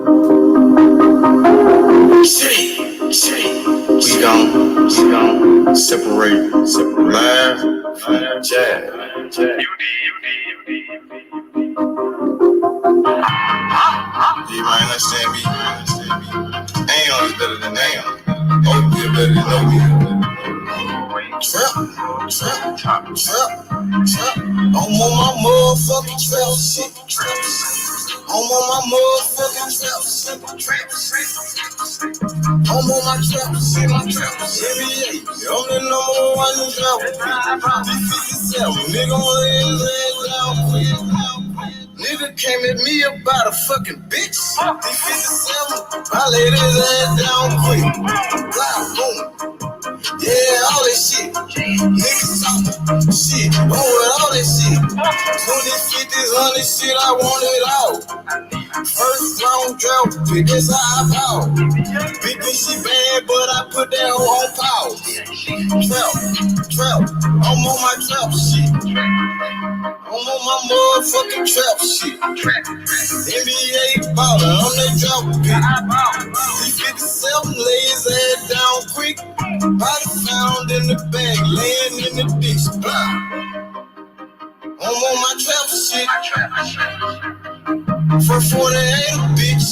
We gon' separate, laugh, jab. You might understand me. Aeon is better than Aeon. Obi is better than Obi. Trap. I'm on my motherfucking trap shit. I'm on my motherfucking trap shit. I'm on my trap shit. NBA, I'm the number one in trap. D57, nigga on his ass down quick. Nigga came at me about a fucking bitch. D57, I laid his ass down quick. Blah, boom. Yeah, all that shit. Niggas talking shit. Oh, with all that shit. 20s, 50s, 100s shit, I want it all. First round drought, pick, that's how I ball. Big bitch, she bad, but I put that hoe on pause. Trap, I'm on my trap shit. I'm on my motherfucking trap shit. NBA baller, I'm that drop pick. C57 lay his head down quick. Body found in the bag, laying in the ditch. I'm on my trap shit. For 48 bitch.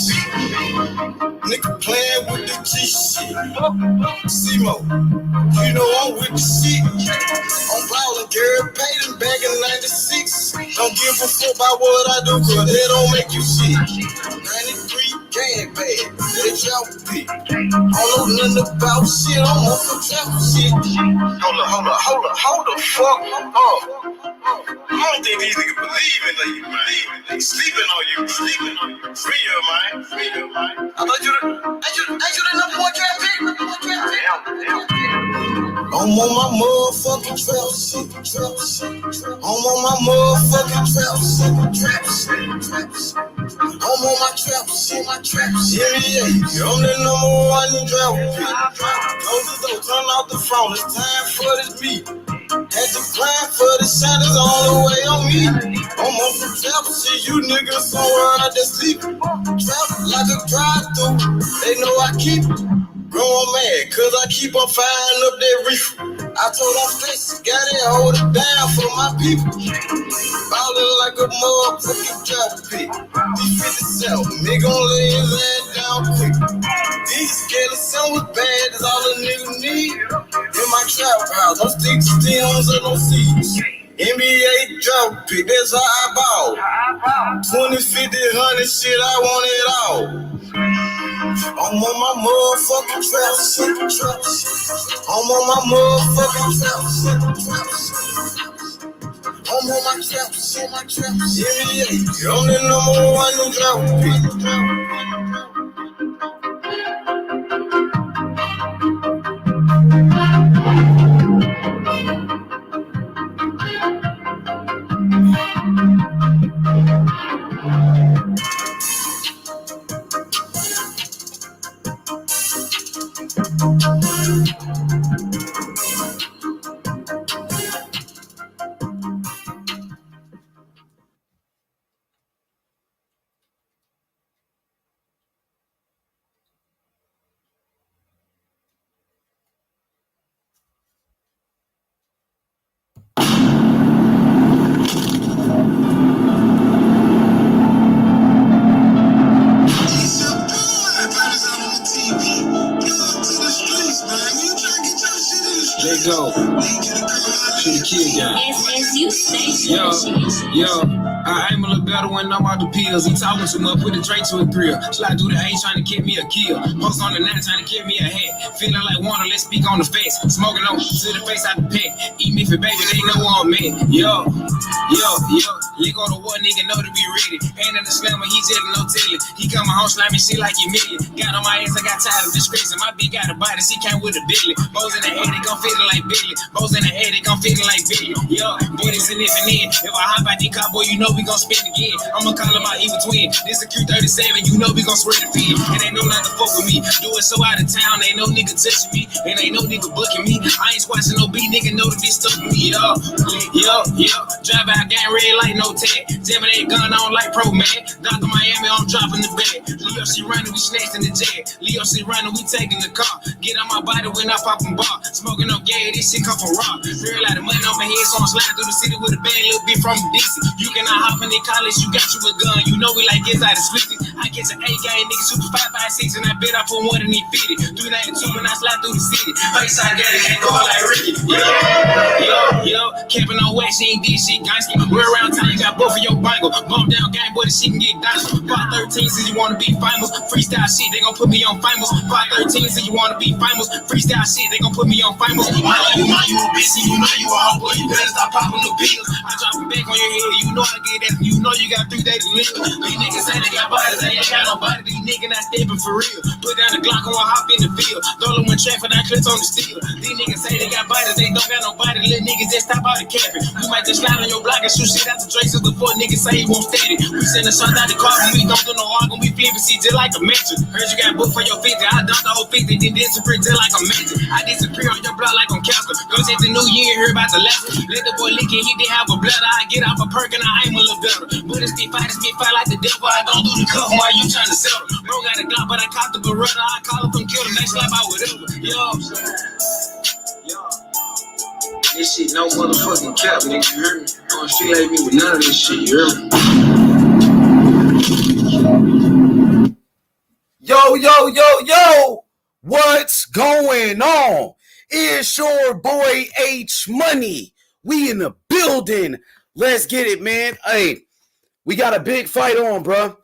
Nigga playing with the G shit. C-Mo, you know I'm with the shit. I'm ballin', girl, paid him back in 96. Don't give a fuck about what I do, cause they don't make you shit. 93 gang bag, they drop a pick. I don't know nothing about shit, I'm on some trap shit. Hold the fuck up. I don't think these niggas believe in you, man. They sleeping on you. Free your mind. I thought you the number one trap pick. I'm on my motherfucking trap shit. I'm on my motherfucking trap shit. I'm on my trap shit. Yeah, I'm the number one in trap pick. Close the door, turn off the phone. It's time for this beat. Had to grind for the shot is all the way on me. I'm on some trap shit, you niggas somewhere out there sleeping. Trap like a drive-through, they know I keep growing mad, cause I keep on firing up that reefer. I told them face, gotta hold it down for my people. Ballin' like a motherfucking trap pick. D57, nigga gon' lay his ass down quick. These skeletons was bad, that's all a nigga need. In my trap house, no sticks, stems, or no seeds. NBA drop pick, that's how I ball. 20, 50, 100 shit, I want it all. I'm on my motherfucking trap shit. I'm on my motherfucking trap shit. I'm on my trap shit. NBA, I'm the number one in drop pick. Go. To the kid, yeah. As you say, yo. I aim a little better when I'm out the pills. He talking too much, put the Drake to a grill. Slide through the A trying to get me a kill. Post on the 9 trying to get me a hat. Feeling like water, let's speak on the face. Smoking on to the face out the pack. Eat me for baby, they know I'm mad. Yo. Lick on the one nigga know to be ready. Hand in the slammer, he just no telling. He come home slamming shit like he million. Got on my ass, I got tired of disgracing. My bitch got a body, she came with a billy. Bows in the head, they gon' fit it like Billy. Bows in the head, they gon' fit it like Billy. Yo, boy, this is living in. If I hop out the car, boy, you know we gon' spin again. I'ma call him my evil twin. This a Q37, you know we gon' swear the feed. And ain't no not to fuck with me. Do it so out of town, ain't no nigga touching me. And ain't no nigga booking me. I ain't squashing no B, nigga know that this stuff with me. Yo. Drive out, gang red light, no no tag. Jamming that gun on like pro, man. Dr. Miami, I'm dropping the bag. Leo, she running, we snatching the jag. Leo, she running, we taking the car. Get on my body when I pop and bar. Smoking no gay, this shit come from raw. Real lot of money on my head, so I'm sliding through the city with a bad little bitch from DC. You cannot hop in the college, you got you a gun. You know we like inside the switches. I catch an 8-game nigga, super 5.56, and I bet I put one in these 50. 392 when I slide through the city. Face side daddy can't go out like Ricky. Yo, camping on wax, she ain't did shit. Gangsta, we're around town, you got both of your bangle. Bump down game, boy, the shit can get dicey. Part 13 says you wanna be famous. Freestyle shit, they gon' put me on famous. Part 13 says you wanna be famous. Freestyle shit, they gon' put me on famous. You know you a bitch, you know you a hoe, boy, you better stop popping the pills. I drop it back on your head, you know I get that, you know you got 3 days to live. These niggas say they got bodies, they ain't got nobody. These niggas not stepping for real. Put down the Glock and hop in the field. Throw them one track for that clips on the steel. These niggas say they got bodies, they don't got nobody. Little niggas just stop out the camping. You might just slide on your block and shoot shit out the traces before niggas say he won't steady. We send a shot out the car and we don't do no arguing. We flipping shit just like a mansion. Heard you got booked for your 50. I dumped the whole 50, then disappear just like a mansion. I disappear on your block like I'm Casper. Go take the new year, hear about the last one. Let the boy lick it, he did have a bladder. I get off a perk and I aim a little better. Bullets be fight like the devil. I don't do the cuff while you trying to settle. Bro got a Glock, but I caught the Beretta. I call up and kill them, they slap out whatever. Yo. This shit no motherfucking cap, nigga, you hear me? Don't street like me with none of this shit, you hear me? Yo, what's going on? It's your boy H Money. We in the building. Let's get it, man. Hey, we got a big fight on, bro.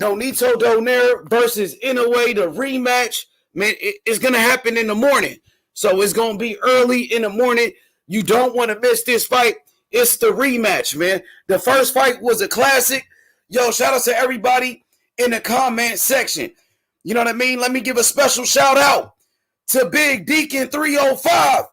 Nonito Donaire versus Inoue, the rematch. Man, it's going to happen in the morning. So it's going to be early in the morning. You don't want to miss this fight. It's the rematch, man. The first fight was a classic. Yo, shout out to everybody in the comment section. You know what I mean? Let me give a special shout out to Big Deacon 305.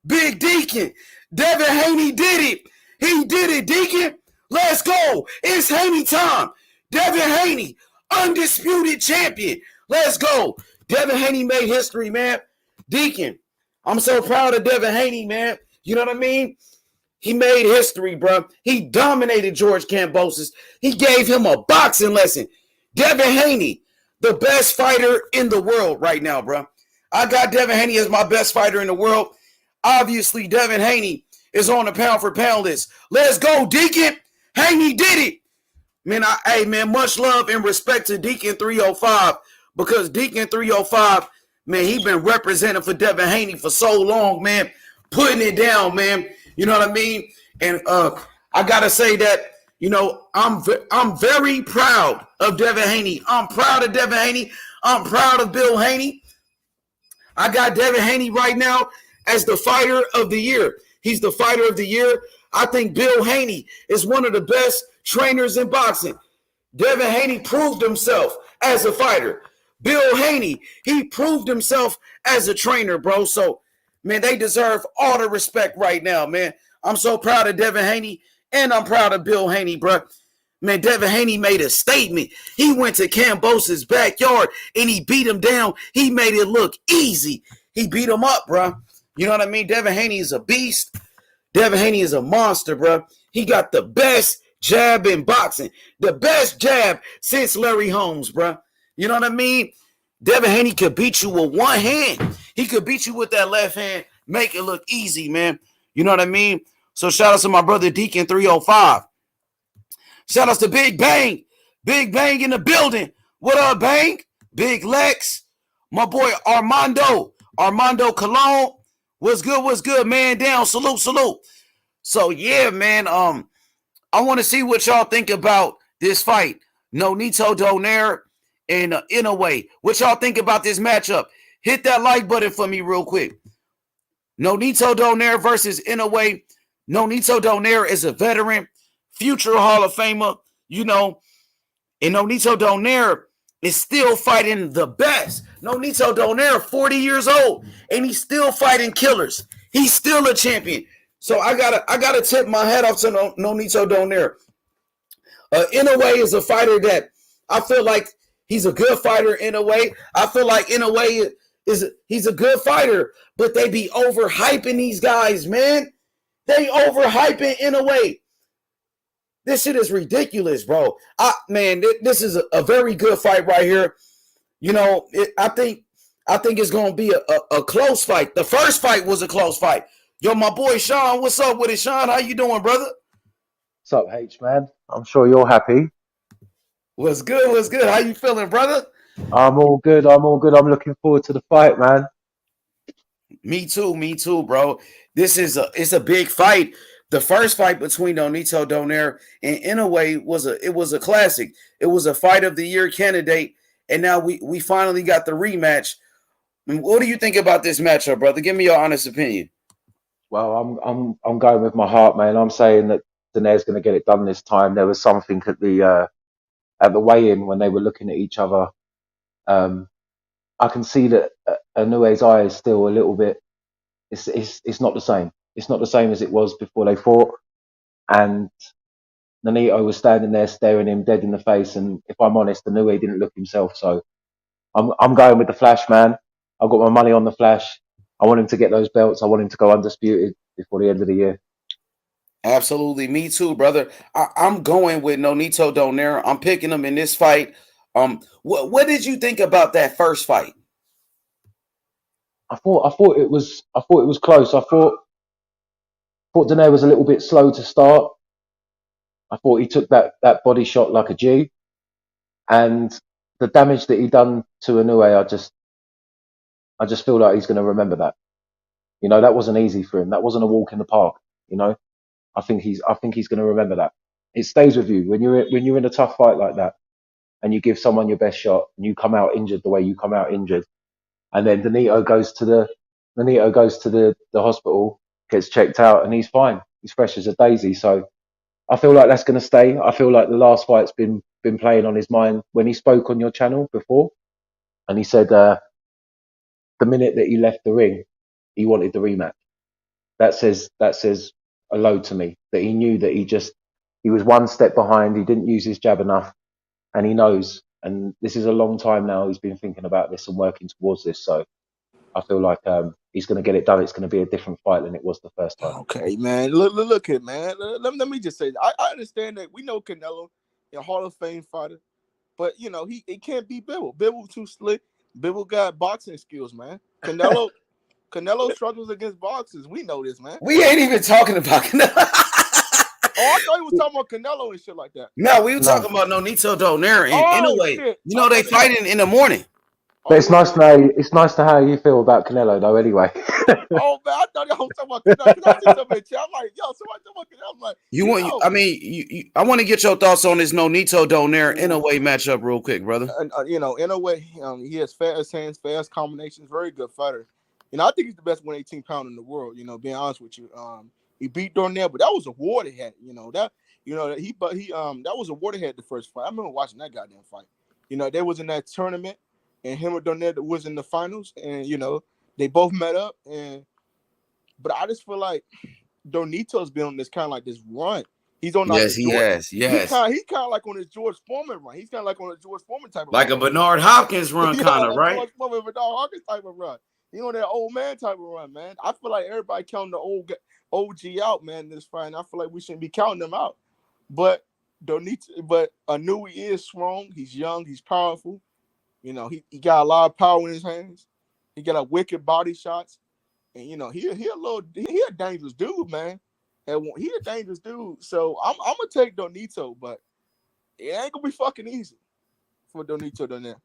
Big Deacon. Devin Haney did it. He did it, Deacon. Let's go. It's Haney time. Devin Haney, undisputed champion. Let's go. Devin Haney made history, man. Deacon, I'm so proud of Devin Haney, man. You know what I mean? He made history, bro. He dominated George Kambosos. He gave him a boxing lesson. Devin Haney, the best fighter in the world right now, bro. I got Devin Haney as my best fighter in the world. Obviously, Devin Haney is on the pound-for-pound list. Let's go, Deacon. Haney did it. Man, much love and respect to Deacon 305 because Deacon 305, man, he been representing for Devin Haney for so long, man, putting it down, man. You know what I mean? And I gotta say that, you know, I'm very proud of Devin Haney. I'm proud of Devin Haney. I'm proud of Bill Haney. I got Devin Haney right now as the fighter of the year. He's the fighter of the year. I think Bill Haney is one of the best trainers in boxing. Devin Haney proved himself as a fighter. Bill Haney, he proved himself as a trainer, bro. So, man, they deserve all the respect right now, man. I'm so proud of Devin Haney, and I'm proud of Bill Haney, bro. Man, Devin Haney made a statement. He went to Kambosos' backyard, and he beat him down. He made it look easy. He beat him up, bro. You know what I mean? Devin Haney is a beast. Devin Haney is a monster, bro. He got the best jab in boxing. The best jab since Larry Holmes, bro. You know what I mean? Devin Haney could beat you with one hand. He could beat you with that left hand, make it look easy, man. You know what I mean? So shout out to my brother Deacon 305. Shout out to Big Bang. Big Bang in the building. What up, Bang? Big Lex. My boy Armando Colon. What's good, man? Down. Salute. So, yeah, man, I want to see what y'all think about this fight. Nonito Donaire and Inoue. What y'all think about this matchup? Hit that like button for me real quick. Nonito Donaire versus Inoue. Nonito Donaire is a veteran, future Hall of Famer, you know, and Nonito Donaire is still fighting the best. Nonito Donaire, 40 years old, and he's still fighting killers. He's still a champion. So I gotta tip my hat off to Nonito Donaire. Inoue is a fighter that I feel like he's a good fighter in a way. I feel like Inoue he's a good fighter, but they be overhyping these guys, man. They overhyping Inoue. This shit is ridiculous, bro. Man, this is a very good fight right here. You know, I think it's gonna be a close fight. The first fight was a close fight. Yo, my boy Sean, what's up with it, Sean? How you doing, brother? What's up, H man? I'm sure you're happy. What's good? What's good? How you feeling, brother? I'm all good. I'm all good. I'm looking forward to the fight, man. Me too, bro. It's a big fight. The first fight between Nonito Donaire and Inoue was a classic. It was a fight of the year candidate, and now we finally got the rematch. What do you think about this matchup, brother? Give me your honest opinion. Well, I'm going with my heart, man. I'm saying that Daenerys going to get it done this time. There was something at the weigh-in when they were looking at each other. Um, I can see that Inoue's eye is still a little bit. It's not the same. It's not the same as it was before they fought. And Nonito was standing there staring him dead in the face. And if I'm honest, Inoue didn't look himself. So I'm going with the Flash, man. I've got my money on the Flash. I want him to get those belts. I want him to go undisputed before the end of the year. Absolutely, me too, brother. I'm going with Nonito Donaire. I'm picking him in this fight. What did you think about that first fight? I thought it was close. I thought Danae was a little bit slow to start. I thought he took that body shot like a G, and the damage that he done to Inoue, I just feel like he's going to remember that. You know, that wasn't easy for him. That wasn't a walk in the park. You know, I think he's going to remember that. It stays with you when you're in a tough fight like that, and you give someone your best shot, and you come out injured the way you come out injured, and then Danito goes to the hospital, gets checked out, and he's fine. He's fresh as a daisy. So I feel like that's going to stay. I feel like the last fight's been playing on his mind. When he spoke on your channel before, and he said the minute that he left the ring, he wanted the rematch. That says a load to me. That he knew that he was one step behind. He didn't use his jab enough, and he knows. And this is a long time now. He's been thinking about this and working towards this. So I feel like he's going to get it done. It's going to be a different fight than it was the first time. Okay, man. Look at man. Let me just say, I understand that we know Canelo, a Hall of Fame fighter, but you know he can't beat Bibble. Bibble too slick. Bibble got boxing skills, man. Canelo struggles against boxers. We know this, man. We ain't even talking about Canelo. Oh, I thought he was talking about Canelo and shit like that. No, we were talking about Nonito Donaire and Inoue. Shit. You know they fighting in the morning. But it's nice to know. It's nice to how you feel about Canelo, though. Anyway. Oh man, I thought y'all was talking about Canelo. I see something in chat. I'm like, yo, somebody talking about Canelo. I'm like, You want? I mean, I want to get your thoughts on this Nonito Donaire Inoue matchup real quick, brother. you know, in a way, he has fast hands, fast combinations, very good fighter. You know, I think he's the best 118 pounder in the world. You know, being honest with you, he beat Dornell, but that was a war they had. You know that that was a war they had the first fight. I remember watching that goddamn fight. You know, they was in that tournament, and him and Dornell was in the finals, and you know they both met up. But I just feel like Donito's been on this kind of like this run. He's on yes, he has. Yes, he's kind of like on his George Foreman run. He's kind of like on a George Foreman type of like run. a Bernard Hopkins run, kind of right. George Foreman, Bernard Hopkins type of run. He on that old man type of run, man. I feel like everybody counting the old OG out, man. In this fight, and I feel like we shouldn't be counting them out. But Inoue is strong. He's young. He's powerful. You know, he got a lot of power in his hands. He got a wicked body shots, and you know he a dangerous dude, man. And he a dangerous dude. So I'm gonna take Donito, but it ain't gonna be fucking easy for Donito down there.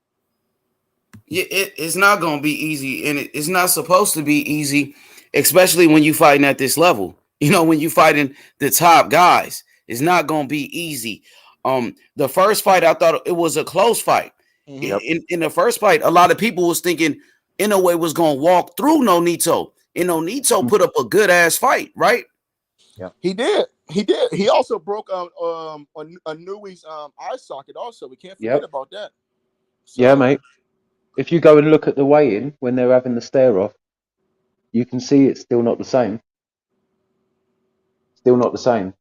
Yeah, it's not gonna be easy, and it's not supposed to be easy, especially when you fighting at this level. You know, when you fighting the top guys, it's not gonna be easy. The first fight, I thought it was a close fight. Mm-hmm. In the first fight, a lot of people was thinking Inoue was gonna walk through Nonito, and Nonito put up a good ass fight, right? Yeah, he did. He also broke Inoue's eye socket. Also, we can't forget about that. So, yeah, mate. If you go and look at the weigh-in when they're having the stare off, you can see it's still not the same. Still not the same.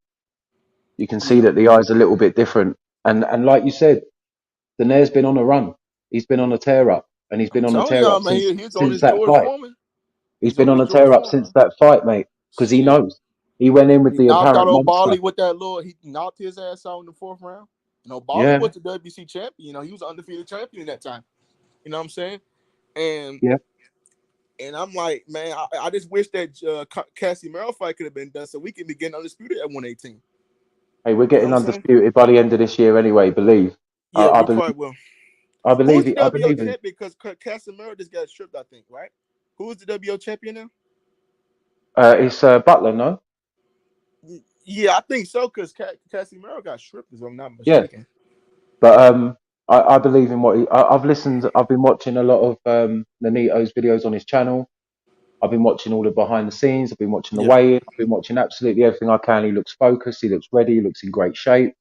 You can see that the eye's a little bit different. And like you said, Danair's been on a run. He's been on a tear up, and he's been on a tear up since that fight. He's been on a tear up since that fight, mate, because he knows. He went in with He the knocked out apparent monster. O'Bally with that little. He knocked his ass out in the 4th round. And O'Bally Yeah. was the WC champion. You know, he was an undefeated champion that time. You know what I'm saying? And Yeah. And I'm like, man, I just wish that Cassie Merrill fight could have been done so we can be getting undisputed at 118. Hey, we're getting You know what I'm undisputed by the end of this year anyway. Believe. Yeah, I we believe. probably will. I Who's believe. the I WO believe champion? it. Because Cassie Merrill just got stripped, I think, right? Who's the WO champion now? It's Butler, no? Yeah, I think so. Because Cassie Merrill got stripped, if I'm not Yeah. mistaken. But I believe in what I've listened. I've been watching a lot of Nonito's videos on his channel. I've been watching all the behind the scenes. I've been watching the Yeah. weigh-in. I've been watching absolutely everything I can. He looks focused. He looks ready. He looks in great shape.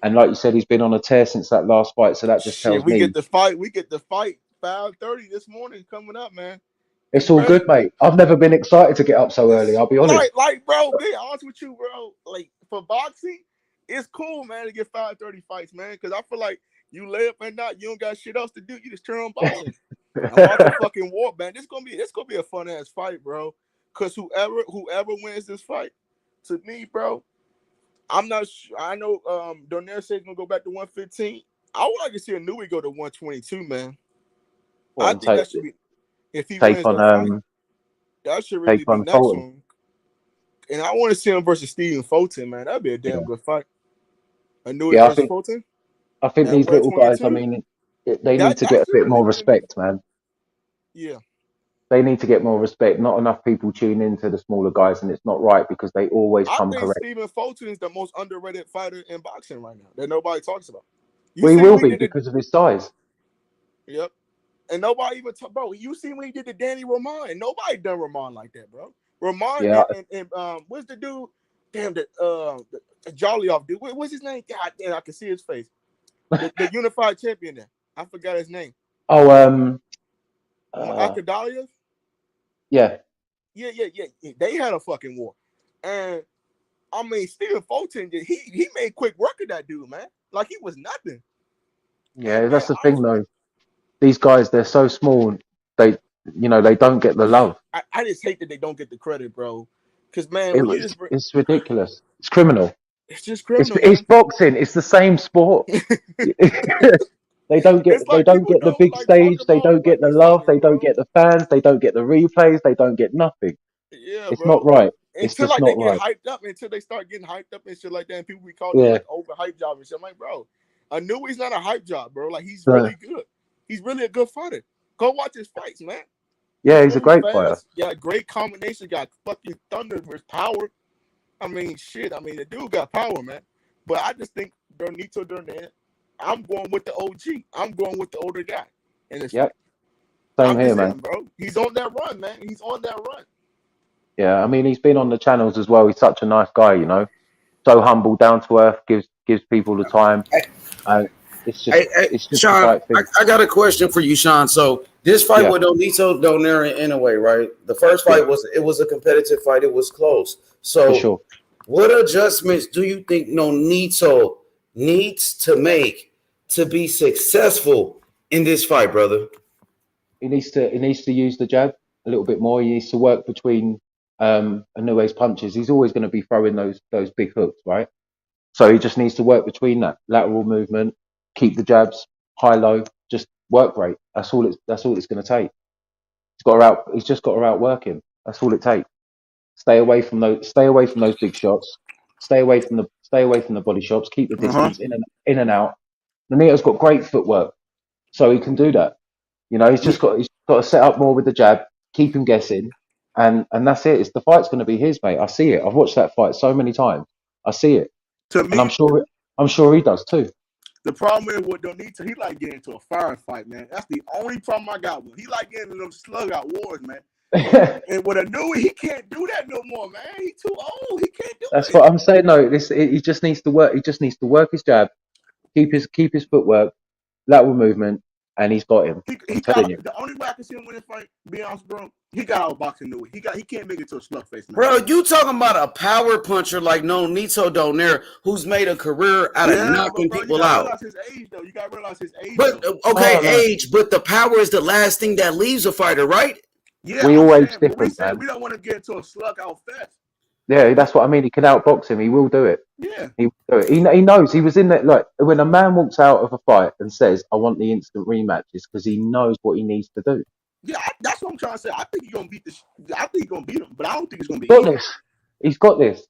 And like you said, he's been on a tear since that last fight. So that just Shit, tells we me get the fight. We get the fight 5:30 this morning coming up, man. it's We all ready? good, mate. I've never been excited to get up so early. I'll be honest. Like, bro, be honest with you, bro. Like for boxing, it's cool, man, to get 5:30 fights, man. Because I feel like you lay up at night, you don't got shit else to do. You just turn on boxing and watch a fucking war, man. This gonna be a fun ass fight, bro. Because whoever wins this fight, to me, bro, I'm not sure. I know Donaire said he's gonna go back to 115. I would like to see a Newey go to 122, man. I think that should be if he take wins on that fight. That should really take be on next Fulton. one. And I want to see him versus Stephen Fulton, man. That'd be a damn good fight. A Newey versus Fulton. I think at these little guys, 122? I mean, they need to get a bit more respect, man. Yeah. They need to get more respect. Not enough people tune into the smaller guys, and it's not right because they always come I think correct. Stephen Fulton is the most underrated fighter in boxing right now that nobody talks about. Well, he will be because of his size. Yep. And nobody even talk, bro. You see when he did the Danny Roman, nobody done Roman like that, bro. Roman and what's the dude? Damn, the Jolly off dude. What's his name? God damn, I can see his face. The unified champion there. I forgot his name. Oh, Akadalia? Yeah. Yeah. They had a fucking war. And I mean, Stephen Fulton, he made quick work of that dude, man. Like he was nothing. Yeah, and, that's man, the thing, though. These guys, they're so small. They don't get the love. I just hate that they don't get the credit, bro. Because man, it's ridiculous. It's criminal. It's just criminal. It's boxing. It's the same sport. They don't get the big stage. They don't get the love. They don't get the fans. They don't get the replays. They don't get nothing. Yeah, it's bro. not right. Until it's just like not they get right. hyped up, until they start getting hyped up and shit like that, and people be calling it like overhyped job and shit. I'm like, bro, I knew he's not a hype job, bro. Like he's really good. He's really a good fighter. Go watch his fights, man. Yeah, he's a great fighter. Got great combination. Got fucking thunder with power. I mean, shit. I mean, the dude got power, man. But I just think Bernito Durnan, I'm going with the OG. I'm going with the older guy. And it's Same here, man. Bro. He's on that run, man. He's on that run. Yeah, I mean, he's been on the channels as well. He's such a nice guy, you know. So humble, down to earth, gives people the time. It's just Sean, the right thing. I got a question for you, Sean. So this fight with Donito Donaire in a way, right? The first fight was a competitive fight. It was close. So for sure. What adjustments do you think Nonito needs to make to be successful in this fight, brother? He needs to use the jab a little bit more. He needs to work between Inoue's punches. He's always going to be throwing those big hooks, right? So he just needs to work between that lateral movement, keep the jabs high low, just work rate. That's all it's going to take. He's just got to outwork him. That's all it takes. Stay away from those big shots. Stay away from the body shots. Keep the distance in and out. Nonito's got great footwork, so he can do that. You know, he's got to set up more with the jab, keep him guessing, and that's it. The fight's going to be his, mate. I see it. I've watched that fight so many times. I see it, and I'm sure he does too. The problem is with Donito, he like getting into a fire fight, man. That's the only problem I got with him. He like getting in them slug out wars, man. And with Inouye, he can't do that no more, man. He's too old. He can't do That's what I'm saying. No, he just needs to work. He just needs to work his jab, keep his footwork, lateral movement, and he's got him. The only way I can see him win this fight, be honest, bro, he got outboxing Inouye. He can't make it to a slugfest, man. Bro, you talking about a power puncher like Nonito Donaire, who's made a career out of knocking people out. You gotta realize his age, though. You gotta realize his age. But age, but the power is the last thing that leaves a fighter, right? Yeah, we always different, man. We don't want to get into a slug out fest. Yeah, that's what I mean. He can outbox him. He will do it. Yeah, He will do it. He knows. He was in that. Like when a man walks out of a fight and says, "I want the instant rematch," it's because he knows what he needs to do. yeah. That's what I'm trying to say. I think he's gonna beat this. I think he's gonna beat him, but I don't think it's gonna be Got easy. this. He's got this.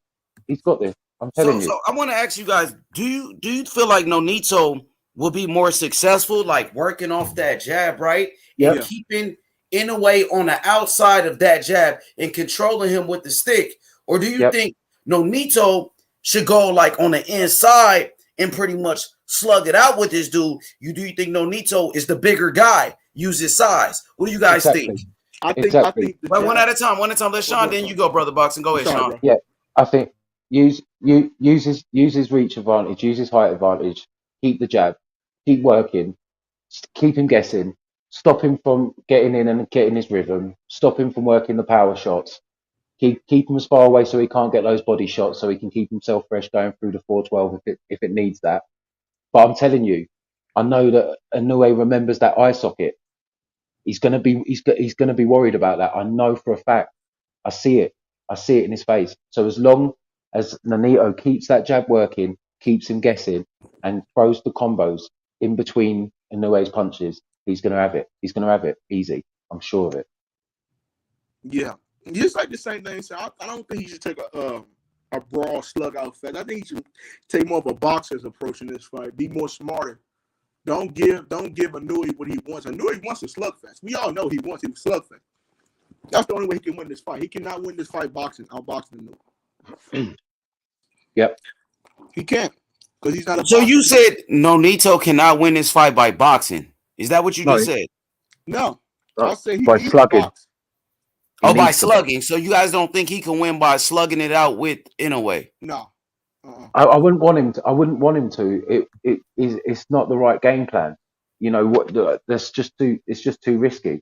He's got this. I'm telling you. So I want to ask you guys: do you feel like Nonito will be more successful, like working off that jab, right, and Yep. keeping Inoue on the outside of that jab and controlling him with the stick, or do you Yep. think Nonito should go like on the inside and pretty much slug it out with this dude? Do you think Nonito is the bigger guy, use his size? What do you guys think? Exactly. I think. Exactly. I think. Well, one at a time. One at a time. Let Sean. Then you go, brother Boxing. Go ahead, Sorry, Sean. bro. Yeah. I think use his reach advantage, use his height advantage, keep the jab, keep working, keep him guessing, stop him from getting in and getting his rhythm, stop him from working the power shots, keep him as far away so he can't get those body shots, so he can keep himself fresh going through the 412 if it needs that. But I'm telling you, I know that Inoue remembers that eye socket. He's gonna be worried about that. I know for a fact. I see it. I see it in his face. So as long as Nonito keeps that jab working, keeps him guessing, and throws the combos in between Inoue's punches, he's gonna have it. He's gonna have it easy. I'm sure of it. Yeah, just like the same thing. So I don't think he should take a brawl slug out fight. I think he should take more of a boxer's approach in this fight. Be more smarter. Don't give Inoue what he wants. Inoue wants a slugfest. We all know he wants a slugfest. That's the only way he can win this fight. He cannot win this fight outboxing Inoue. Yep. He can't because he's not a So boxer. you said Nonito cannot win this fight by boxing. Is that what you just said? No. I'll say he By needs slugging. to box. He Oh, by needs to- slugging. So you guys don't think he can win by slugging it out with Inoue? No. I wouldn't want him to. I wouldn't want him to. It's not the right game plan. You know what? That's just too. It's just too risky.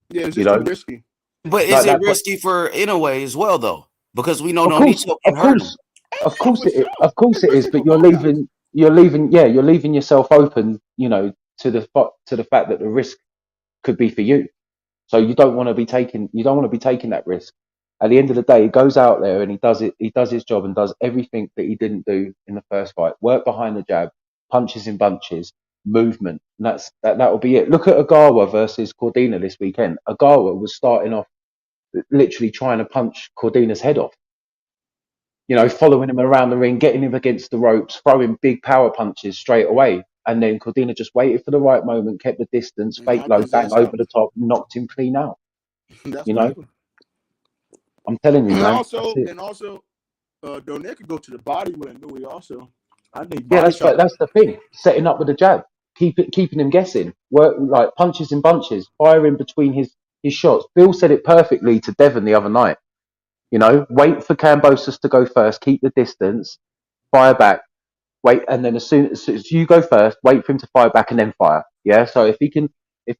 Yeah, it's You just know? too risky. But is Like it that- risky for Inoue as well, though? Because we know Of course, Nonito can of hurt him. course, of course it is. Of course It's it is. risky But for you're both guys. leaving. You're leaving yourself open. You know, to the fact that the risk could be for you. So you don't want to be taking. You don't want to be taking that risk. At the end of the day, he goes out there and he does it. He does his job and does everything that he didn't do in the first fight. Work behind the jab, punches in bunches, movement. And that will be it. Look at Agawa versus Cordina this weekend. Agawa was starting off literally trying to punch Cordina's head off. You know, following him around the ring, getting him against the ropes, throwing big power punches straight away. And then Cordina just waited for the right moment, kept the distance, fake low, bang over the top, knocked him clean out. That's You what know, happened. I'm telling you, And man. also, That's it. Donaire could go to the body with Inoue also. I think Yeah, body shot. that's the thing. Setting up with a jab, keeping him guessing. Work like punches in bunches, firing between his shots. Bill said it perfectly to Devon the other night. You know, wait for Cambosos to go first, keep the distance, fire back, wait, and then as soon as you go first, wait for him to fire back and then fire. Yeah. So if he can, if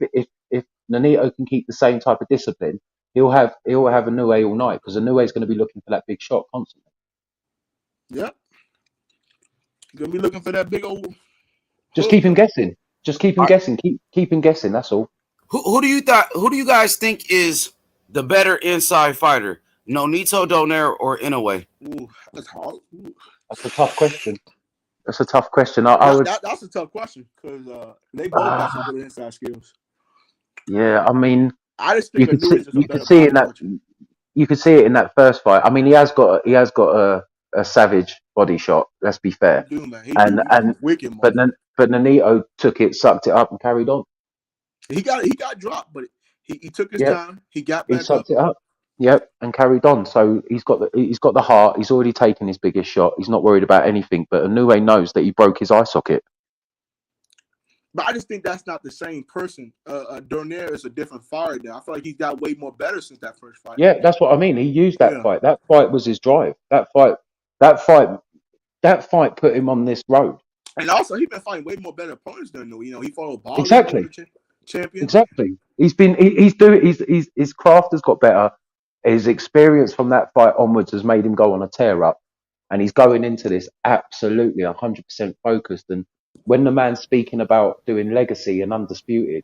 Nonito can keep the same type of discipline, he'll have Inoue all night because Inoue is going to be looking for that big shot constantly. Yep. Gonna be looking for that big old. Just hook. keep him guessing. Just keep him Right. guessing. Keep him guessing. That's all. Who do you guys think is the better inside fighter? Nonito, Donaire, or Inoue? Ooh, that's hard. Ooh. That's a tough question. That's a tough question. I would. That's a tough question because they both got some good inside skills. Yeah. I mean, I just you think could see Inoue is just a you better could see in body that puncher. you could see it in that first fight. I mean, he has got a savage body shot. Let's be fair. He do, man. He And do. and Wicked, but man. Nonito took it, sucked it up, and carried on. He got dropped, but he took his Yep. time. He got He back up. sucked it up. Yep, and carried on. So he's got the heart. He's already taken his biggest shot. He's not worried about anything. But Inoue knows that he broke his eye socket. But I just think that's not the same person. Donaire is a different fighter now. I feel like he's got way more better since that first fight. Yeah, that's what I mean. He used that Yeah. fight. That fight was his drive. That fight put him on this road. And also, he's been fighting way more better opponents than Inoue. You know, he followed Ball Exactly. champion. Exactly. His craft has got better. His experience from that fight onwards has made him go on a tear up, and he's going into this absolutely 100% focused. And when the man's speaking about doing legacy and undisputed,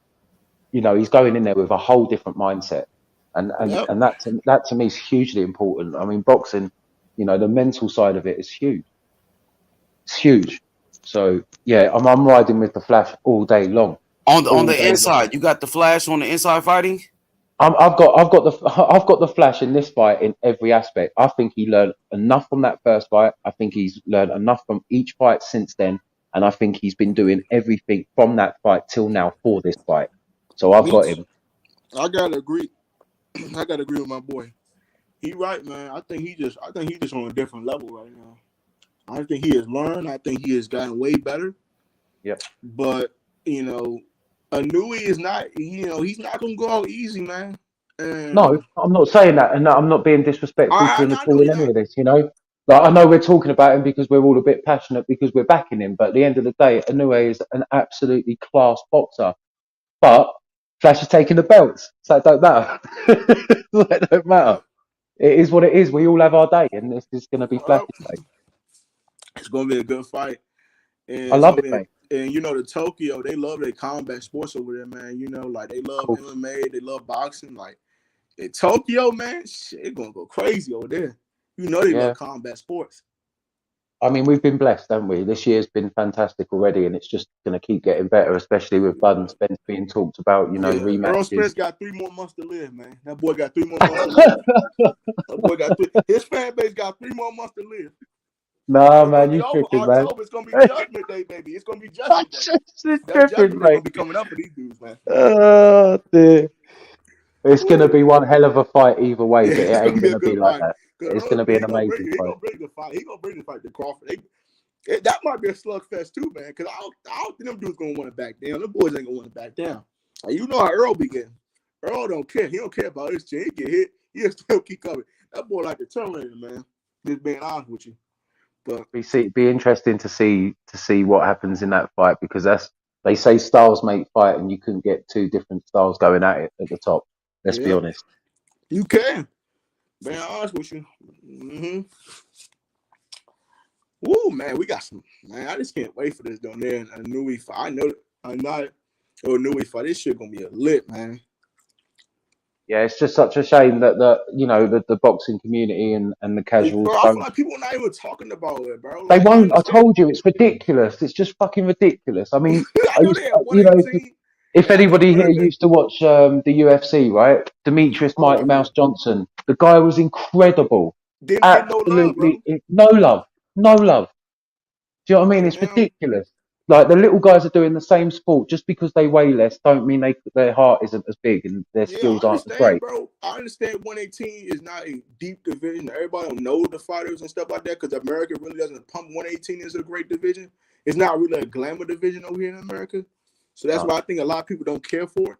you know, he's going in there with a whole different mindset, and Yep. that to me is hugely important. I mean, boxing You know, the mental side of it is huge. It's huge. So yeah, I'm riding with the Flash all day long, On all the day long. inside, you got the Flash on the inside fighting. I've got the Flash in this fight in every aspect. I think he learned enough from that first fight. I think he's learned enough from each fight since then, and I think he's been doing everything from that fight till now for this fight. So I've Me got too. him. I gotta agree. I gotta agree with my boy. He right, man. I think he just on a different level right now. I think he has learned. I think he has gotten way better. Yep. But Anui is not. He's not gonna go out easy, man. And No, I'm not saying that, and I'm not being disrespectful to him at I know all in you're any not. of this. You know, like I know we're talking about him because we're all a bit passionate because we're backing him, but at the end of the day, Inoue is an absolutely class boxer. But Flash is taking the belts, so it don't matter. It don't matter. Yep. It is what it is. We all have our day, and this is going to be Well, Flash's day. it's gonna be a good fight, and I it's love gonna it, be. mate. And the Tokyo, they love their combat sports over there, man. Like they Of love course. MMA, they love boxing. Like in Tokyo, man, shit, it's gonna go crazy over there. They Yeah. love combat sports. I mean, we've been blessed, haven't we? This year's been fantastic already, and it's just going to keep getting better, especially with Bud and Spence being talked about. You know, Yeah, Earl rematches. Spence got 3 more months to live, man. That boy got 3 more months to live. That boy got his fan base got 3 more months to live. Nah, It's gonna man, be you over tripping, man. October. It's gonna be Judgment Day, baby. It's gonna be Judgment Day. You That tripping, Judgment Day mate. gonna be coming up for these dudes, man. Oh dear. It's going to Woo. be one hell of a fight either way, Yeah, but it it's gonna ain't be going a to be good like fight. that. Cause It's going to be an amazing he fight. gonna bring the fight. He gonna bring the fight to Crawford. That might be a slugfest too, man. Cause I don't think them dudes gonna want to back down. Them boys ain't gonna want to back down. Like, you know how Earl be getting. Earl don't care. He don't care about his chin. He get hit. He'll still keep coming. That boy like the Terminator, man. Just being honest with you. But Be interesting to see what happens in that fight because they say styles make fight, and you couldn't get two different styles going at it at the top. Let's be yeah, honest. you can. Being honest with you. Mm-hmm. Woo, man, we got some. Man, I just can't wait for this down there. A new fight. I know. I'm not. Oh, new fight. This shit gonna be a lit, man. Yeah, it's just such a shame that the boxing community and the casuals Bro, I feel don't. like people not even talking about it, bro. They Like I won't. I understand. told you, it's ridiculous. It's just fucking ridiculous. I mean, I I know used, they at if 118, and I think anybody here America used to watch the UFC, right? Demetrius all Mighty of Mouse them Johnson, the guy was incredible. didn't get no love, bro. Absolutely no love, no love. Do you know what I mean? And It's now, ridiculous. Like the little guys are doing the same sport just because they weigh less, don't mean their heart isn't as big and their yeah, skills I aren't as understand, great. bro. I understand 118 is not a deep division. Everybody don't know the fighters and stuff like that because America really doesn't pump 118 as a great division. It's not really a glamour division over here in America. So that's No. why I think a lot of people don't care for it.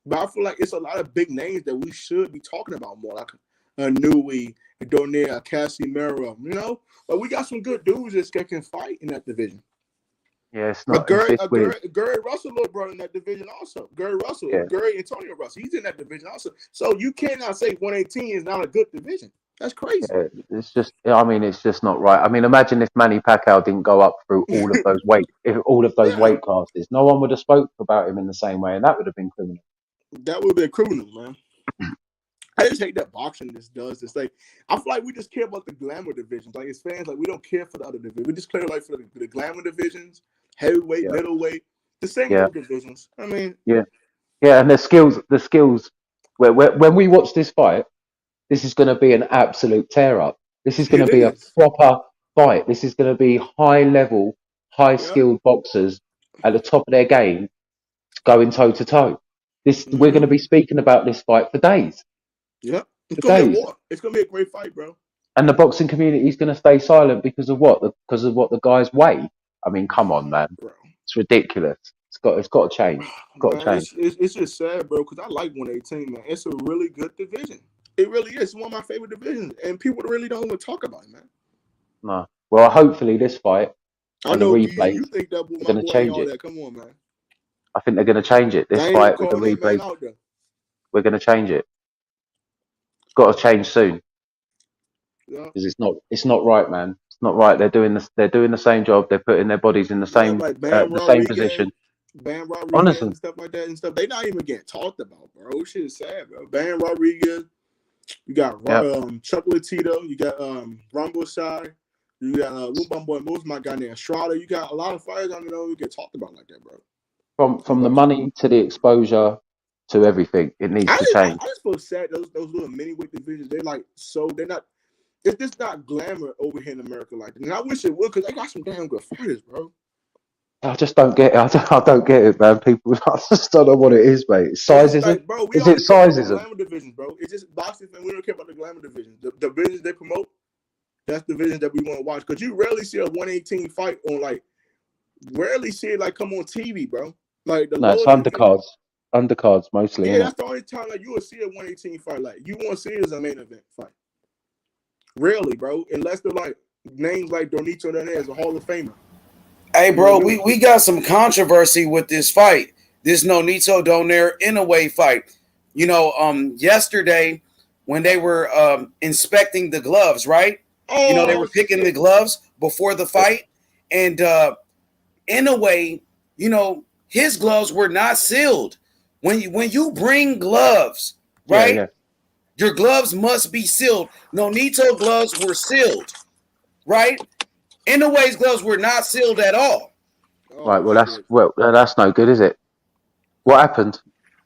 But I feel like it's a lot of big names that we should be talking about more, like Nui, Donaire, Casimiro. But we got some good dudes that can fight in that division. Yeah, it's not. It's weird. Gary Russell, little brother in that division also. Gary Russell, Yeah. Gary Antonio Russell, he's in that division also. So you cannot say 118 is not a good division. That's crazy. Yeah, it's just. I mean, it's just not right. I mean, imagine if Manny Pacquiao didn't go up through all of those Yeah, weight classes. No one would have spoke about him in the same way, and that would have been criminal. that would be criminal, man. I just hate that boxing just does this. Like, I feel like we just care about the glamour divisions. Like, as fans, like we don't care for the other divisions. We just care like for the glamour divisions, heavyweight, Yeah, middleweight, the same yeah, old divisions. I mean, yeah, yeah. And the skills. When we watch this fight, this is going to be an absolute tear up. This is going to it be a is. proper fight. This is going to be high level, high Yeah. skilled boxers at the top of their game going toe to toe. We're going Mm-hmm. to be speaking about this fight for days, Yeah. It's for gonna be a days. war. It's gonna be a great fight, bro. And the boxing community is going to stay silent because of what? Because of what the guys weigh. I mean, come on, man. Bro. It's ridiculous. It's got to change. It's got to Man, change. it's just sad, bro, because I like 118, man. It's a really good division. It really is. It's one of my favorite divisions, and people really don't even talk about it, man. No. Well, hopefully this fight I and the know replays you think that are my going to boy ain't change all it. that. Come on, man. I think they're going to change it. They This ain't even fight with the calling that man replays, out there. we're going to change it. It's got to change soon Yeah, because it's not right, man. It's not right. They're doing this. They're doing the same job. They're putting their bodies in the yeah, same like the same position. Bam Rodriguez Honestly, and stuff like that and stuff. They not even getting talked about, bro. Shit is sad, bro. Bam Rodriguez, You got Yep. Chocolatito. You got Rumble Shy. You got Woomba Boy Moose, my guy named Strada. You got a lot of fighters I don't know who get talked about like that, bro. From the money to the exposure to everything, it needs to change. I just feel sad. Those little mini weight divisions, they're not. It's just not glamour over here in America like that. And I wish it would because they got some damn good fighters, bro. I just don't get it. I don't get it, man. People, I just don't know what it is, mate. It's sizeism. Like, bro, we Is only it care about the sizeism? glamour divisions, bro. It's just boxing, and we don't care about the glamour divisions. The divisions they promote, that's the divisions that we want to watch. Because you rarely see a 118 fight on rarely see it come on TV, bro. Like the No, it's undercards mostly. Yeah, that's the only time you will see a 118 fight. Like you won't see it as a main event fight. Rarely, bro. Unless they're names like Donito Hernandez, a Hall of Famer. Hey, bro, we got some controversy with this fight. This Nonito Donaire Inoue fight. Yesterday when they were inspecting the gloves, right? They were picking the gloves before the fight, and Inoue, his gloves were not sealed. When you bring gloves, right? Yeah. Your gloves must be sealed. Nonito gloves were sealed, right? Inoue's gloves were not sealed at all. Right. Well, that's no good, is it? What happened?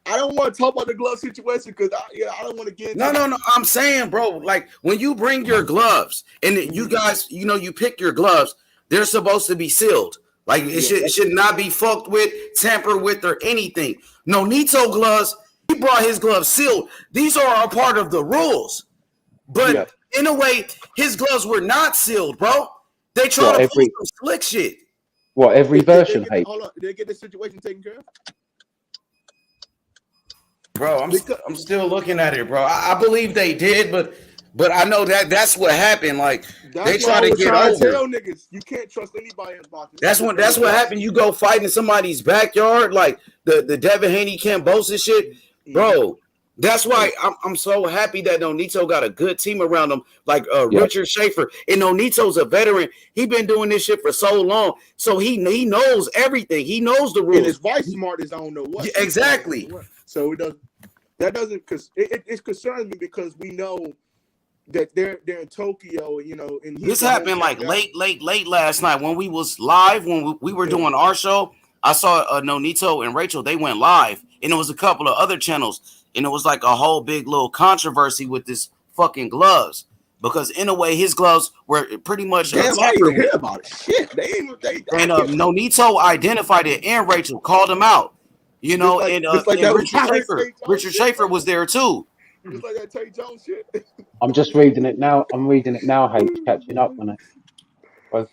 I don't want to talk about the glove situation because I don't want to get into No. I'm saying, bro, when you bring your gloves and you guys, you pick your gloves, they're supposed to be sealed. It should not be fucked with, tampered with, or anything. Nonito gloves, he brought his gloves sealed. These are a part of the rules. But in a way, his gloves were not sealed, bro. They try to pull some slick shit. What, every version, hey? Hold on. Did they get the situation taken care of? Bro, I'm still looking at it, bro. I believe they did, but I know that's what happened. They try to get over. Tell niggas you can't trust anybody in boxing. That's what happened. You go fight in somebody's backyard, like the Devin Haney Cambosa shit, bro. That's why I'm so happy that Nonito got a good team around him, Richard Schaefer. And Nonito's a veteran. He been doing this shit for so long, so he knows everything. He knows the rules. And his wife smart as I don't know what. Yeah, exactly. So because it concerns me because we know that they're in Tokyo, and this happened late last night when we was live when we were doing our show. I saw Nonito and Rachel. They went live, and it was a couple of other channels. And it was a whole big little controversy with this fucking gloves because in a way his gloves were pretty much hear about it. Shit, and Nonito identified it and Rachel called him out, and Richard Schaefer was there too. Just like that Tay Jones shit. I'm just reading it now. Hey, catching up on it. Both.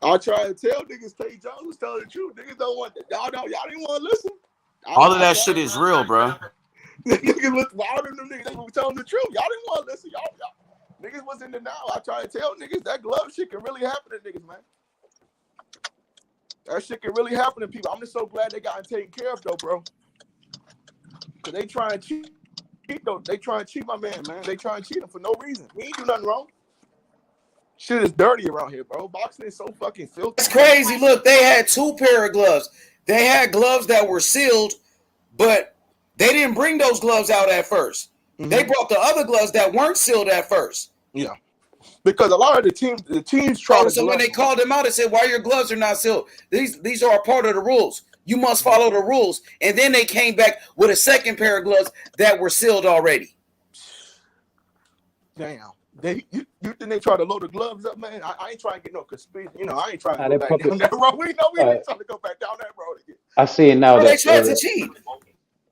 I try to tell niggas Tay Jones was telling the truth. Niggas don't want y'all didn't want to listen. All of that shit is real, bro. Niggas was wilder than them niggas. They were telling the truth. Y'all didn't want to listen. Y'all niggas was in the now. I try to tell niggas that glove shit can really happen to niggas, man. That shit can really happen to people. I'm just so glad they got taken care of though, bro. Cause they try and cheat though. They try and cheat my man. They try and cheat him for no reason. We ain't do nothing wrong. Shit is dirty around here, bro. Boxing is so fucking filthy. It's crazy. Look, they had 2 pair of gloves. They had gloves that were sealed, but they didn't bring those gloves out at first. Mm-hmm. They brought the other gloves that weren't sealed at first. Yeah. Because a lot of the teams try So when they called them out and said, why your gloves are not sealed? These are a part of the rules. You must follow the rules. And then they came back with a second pair of gloves that were sealed already. Damn. You think they try to load the gloves up, man? I ain't trying to get no conspiracy. I ain't trying to go back down that road. We ain't trying to go back down that road again. I see it now. They tried to cheat.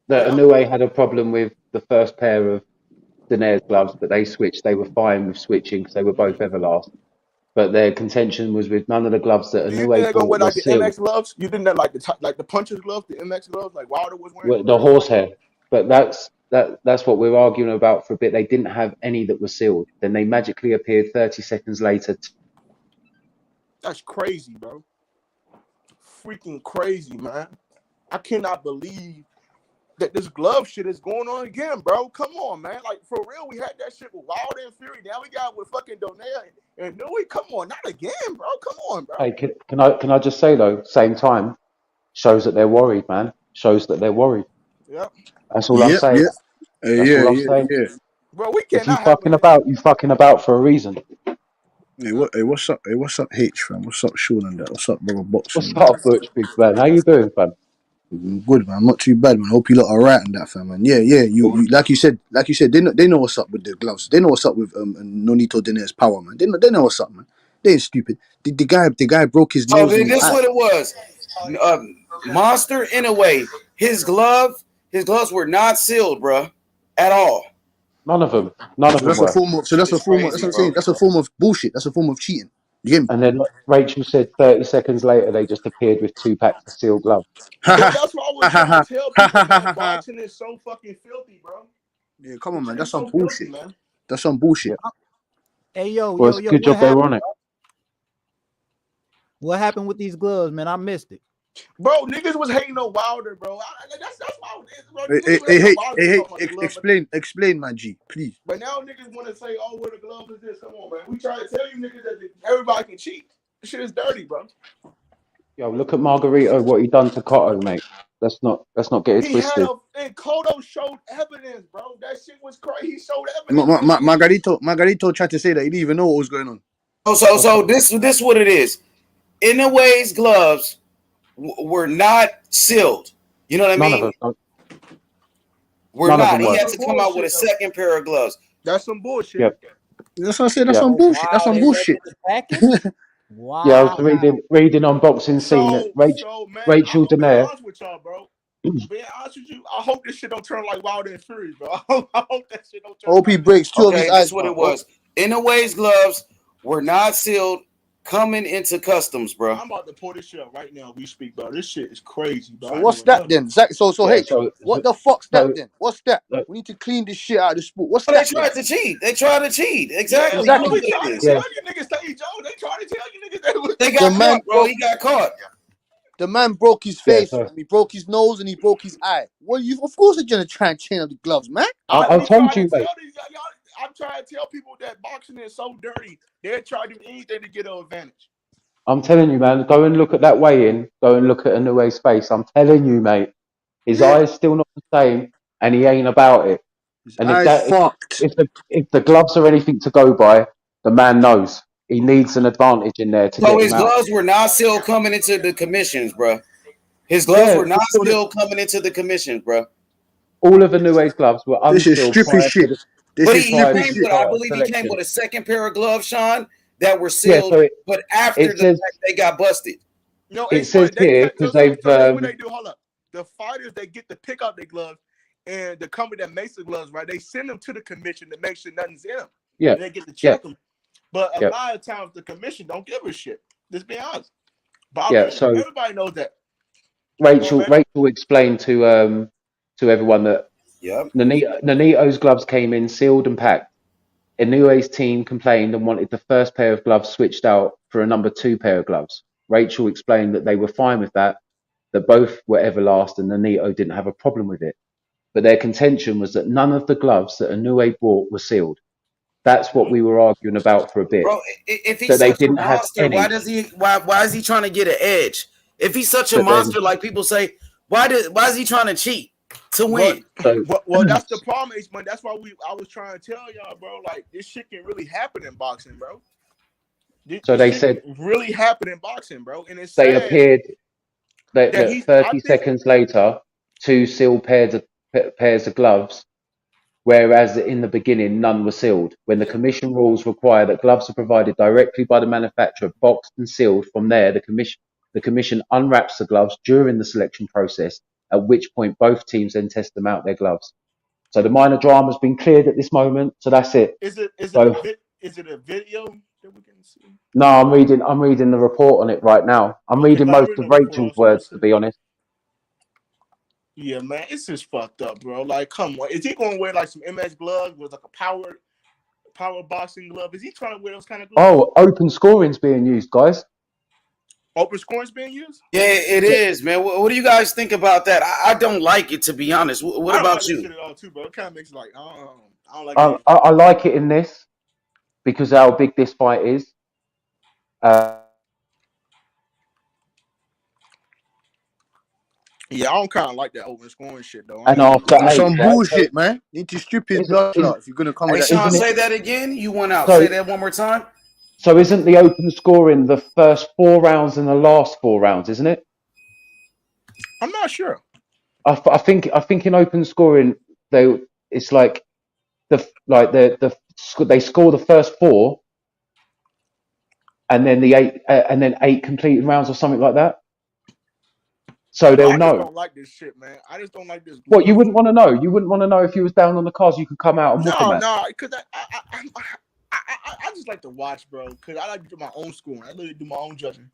That Inoue had a problem with the first pair of Donaire's gloves, but they switched. They were fine with switching because they were both Everlast. But their contention was with none of the gloves that Inoue bought were sealed. The MX gloves? You didn't have like the puncher's gloves, the MX gloves, like Wilder was wearing? The horsehair. But that's what we're arguing about for a bit. They didn't have any that were sealed. Then they magically appeared 30 seconds later. That's crazy, bro. Freaking crazy, man. I cannot believe that this glove shit is going on again, bro. Come on, man. Like, for real, we had that shit with Wilder and Fury. Now we got with fucking Donaire and Nui. Come on, not again, bro. Come on, bro. Hey, can I just say, though, same time, shows that they're worried, man. Shows that they're worried. Yep. That's all I'm saying. Yeah. Bro, we If you cannot have a fucking nigga. about, you fucking about for a reason. Hey, what's up? Hey, what's up, H, fam? What's up, Sean and that? What's up, brother Boxing, What's man? up, Butch, big man? How you doing, fam? I'm good, man. I'm not too bad, man. Hope you lot are right and that, fam, man. Yeah, yeah. You like you said, they know what's up with the gloves. They know what's up with Nonito Diner's power, man. They know what's up, man. They ain't stupid. The guy broke his So nose and then his this eye. what it was. Monster in a way. His gloves were not sealed, bro, at all. None of them. None of So them that's a were. form of. So Shit that's a is form of. That's crazy, what I'm saying. bro. That's a form of bullshit. That's a form of cheating. You get me? And then Rachel said 30 seconds later they just appeared with 2 packs of sealed gloves. Ha Bro, ha that's what I was ha ha trying to ha tell ha people, ha man. ha ha. Boxing is so fucking filthy, bro. Yeah, come on, man. That's It's some so filthy, bullshit. man. That's some bullshit. Yeah. Hey, yo, Well, yo, it's a yo, good what job they were happened? on it. What happened with these gloves, man? I missed it. Bro, niggas was hating on Wilder, bro. That's why bro, Hey, niggas hey, was hey, hating on hey, Wilder hey, hey, talking about the glove. explain, my G, please. But now niggas want to say, oh, where the glove is this? Come on, man. We try to tell you niggas that everybody can cheat. This shit is dirty, bro. Yo, look at Margarito, what he done to Cotto, mate. Let's not get it He had twisted. and Kodo showed evidence, bro. That shit was crazy. He showed evidence. Margarito tried to say that he didn't even know what was going on. So this what it is. Inoue's gloves were not sealed. You know what I None of mean? them. We're None of not. them He were. had That's to some come out with a bullshit, though. second pair of gloves. That's some bullshit. Yep. That's what I said. That's Yeah. some Oh, bullshit. That's wow, some they read bullshit. the package? Yeah, I was Wow. reading on Boxing Scene that So man, Rachel I'm being Daenerys. honest with y'all, bro. Being honest with you, I hope this shit don't turn like Wilder and Fury, bro. I hope that shit don't turn Hope he like that. breaks 2 of his Okay, this eyes, what bro. it was. Inoue's gloves were not sealed coming into customs, bro. I'm about to pull this shit up right now. We speak, bro. This shit is crazy, bro. So I didn't what's even that know. then? So Yeah, H, what the fuck's that then? What's that? We need to clean this shit out of the sport. What's They that then? tried to cheat. They tried to cheat. Yeah, Exactly. that's You know what exactly. what we it trying to is. Yeah, tell you niggas. They trying to tell you niggas that was. They The got man caught, bro. broke He got caught. the man broke his yeah. face, So fam. He broke his nose and he broke his eye. Well, you of course you're gonna try and chain up the gloves, man. I We told trying to you, tell mate. these y'all. I'm trying to tell people that boxing is so dirty. They're trying to do anything to get an advantage. I'm telling you, man. Go and look at that weigh-in. Go and look at Inoue's face. I'm telling you, mate. His Yeah, eye's still not the same, and he ain't about it. his And eyes fucked. if the gloves are anything to go by, the man knows he needs an advantage in there to So get him his out. gloves were not still coming into the commissions, bro. His gloves Yeah, were not still coming into the commissions, bro. all of Inoue's gloves were This is unsealed stupid shit. This But is he prior stupid to came the shit. with, I start of believe he came selection. with a second pair of gloves, Sean, that were Yeah, sealed, so but after it the says fact they got busted. No, it it's says funny. They here cut. because So they've this what they do. Hold up. The fighters they get to pick up their gloves, and the company that makes the gloves, right? They send them to the commission to make sure nothing's in them, yeah, and they get to yeah, check them. But a yeah, lot of times the commission don't give a shit. Just be honest. But yeah. So everybody knows that. Come on, Rachel man. Rachel explained to everyone that Yep. Nonito's gloves came in sealed and packed. Inoue's team complained and wanted the first pair of gloves switched out for a number 2 pair of gloves. Rachel explained that they were fine with that both were everlast and Nonito didn't have a problem with it. But their contention was that none of the gloves that Inoue bought were sealed. That's what we were arguing about for a bit. Bro, if he's That they such a didn't have monster, any. why is he trying to get an edge? If he's such a But then monster, like people say, why is he trying to cheat to But win? so well, that's the problem, H man. That's why I was trying to tell y'all, bro. Like this shit can really happen in boxing, bro. so This they shit said can really happen in boxing, bro. And it's they sad appeared that that he's. I 30 think seconds later, 2 sealed pairs of gloves, whereas in the beginning none were sealed. When the commission rules require that gloves are provided directly by the manufacturer, boxed and sealed, from there the commission unwraps the gloves during the selection process, at which point both teams then test them out their gloves. So the minor drama's been cleared at this moment, so that's it. is So it a video that we can see? no, I'm reading the report on it right now. I'm Okay, reading go ahead most read of the report Rachel's also. words, Let's to see. be honest. Yeah, man, it's just fucked up, bro. Like, come on, is he gonna wear like some MS gloves with like a power boxing glove? Is he trying to wear those kind of gloves? Oh, open scoring's being used, guys. Open scoring's being used? Yeah, it Yeah. is, man. What do you guys think about that? I don't like it, to be honest. What I don't like about that you? shit at all, too, bro. It kind of makes it like I don't like I, it. I, I like it in this because of how big this fight is. Uh, Yeah, I don't kind of like that open scoring shit though. I And ain't gonna after lie. It's 8, some right? So bullshit, man. Need to strip his isn't, blood is, clot if you're gonna come with Hey, that Sean, shit. isn't it? say that again. You went out. Say So that one more time. so isn't the open scoring the first 4 rounds and the last 4 rounds, isn't it? I'm not sure. I think in open scoring it's like they score the first 4 and then the 8 and then 8 completed rounds or something like that. So they'll I just know. don't like this shit, man. I just don't like this What you glove wouldn't shit. want to know? You wouldn't want to know if you was down on the cars, you could come out and whoop a No, man. no, because I just like to watch, bro. Because I like to do my own scoring. I literally do my own judging.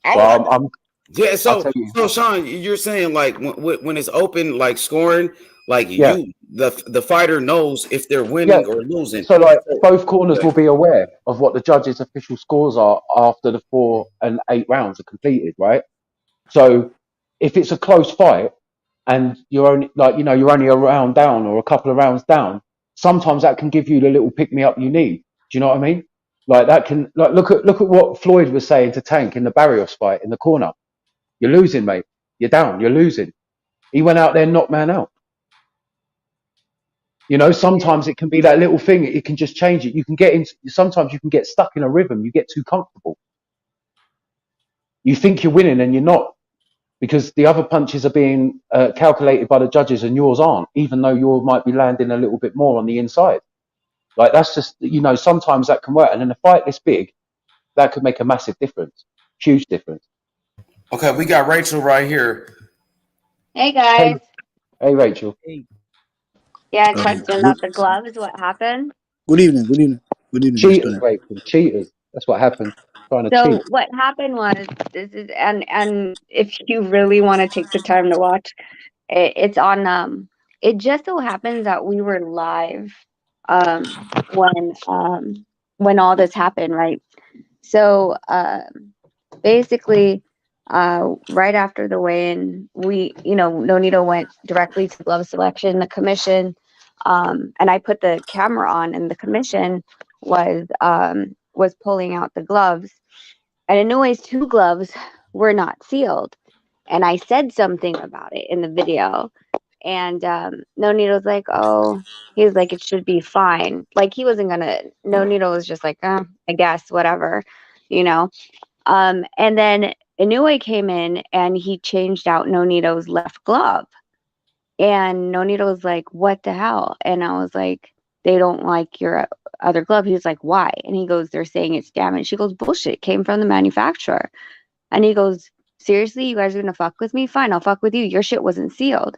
I don't like Well, this. Yeah, I'll so tell you. so Sean, you're saying like when it's open, like scoring, like Yeah, the fighter knows if they're yeah. winning or losing. So like So, both corners okay. will be aware of what the judges' official scores are after the 4 and 8 rounds are completed, right? So if it's a close fight and you're only you're only a round down or a couple of rounds down, sometimes that can give you the little pick me up you need. Do you know what I mean? Like that can look at what Floyd was saying to Tank in the Barrios fight in the corner. You're losing, mate. You're down. You're losing. He went out there and knocked man out. Sometimes it can be that little thing. It can just change it. You can get into. Sometimes you can get stuck in a rhythm. You get too comfortable. You think you're winning and you're not because the other punches are being calculated by the judges and yours aren't, even though yours might be landing a little bit more on the inside. Like that's just sometimes that can work. And in a fight this big, that could make a massive difference, huge difference. Okay, we got Rachel right here. Hey Hey, guys. hey, Rachel. Hey, Yeah, Good, question about the gloves. What happened? good evening, good evening, good evening, Miss Cheaters, Donnell. Rachel. Cheaters. That's what happened. Trying to So cheat. what happened was this is and if you really want to take the time to watch, it's on it just so happens that we were live um when um when all this happened, right? So basically right after the weigh-in, Nonito went directly to glove selection, the commission, and I put the camera on, and the commission was pulling out the gloves, and in no ways 2 gloves were not sealed, and I said something about it in the video, and Nonito's like, oh, he's like, it should be fine. Like he wasn't gonna. Nonito was just like, I guess whatever, you know. And then Inoue came in and he changed out Nonito's left glove. And Nonito was like, what the hell? And I was like, they don't like your other glove. He was like, why? And he goes, they're saying it's damaged. She goes, bullshit, it came from the manufacturer. And he goes, seriously, you guys are gonna fuck with me? Fine, I'll fuck with you. Your shit wasn't sealed.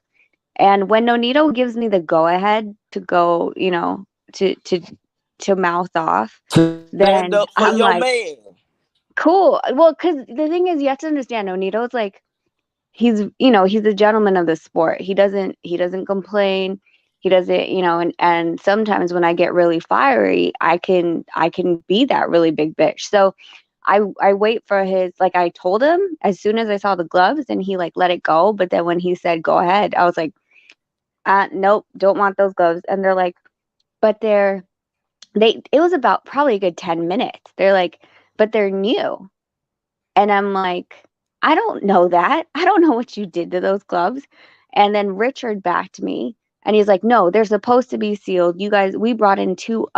And when Nonito gives me the go ahead to go, to mouth off, Stand then up for I'm your like, man. cool. Well, because the thing is, you have to understand, Nonito's like, he's a gentleman of the sport. He doesn't complain. He doesn't, and sometimes when I get really fiery, I can be that really big bitch. So I wait for his, like, I told him as soon as I saw the gloves and he like let it go. But then when he said go ahead, I was like, nope, don't want those gloves. And they're like, but it was about probably a good 10 minutes. They're like, but they're new. And I'm like, I don't know that. I don't know what you did to those gloves. And then Richard backed me and he's like, no, they're supposed to be sealed. You guys, we brought in 2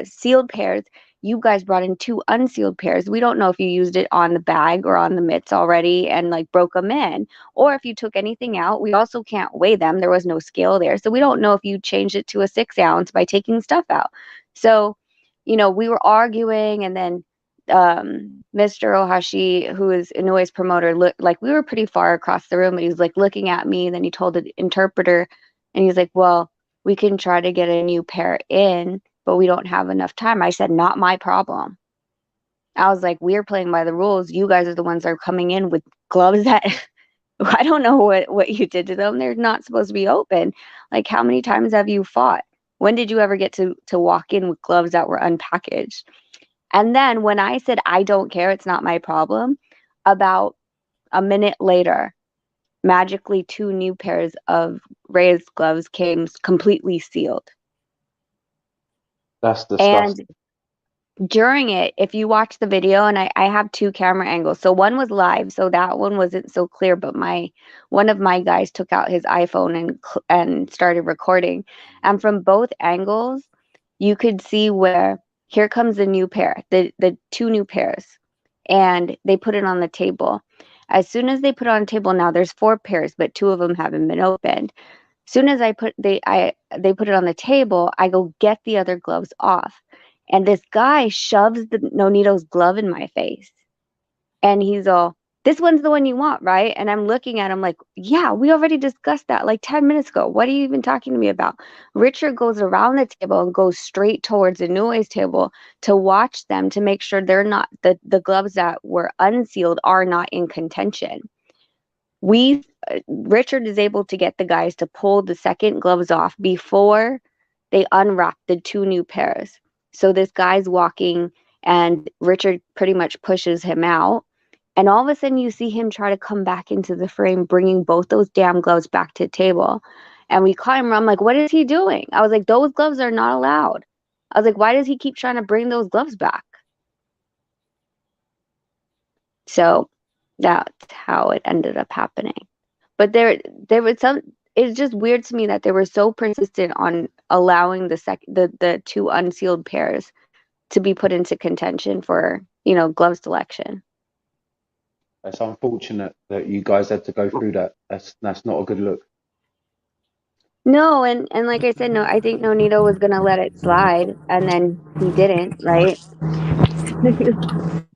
sealed pairs. You guys brought in 2 unsealed pairs. We don't know if you used it on the bag or on the mitts already and like broke them in, or if you took anything out. We also can't weigh them. There was no scale there. So we don't know if you changed it to a 6 ounce by taking stuff out. So, we were arguing, and then Mr. Ohashi, who is Inoue's promoter, looked like we were pretty far across the room, and he was like looking at me. And then he told the interpreter, and he's like, well, we can try to get a new pair in, but we don't have enough time. I said, not my problem. I was like, we're playing by the rules. You guys are the ones that are coming in with gloves that I don't know what you did to them. They're not supposed to be open. Like, how many times have you fought? When did you ever get to walk in with gloves that were unpackaged? And then when I said, I don't care, it's not my problem, about a minute later, magically 2 new pairs of raised gloves came completely sealed. That's And disgusting. during it, if you watch the video, and I have two camera angles. So one was live, so that one wasn't so clear, but one of my guys took out his iPhone and started recording. And from both angles, you could see where here comes the new pair, the two new pairs, and they put it on the table. As soon as they put it on the table, now there's 4 pairs, but 2 of them haven't been opened. Soon as they put it on the table, I go get the other gloves off. And this guy shoves the Nonito's glove in my face. And he's all, "This one's the one you want, right?" And I'm looking at him like, "Yeah, we already discussed that like 10 minutes ago. What are you even talking to me about?" Richard goes around the table and goes straight towards Inue's table to watch them, to make sure they're not, the gloves that were unsealed are not in contention. Richard is able to get the guys to pull the second gloves off before they unwrap the 2 new pairs. So this guy's walking and Richard pretty much pushes him out. And all of a sudden you see him try to come back into the frame, bringing both those damn gloves back to the table. And we caught him. I'm like, "What is he doing?" I was like, "Those gloves are not allowed." I was like, "Why does he keep trying to bring those gloves back?" So that's how it ended up happening. But there was some. It's just weird to me that they were so persistent on allowing the 2 unsealed pairs to be put into contention for, glove selection. It's unfortunate that you guys had to go through that. That's not a good look. No, and like I said, no, I think Nonito was gonna let it slide, and then he didn't, right?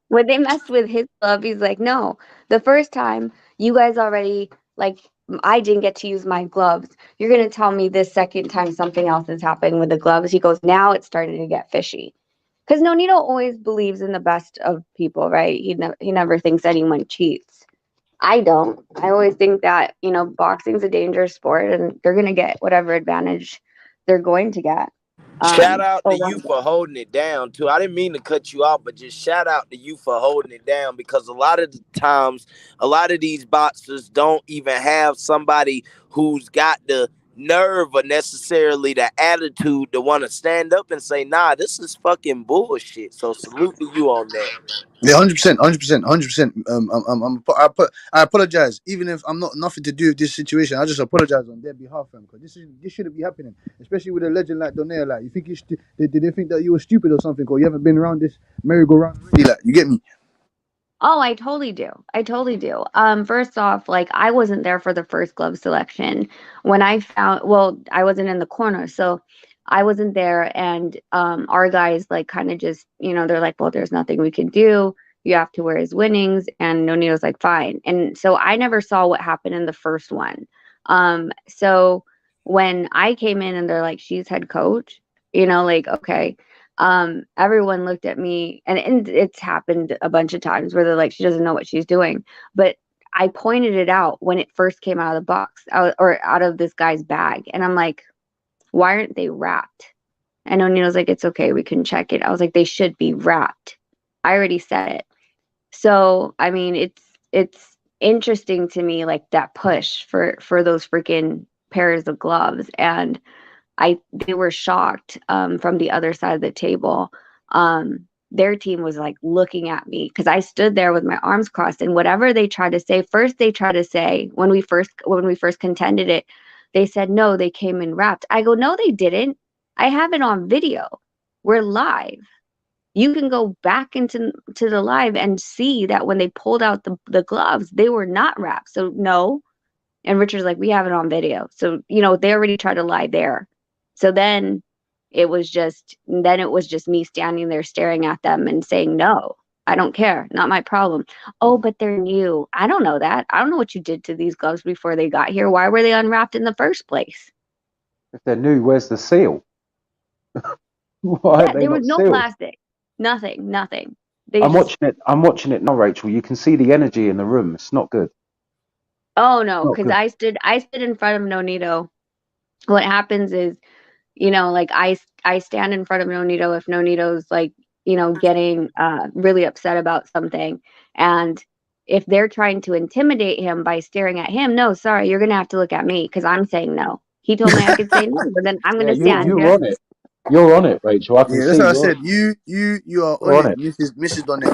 When they messed with his glove, he's like, "No, the first time you guys already, like, I didn't get to use my gloves. You're gonna tell me this second time something else is happening with the gloves." He goes, "Now it's starting to get fishy." Because Nonito always believes in the best of people, right? He never thinks anyone cheats. I don't. I always think that, boxing's a dangerous sport and they're going to get whatever advantage they're going to get. Shout out to Over you for holding it down too. I didn't mean to cut you off, but just shout out to you for holding it down, because a lot of the times, a lot of these boxers don't even have somebody who's got the nerve or necessarily the attitude to want to stand up and say, "Nah, this is fucking bullshit." So salute to you on that. Yeah, 100%, 100%, 100%. I apologize. Even if I'm not nothing to do with this situation, I just apologize on their behalf, fam. Because this shouldn't be happening, especially with a legend like Donaire. Like, you think did they think that you were stupid or something, or you haven't been around this merry-go-round already? Like, you get me? Oh, I totally do. I totally do. First off, like, I wasn't there for the first glove selection. When I found, well, I wasn't in the corner, so I wasn't there. And our guys, like, kind of just, they're like, "Well, there's nothing we can do. You have to wear his winnings." And Nonito's like, "Fine." And so I never saw what happened in the first one. So when I came in and they're like, "She's head coach," like, okay. Everyone looked at me, and it's happened a bunch of times where they're like, "She doesn't know what she's doing." But I pointed it out when it first came out of the box, or out of this guy's bag. And I'm like, "Why aren't they wrapped?" And O'Neill's like, "It's okay, we can check it." I was like, "They should be wrapped. I already said it." So, I mean, it's interesting to me, like, that push for those freaking pairs of gloves. And they were shocked from the other side of the table. Their team was like looking at me because I stood there with my arms crossed, and whatever they tried to say, when we first contended it, they said, "No, they came in wrapped." I go, "No, they didn't. I have it on video. We're live. You can go back into the live and see that when they pulled out the gloves, they were not wrapped. So no." And Richard's like, "We have it on video." So, they already tried to lie there. So then it was just me standing there staring at them and saying, "No, I don't care. Not my problem." "Oh, but they're new." I don't know that. I don't know what you did to these gloves before they got here. Why were they unwrapped in the first place? If they're new, where's the seal? Why Yeah, are they there was not no sealed? plastic. Nothing. They just, I'm watching it now, Rachel. You can see the energy in the room. It's not good. oh no, Not because good. I stood in front of Nonito. What happens is, like, I stand in front of Nonito if Nonito's like, getting really upset about something. And if they're trying to intimidate him by staring at him, "No, sorry, you're gonna have to look at me because I'm saying no." He told me I could say no, but then I'm Yeah, gonna you stand were here. on it. You're on it, Rachel. I can Yeah, that's see what I said. You are you're on on it, it. Mrs. Donnell.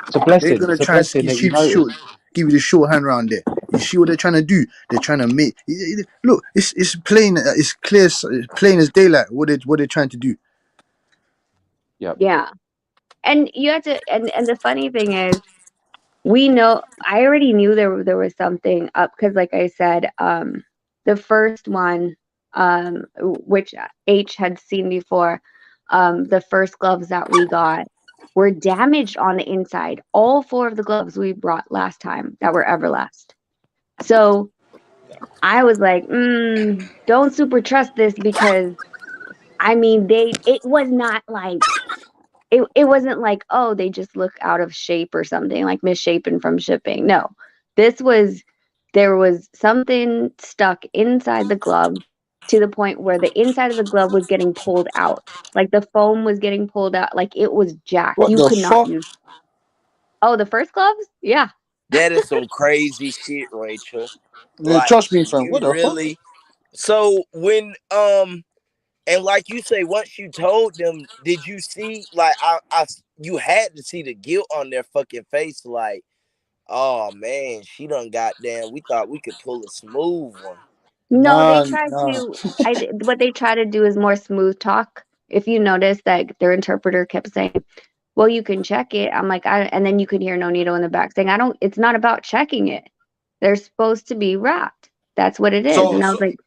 It's a They're blessing. gonna It's a try and blessing that you keep know. short, give you the short hand round there. You see what they're trying to do? They're trying to make look. It's plain. It's clear. It's plain as daylight. What they're trying to do. Yeah. Yeah. And you have to, and the funny thing is, we know, I already knew there was something up, because like I said, the first one, which H had seen before, the first gloves that we got were damaged on the inside. All four of the gloves we brought last time that were Everlast. So I was like, don't super trust this, because I mean, it was not like, it wasn't like, oh, they just look out of shape or something, like misshapen from shipping. No, this was, there was something stuck inside the glove to the point where the inside of the glove was getting pulled out. Like the foam was getting pulled out. Like it was jacked. What You the could not fuck? use. Oh, the first gloves? Yeah. That is some crazy shit, Rachel. Yeah, Like trust me, fam. you What the fuck? really. So when and like you say, once you told them, did you see like you had to see the guilt on their fucking face, like, oh man, she done goddamn. We thought we could pull a smooth one. No, they Nah, try nah. to. What they try to do is more smooth talk. If you notice that their interpreter kept saying, well, you can check it. I'm like, and then you could hear Nonito in the back saying, I don't, it's not about checking it. They're supposed to be wrapped. That's what it is. So, And I was so like,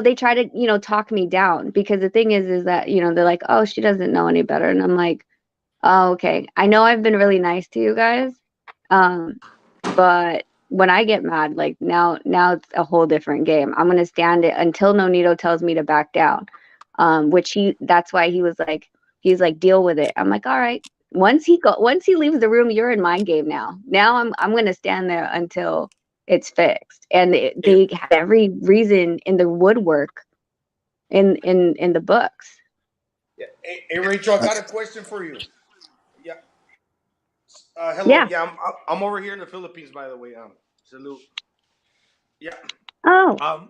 they try to, talk me down, because the thing is that, they're like, oh, she doesn't know any better. And I'm like, oh, okay. I know I've been really nice to you guys. But when I get mad, like now it's a whole different game. I'm going to stand it until Nonito tells me to back down. That's why he's like, deal with it. I'm like, all right. Once he leaves the room, you're in my game now. Now I'm going to stand there until it's fixed. And they had every reason in the woodwork in the books. yeah. Hey, Rachel, I got a question for you. Yeah. Hello. Yeah. Yeah, I'm over here in the Philippines, by the way. Salute. Yeah. Oh, Um.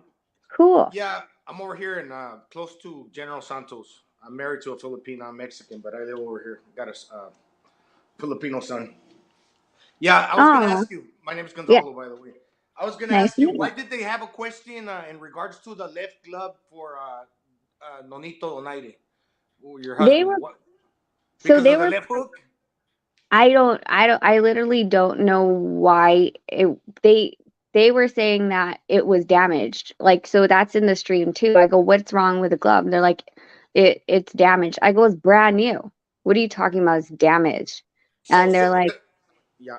cool. Yeah, I'm over here in close to General Santos. I'm married to a Filipino. I'm Mexican, but I live over here. Got a Filipino son. Yeah, I was gonna Oh, ask you. My name is yeah. Gonzalo, by the way. I was gonna Nice ask to you, meet why you. did they have a question in regards to the left glove for Nonito Donaire, your They husband? were What? so Because they of the were left hook? I literally don't know why they were saying that it was damaged. Like, so that's in the stream too. I go, what's wrong with the glove? And they're like, it's damaged. I go, it's brand new. What are you talking about? It's damaged. So, And they're like, yeah,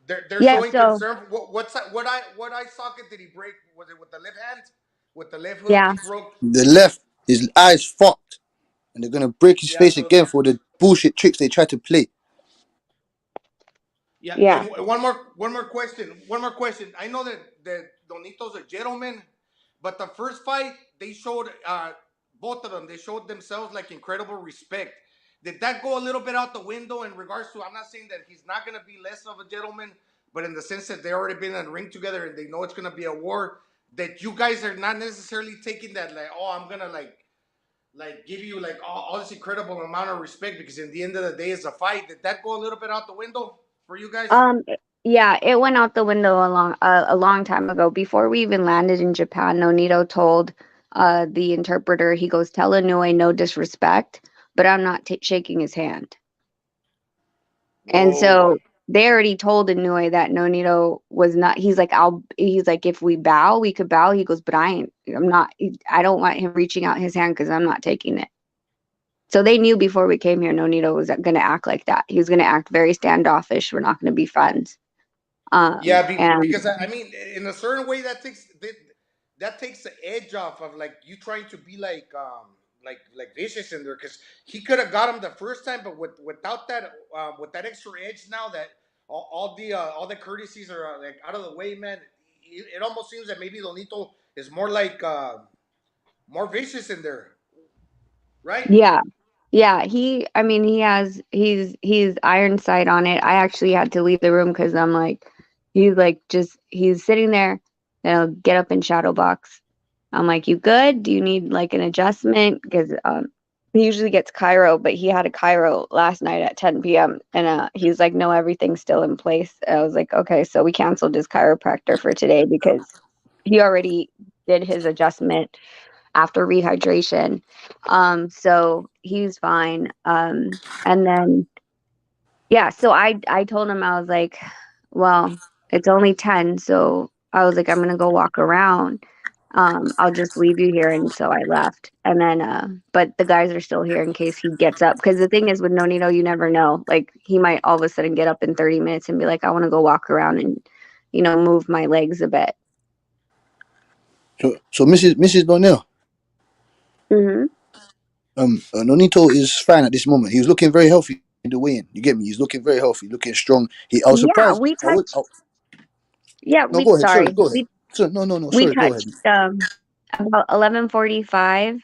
they're yeah, showing so concern. What eye socket did he break? Was it with the left hand? With the left hook, yeah, he broke. The left, his eyes fucked, and they're gonna break his Yeah, face so again for the bullshit tricks they tried to play. yeah, yeah, and one more question. I know that Donito's a gentleman, but the first fight they showed both of them. They showed themselves like incredible respect. Did that go a little bit out the window in regards to? I'm not saying that he's not going to be less of a gentleman, but in the sense that they already been in the ring together and they know it's going to be a war. That you guys are not necessarily taking that like, oh, I'm gonna like give you like all this incredible amount of respect because in the end of the day it's a fight. Did that go a little bit out the window for you guys? yeah, it went out the window a long time ago. Before we even landed in Japan, Nonito told the interpreter, he goes, tell Inoue no disrespect, but I'm not shaking his hand. And Whoa. so they already told Inoue that Nonito was not. He's like, if we bow, we could bow. He goes, but I'm not. I don't want him reaching out his hand because I'm not taking it. So they knew before we came here, Nonito was going to act like that. He was going to act very standoffish. We're not going to be friends. Yeah, And because I mean, in a certain way, that takes the edge off of like you trying to be like vicious in there because he could have got him the first time, but without that with that extra edge now that all the courtesies are like out of the way, man. It almost seems that maybe Donito is more like more vicious in there, right? yeah, yeah, I mean, he's iron sight on it. I actually had to leave the room because he's sitting there, get up in shadow box. I'm like, you good? Do you need like an adjustment? Because he usually gets chiro, but he had a chiro last night at 10 p.m. And he's like, no, everything's still in place. And I was like, okay, so we canceled his chiropractor for today because he already did his adjustment after rehydration. So he's fine. And then yeah, so I told him, I was like, well, it's only 10, so I was like, I'm gonna go walk around. I'll just leave you here, and so I left. And then but the guys are still here in case he gets up. Because the thing is with Nonito, you never know. Like he might all of a sudden get up in 30 minutes and be like, I want to go walk around and, move my legs a bit. So Mrs. Donnell, Hmm. Nonito is fine at this moment. He was looking very healthy in the weigh-in. You get me? He's looking very healthy, looking strong. I was Yeah, surprised. we touched. Yeah, No, we go ahead. Sorry, sorry. go ahead. No. We Sorry, go ahead. touched about 11:45.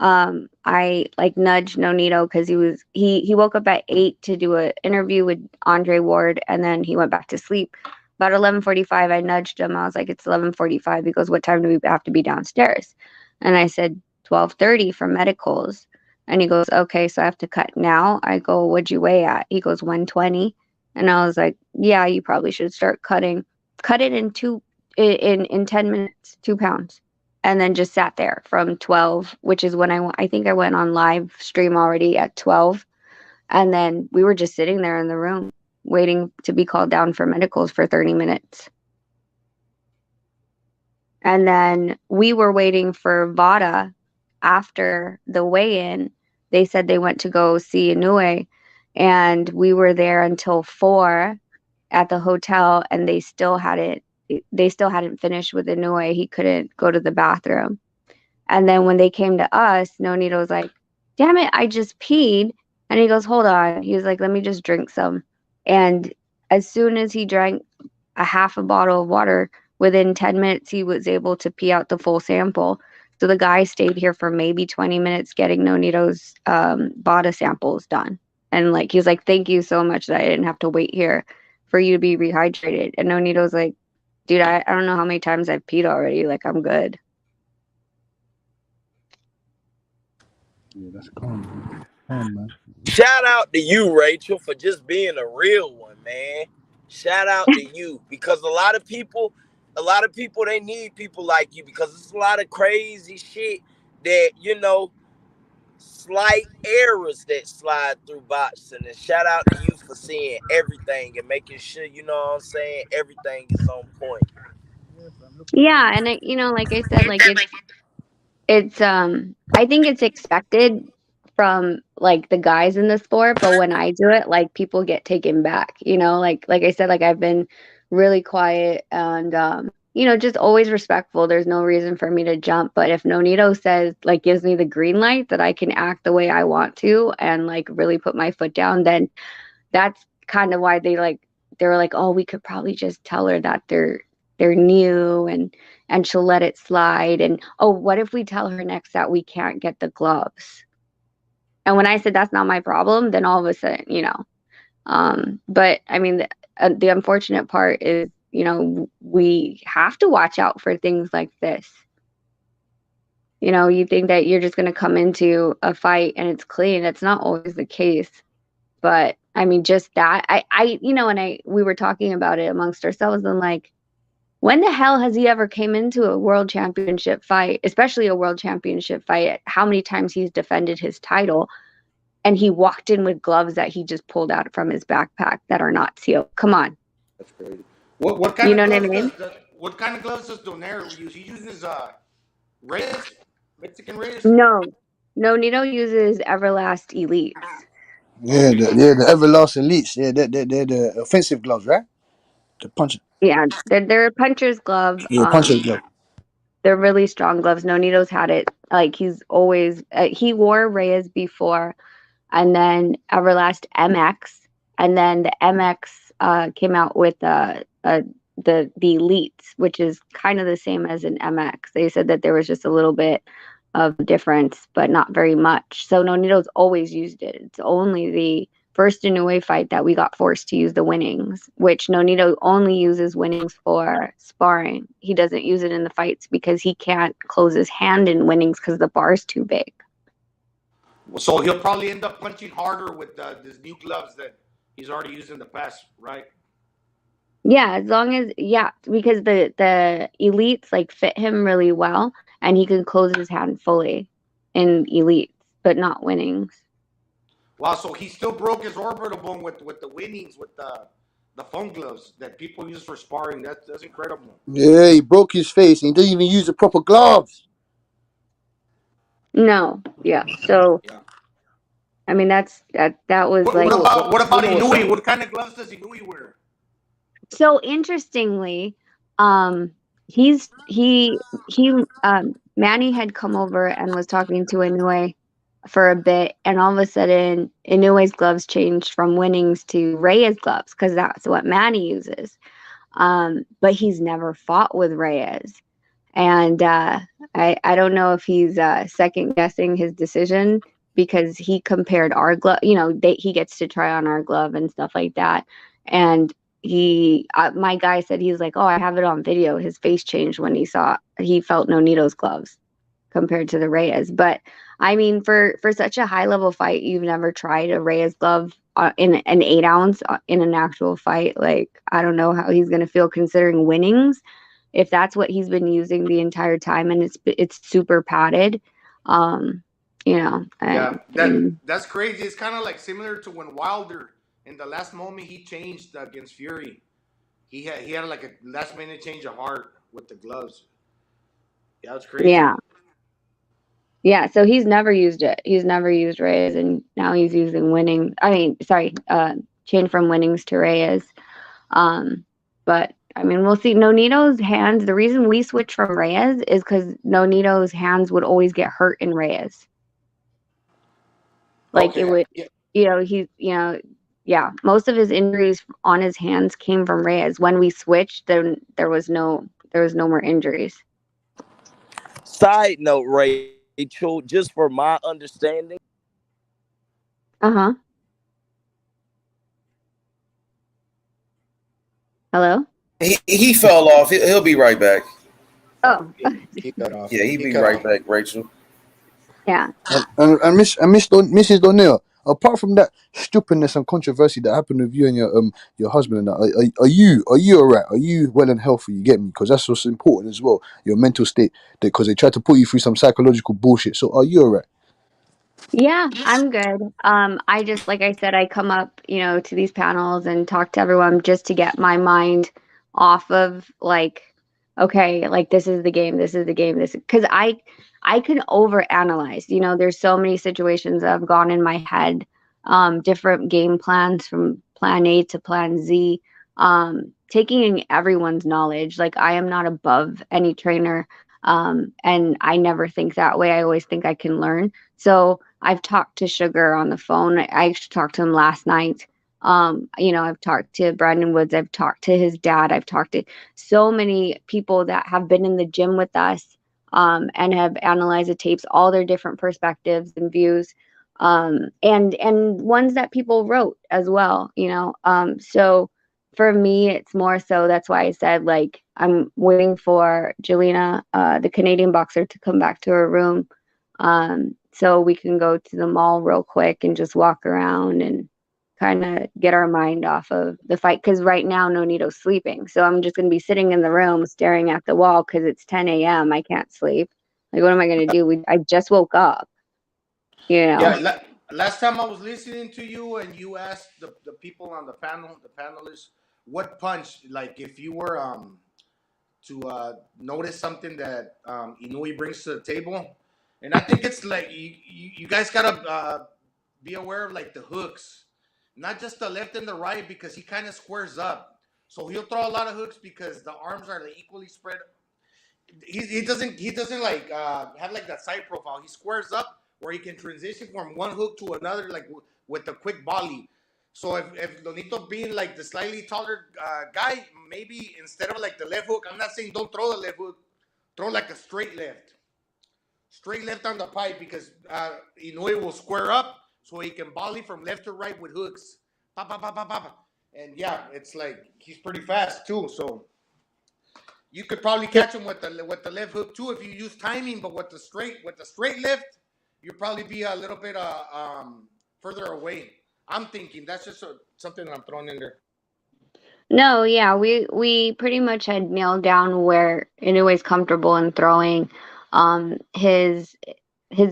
I like nudged Nonito because he woke up at 8 to do an interview with Andre Ward, and then he went back to sleep. About 11:45, I nudged him. I was like, it's 11:45. He goes, what time do we have to be downstairs? And I said 12:30 for medicals. And he goes, okay, so I have to cut now. I go, what'd you weigh at? He goes, 120. And I was like, yeah, you probably should start cutting. Cut it in 10 minutes, 2 pounds. And then just sat there from 12, which is when I think I went on live stream already at 12. And then we were just sitting there in the room waiting to be called down for medicals for 30 minutes. And then we were waiting for Vada after the weigh-in. They said they went to go see Inoue, and we were there until 4 at the hotel, and they still hadn't finished with Inoue. He couldn't go to the bathroom. And then when they came to us, Nonito was like, damn it, I just peed. And he goes, hold on. He was like, let me just drink some. And as soon as he drank a half a bottle of water, within 10 minutes, he was able to pee out the full sample. So the guy stayed here for maybe 20 minutes getting Nonito's Bada samples done. And like, he was like, thank you so much that I didn't have to wait here for you to be rehydrated. And Nonito's like, dude, I don't know how many times I've peed already. Like, I'm good. Yeah, that's calm, man. Shout out to you, Rachel, for just being a real one, man. Shout out to you because a lot of people they need people like you because it's a lot of crazy shit that slight errors that slide through boxing. And shout out to you for seeing everything and making sure what I'm saying, everything is on point. Yeah, and like I said, like it's I think it's expected from like the guys in the sport, but when I do it, like people get taken back, like I said, like I've been really quiet and just always respectful. There's no reason for me to jump, but if Nonito says like gives me the green light that I can act the way I want to and like really put my foot down, then that's kind of why they were like, oh, we could probably just tell her that they're new and she'll let it slide. And oh, what if we tell her next that we can't get the gloves? And when I said that's not my problem, then all of a sudden, but I mean, the unfortunate part is, we have to watch out for things like this. You think that you're just going to come into a fight and it's clean. That's not always the case. But I mean, just that and we were talking about it amongst ourselves and like, when the hell has he ever came into a world championship fight, especially a world championship fight, how many times he's defended his title and he walked in with gloves that he just pulled out from his backpack that are not sealed? Come on. That's crazy. What kind You of know what I gloves mean? does Donaire use? He uses Reyes, Mexican Reyes. No, Nito uses Everlast Elites. Yeah, Okay. the everlasting elites. Yeah, they're the offensive gloves, right? The punch. Yeah, they're a puncher's glove. Yeah, puncher's glove. They're really strong gloves. Nonito's had it. Like he's always he wore Reyes before, and then Everlast MX, and then the MX came out with the Elites, which is kind of the same as an MX. They said that there was just a little bit of difference, but not very much. So Nonito's always used it. It's only the first Inoue fight that we got forced to use the winnings, which Nonito only uses winnings for sparring. He doesn't use it in the fights because he can't close his hand in winnings because the bar's too big. So he'll probably end up punching harder with these new gloves that he's already used in the past, right? Yeah, as long as because the elites like fit him really well, and he can close his hand fully in elites, but not winnings. Wow, so he still broke his orbital bone with the winnings with the foam gloves that people use for sparring. That's incredible. Yeah, he broke his face and he didn't even use the proper gloves. No, yeah. So Yeah. I mean that was What, like what about Inui? What kind of gloves does Inui wear? so interestingly, Manny had come over and was talking to Inoue for a bit, and all of a sudden Inoue's gloves changed from winnings to Reyes gloves because that's what Manny uses. But he's never fought with Reyes, and I don't know if he's second guessing his decision because he compared our glove. He gets to try on our glove and stuff like that, and my guy said he's like, oh, I have it on video. His face changed when he felt Nonito's gloves compared to the Reyes. But I mean, for such a high level fight, you've never tried a Reyes glove in an 8 ounce in an actual fight. Like, I don't know how he's going to feel considering winnings if that's what he's been using the entire time, and it's super padded. That's crazy. It's kind of like similar to when Wilder in the last moment he changed against Fury. He had like a last minute change of heart with the gloves. Yeah, it's crazy. Yeah, so he's never used it. He's never used Reyes, and now he's using winning. I mean, sorry, change from winnings to Reyes. But I mean, we'll see. Nonito's hands. The reason we switched from Reyes is because Nonito's hands would always get hurt in Reyes. Like it would, yeah. Most of his injuries on his hands came from Reyes. When we switched, then there was no more injuries. Side note, Rachel, just for my understanding. Hello? He fell off. He'll be right back. Oh. He cut off. Yeah, he'll be right back, Rachel. Yeah. And Mrs. Donnell, apart from that stupidness and controversy that happened with you and your husband and that, are you alright? Are you well and healthy? You get me? Because that's what's important as well. Your mental state, because they tried to put you through some psychological bullshit. So are you alright? Yeah, I'm good. I just, like I said, I come up, to these panels and talk to everyone just to get my mind off of like, okay, like this is the game, because I can overanalyze. There's so many situations that have gone in my head, different game plans from plan A to plan Z, taking everyone's knowledge. Like I am not above any trainer, and I never think that way. I always think I can learn. So I've talked to Sugar on the phone. I actually talked to him last night. I've talked to Brandon Woods. I've talked to his dad. I've talked to so many people that have been in the gym with us, and have analyzed the tapes, all their different perspectives and views, and ones that people wrote as well. So for me, it's more so. That's why I said like I'm waiting for Jelena, the Canadian boxer, to come back to her room. So we can go to the mall real quick and just walk around and kind of get our mind off of the fight. Because right now, Nonito's sleeping. So I'm just going to be sitting in the room staring at the wall because it's 10 a.m. I can't sleep. Like, what am I going to do? I just woke up, Yeah, last time I was listening to you and you asked the people on the panelists, what punch, like if you were to notice something that Inui brings to the table. And I think it's like you guys gotta be aware of like the hooks, not just the left and the right, because he kind of squares up. So he'll throw a lot of hooks because the arms are like equally spread. He doesn't like have like that side profile. He squares up where he can transition from one hook to another like with a quick volley. So if Donito being like the slightly taller guy, maybe instead of like the left hook, I'm not saying don't throw the left hook, throw like a straight left on the pipe because Inoue will square up. so he can volley from left to right with hooks. Pa, pa, pa, pa, pa, pa. And yeah, it's like he's pretty fast too. So you could probably catch him with the left hook too if you use timing. But with the straight lift, you'll probably be a little bit further away. I'm thinking that's just something that I'm throwing in there. No, yeah, we pretty much had nailed down where Inouye's comfortable in throwing his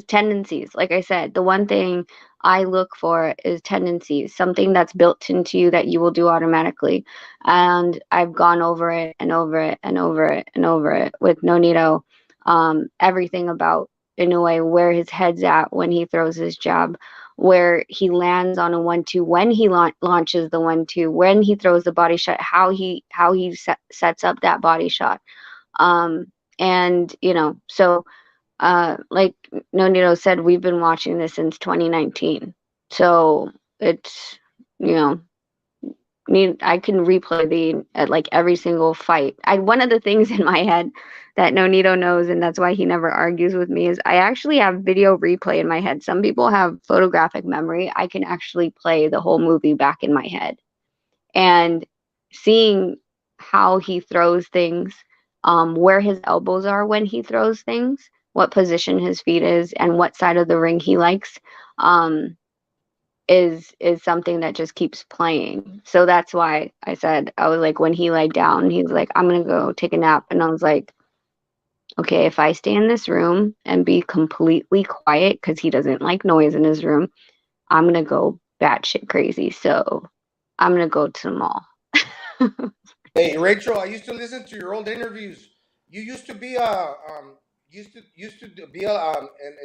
tendencies. Like I said, the one thing I look for is tendencies, something that's built into you that you will do automatically. And I've gone over it and over it and over it and over it with Nonito. Everything about Inoue, where his head's at when he throws his jab, where he lands on a 1-2, when he launches the 1-2, when he throws the body shot, how he sets up that body shot. And so like Nonito said, we've been watching this since 2019. So it's, I can replay like every single fight. One of the things in my head that Nonito knows, and that's why he never argues with me, is I actually have video replay in my head. Some people have photographic memory. I can actually play the whole movie back in my head. And seeing how he throws things, where his elbows are when he throws things, what position his feet is, and what side of the ring he likes, is something that just keeps playing. So that's why I said, I was like, when he laid down, he's like, I'm gonna go take a nap. And I was like, okay, if I stay in this room and be completely quiet, because he doesn't like noise in his room, I'm gonna go batshit crazy. So I'm gonna go to the mall. Hey Rachel, I used to listen to your old interviews. You used to be in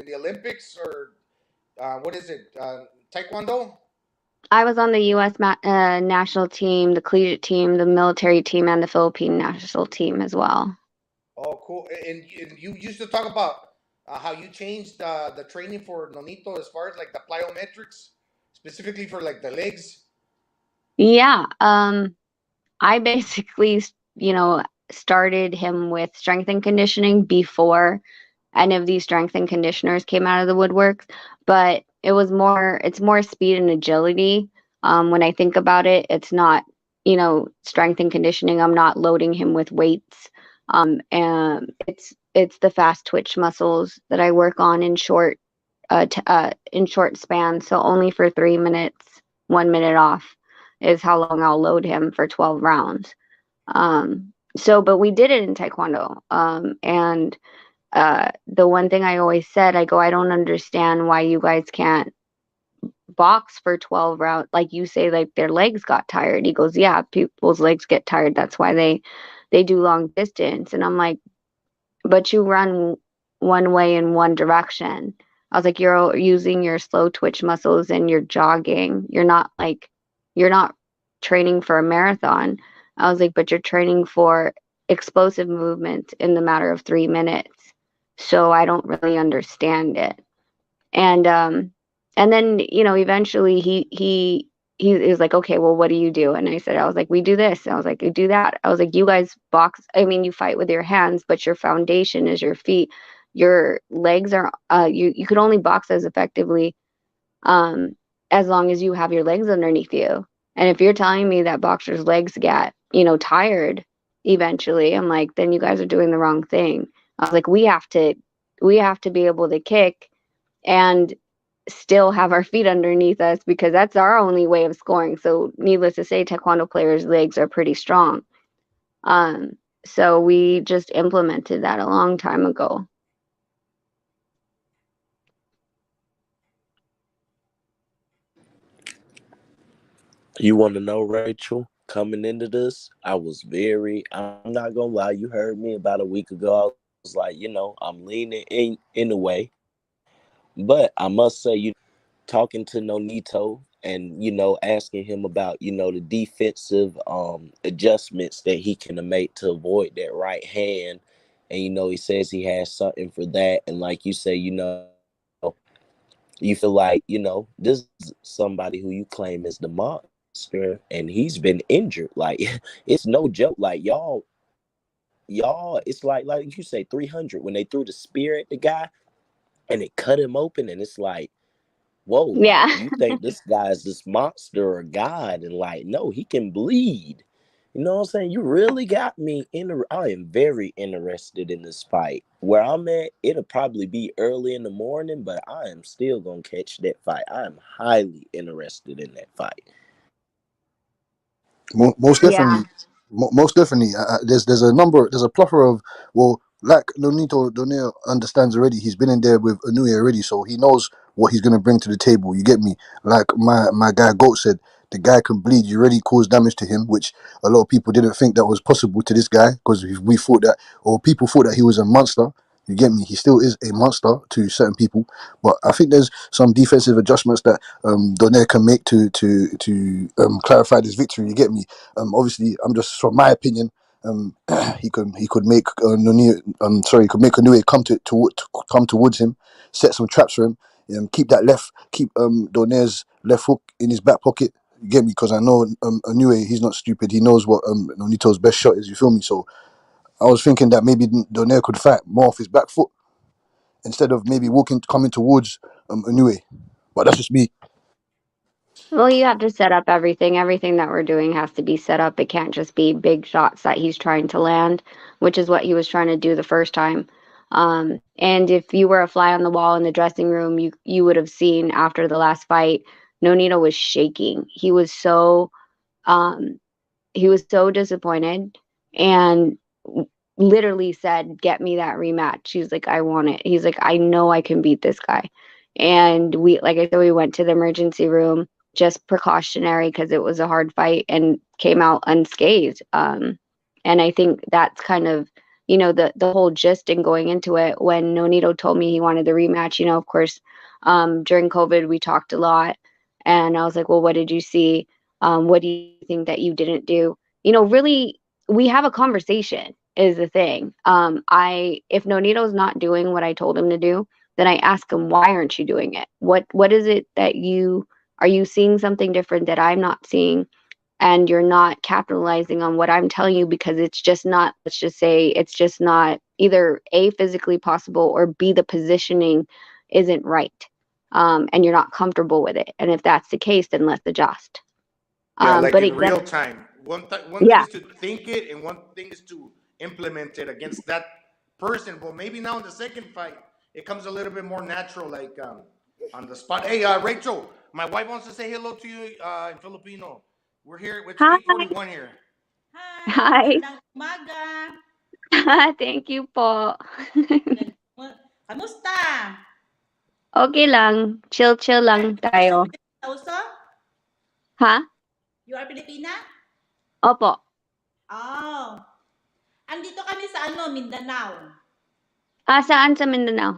the Olympics, or what is it, Taekwondo? I was on the U.S. national team, the collegiate team, the military team, and the Philippine national team as well. Oh, cool. And you used to talk about how you changed the training for Nonito as far as like the plyometrics, specifically for like the legs. Yeah. I basically, started him with strength and conditioning before any of these strength and conditioners came out of the woodwork. But it's more speed and agility. When I think about it, it's not, strength and conditioning. I'm not loading him with weights. And it's the fast twitch muscles that I work on in short spans. So only for 3 minutes, 1 minute off is how long I'll load him for 12 rounds. But we did it in Taekwondo. And the one thing I always said, I don't understand why you guys can't box for 12 rounds. Like you say, like their legs got tired. He goes, yeah, people's legs get tired. That's why they do long distance. And I'm like, but you run one way in one direction. I was like, you're using your slow twitch muscles and you're jogging. You're not training for a marathon. I was like, but you're training for explosive movement in the matter of 3 minutes. So I don't really understand it. And then, eventually he was like, okay, well, what do you do? And I was like, we do this. And I was like, we do that. I was like, you guys box. I mean, you fight with your hands, but your foundation is your feet. Your legs are, you could only box as effectively as long as you have your legs underneath you. And if you're telling me that boxers' legs get, tired eventually, I'm like, then you guys are doing the wrong thing. I was like, we have to be able to kick and still have our feet underneath us, because that's our only way of scoring. So needless to say, Taekwondo players' legs are pretty strong. So we just implemented that a long time ago. You want to know, Rachel? Coming into this, I'm not gonna lie, you heard me about a week ago. I was like, I'm leaning in a way. But I must say, talking to Nonito and, asking him about, the defensive adjustments that he can make to avoid that right hand. And, he says he has something for that. And like you say, you feel like, this is somebody who you claim is the monster, and he's been injured. Like, it's no joke. Like, y'all, it's like you say, 300 when they threw the spear at the guy and it cut him open, and it's like, whoa, like Yeah. you think this guy's this monster or god, and like, no, he can bleed. You know what I'm saying? You really got me I am very interested in this fight. Where I'm at, it'll probably be early in the morning, but I am still gonna catch that fight. I am highly interested in that fight. Most Yeah. definitely, most definitely. There's a number, there's a plethora of, well, like Nonito Donaire understands already. He's been in there with Anui already, so he knows what he's gonna bring to the table. You get me? Like my guy Goat said, the guy can bleed. You already caused damage to him, which a lot of people didn't think that was possible to this guy, because we thought that, or people thought that he was a monster. You get me? He still is a monster to certain people, but I think there's some defensive adjustments that Donaire can make to clarify this victory. You get me? Obviously, I'm just from my opinion. He could make he could make Inoue come towards him, set some traps for him, keep Donaire's left hook in his back pocket. You get me? Because I know Inoue, he's not stupid. He knows what Nonito's best shot is. You feel me? So I was thinking that maybe Donaire could fight more off his back foot instead of maybe coming towards Inoue. But that's just me. Well, you have to set up everything. Everything that we're doing has to be set up. It can't just be big shots that he's trying to land, which is what he was trying to do the first time. And if you were a fly on the wall in the dressing room, you would have seen after the last fight, Nonito was shaking. Um, he was so disappointed, and literally said, "Get me that rematch." He's like, "I want it." He's like, "I know I can beat this guy." And like I said, we went to the emergency room, just precautionary, because it was a hard fight, and came out unscathed. And I think that's kind of, the whole gist in going into it. When Nonito told me he wanted the rematch, of course, during COVID, we talked a lot, and I was like, "Well, what did you see? What do you think that you didn't do?" Really, we have a conversation is the thing. If Nonito's not doing what I told him to do, then I ask him, "Why aren't you doing it? What is it that are you seeing something different that I'm not seeing, and you're not capitalizing on what I'm telling you, because it's just not, let's just say it's just not either A, physically possible, or B, the positioning isn't right. And you're not comfortable with it. And if that's the case, then let's adjust." Yeah, like But in again, real time. One thing yeah. is to think it, and one thing is to implement it against that person. Well, maybe now in the second fight, it comes a little bit more natural, like on the spot. Hey, Rachel, my wife wants to say hello to you in Filipino. We're here. It's Hi. 8:41 here. Hi, Hi. magandang umaga. Thank you po. Kamusta? Okay lang. Chill lang Are you tayo. Filipina also? Ha? You are Filipina? Opo. Oh. Andito kami sa Mindanao. Saan sa Mindanao?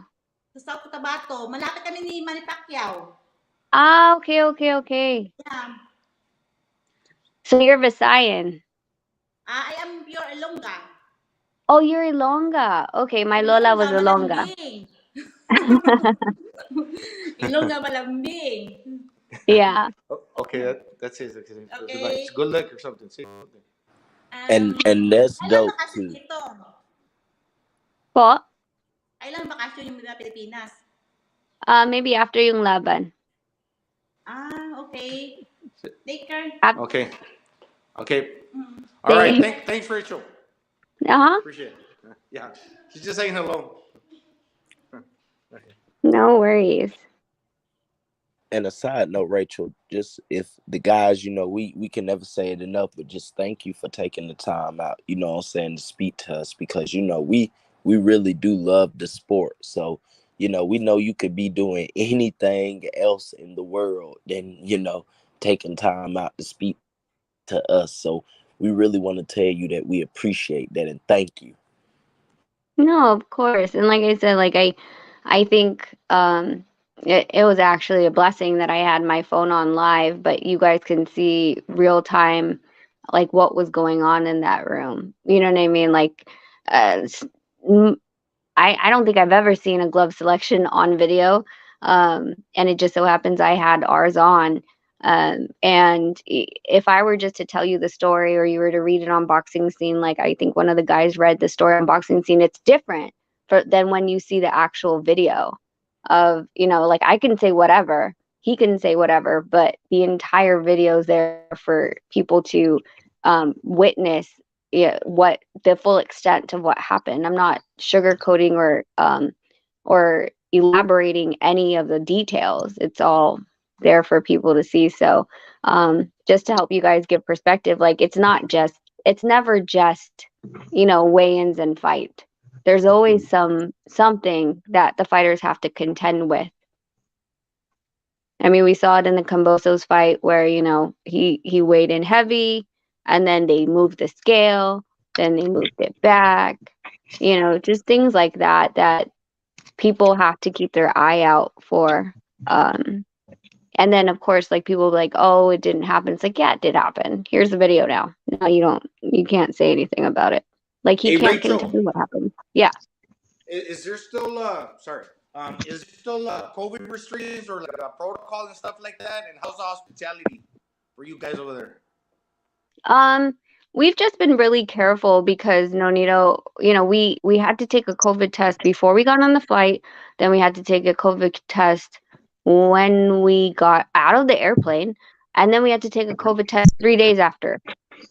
Sa South Cotabato. Malapit kami ni Manny Pacquiao. Okay. Yeah. So you're Visayan. I am pure Ilongga. Oh, you're Ilongga. Okay, my lola Ilongga was Ilongga. malambing. Ilongga malambing. Yeah. Okay, that's it. Like Okay. it's good luck or something. Say something. And that's Kailan dope bakasyon too. dito? Po? Kailan bakasyon yung mga Pilipinas? Maybe after yung laban. Okay. Take care. Okay. Okay. Mm. All right. Thanks. Thanks, Rachel. Uh-huh. Appreciate it. Yeah. She's just saying hello. Okay. No worries. And a side note, Rachel, just if the guys, we can never say it enough, but just thank you for taking the time out, what I'm saying, to speak to us, because we really do love the sport. So, we know you could be doing anything else in the world than, taking time out to speak to us. So we really want to tell you that we appreciate that and thank you. No, of course. And like I said, I think it was actually a blessing that I had my phone on live, but you guys can see real time like what was going on in that room. You know what I mean? Like uh, s- I don't think I've ever seen a glove selection on video. And it just so happens I had ours on. And if I were just to tell you the story, or you were to read it on Boxing Scene, like I think one of the guys read the story on Boxing Scene, it's different than when you see the actual video of, like I can say whatever, he can say whatever, but the entire video is there for people to witness what the full extent of what happened. I'm not sugarcoating or elaborating any of the details. It's all there for people to see. So just to help you guys give perspective, like it's never just, weigh-ins and fight. There's always something that the fighters have to contend with. I mean, we saw it in the Cambosos fight where, he weighed in heavy and then they moved the scale, then they moved it back, just things like that people have to keep their eye out for. And then of course, like people like, oh, it didn't happen. It's like, yeah, it did happen. Here's the video now. No, you can't say anything about it. Like he Hey, can't Rachel, contend what happened. Yeah. is there still is there still COVID restrictions or like a protocol and stuff like that? And how's the hospitality for you guys over there? We've just been really careful because Nonito, we had to take a COVID test before we got on the flight. Then we had to take a COVID test when we got out of the airplane, and then we had to take a COVID test 3 days after.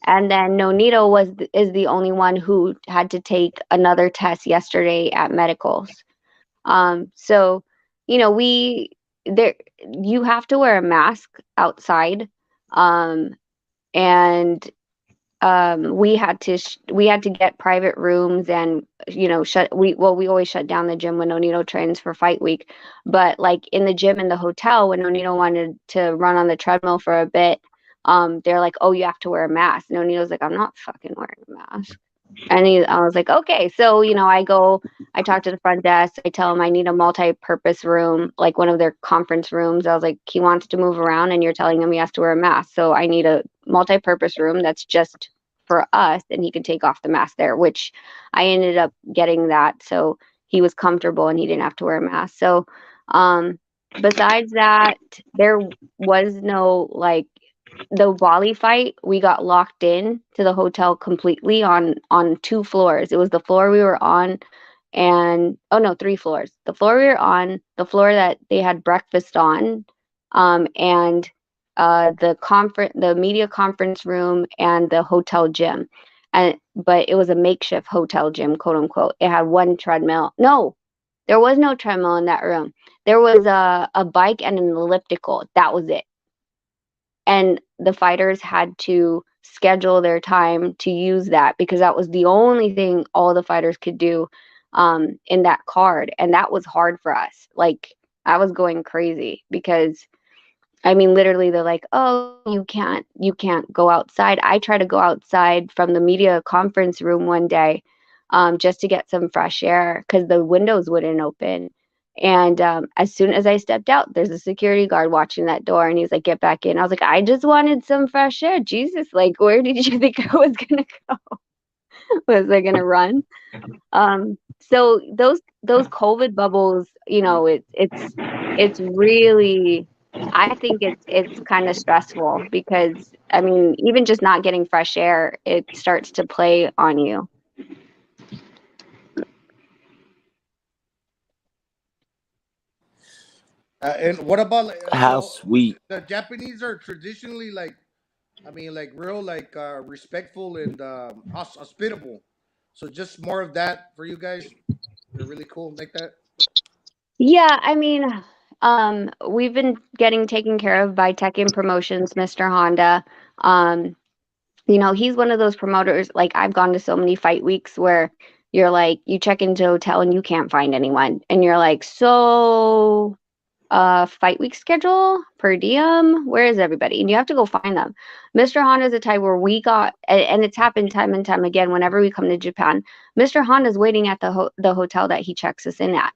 And then Nonito is the only one who had to take another test yesterday at medicals. So, you have to wear a mask outside. And we had to get private rooms and we always shut down the gym when Nonito trains for fight week, but like in the gym in the hotel when Nonito wanted to run on the treadmill for a bit, they're like, oh, you have to wear a mask. Nonito's like, I'm not fucking wearing a mask. And I was like, okay. So, I talk to the front desk. I tell him I need a multi-purpose room, like one of their conference rooms. I was like, he wants to move around and you're telling him he has to wear a mask. So I need a multi-purpose room that's just for us and he can take off the mask there, which I ended up getting that. So he was comfortable and he didn't have to wear a mask. So besides that, there was no the Wally fight, we got locked in to the hotel completely on 2 floors. It was the floor we were on and 3 floors. The floor we were on, the floor that they had breakfast on, and the media conference room and the hotel gym. But it was a makeshift hotel gym, quote unquote. It had 1 treadmill. No, there was no treadmill in that room. There was a bike and an elliptical. That was it. And the fighters had to schedule their time to use that because that was the only thing all the fighters could do in that card. And that was hard for us. Like, I was going crazy because, I mean, literally they're like, oh, you can't go outside. I tried to go outside from the media conference room one day just to get some fresh air because the windows wouldn't open. And as soon as I stepped out, there's a security guard watching that door and he's like, get back in. I was like, I just wanted some fresh air. Jesus, like, where did you think I was going to go? Was I going to run? So those COVID bubbles, it's really, I think it's kind of stressful because, I mean, even just not getting fresh air, it starts to play on you. And what about How sweet. the Japanese are traditionally real respectful and hospitable. So just more of that for you guys. They're really cool like that. Yeah, I mean, we've been getting taken care of by Tekken Promotions, Mr. Honda. He's one of those promoters. Like, I've gone to so many fight weeks where you're like, you check into a hotel and you can't find anyone, and you're like, so fight week schedule per diem, where is everybody? And you have to go find them. Mr. Honda's the type where we got, and it's happened time and time again whenever we come to Japan. Mr. Honda's waiting at the hotel that he checks us in at.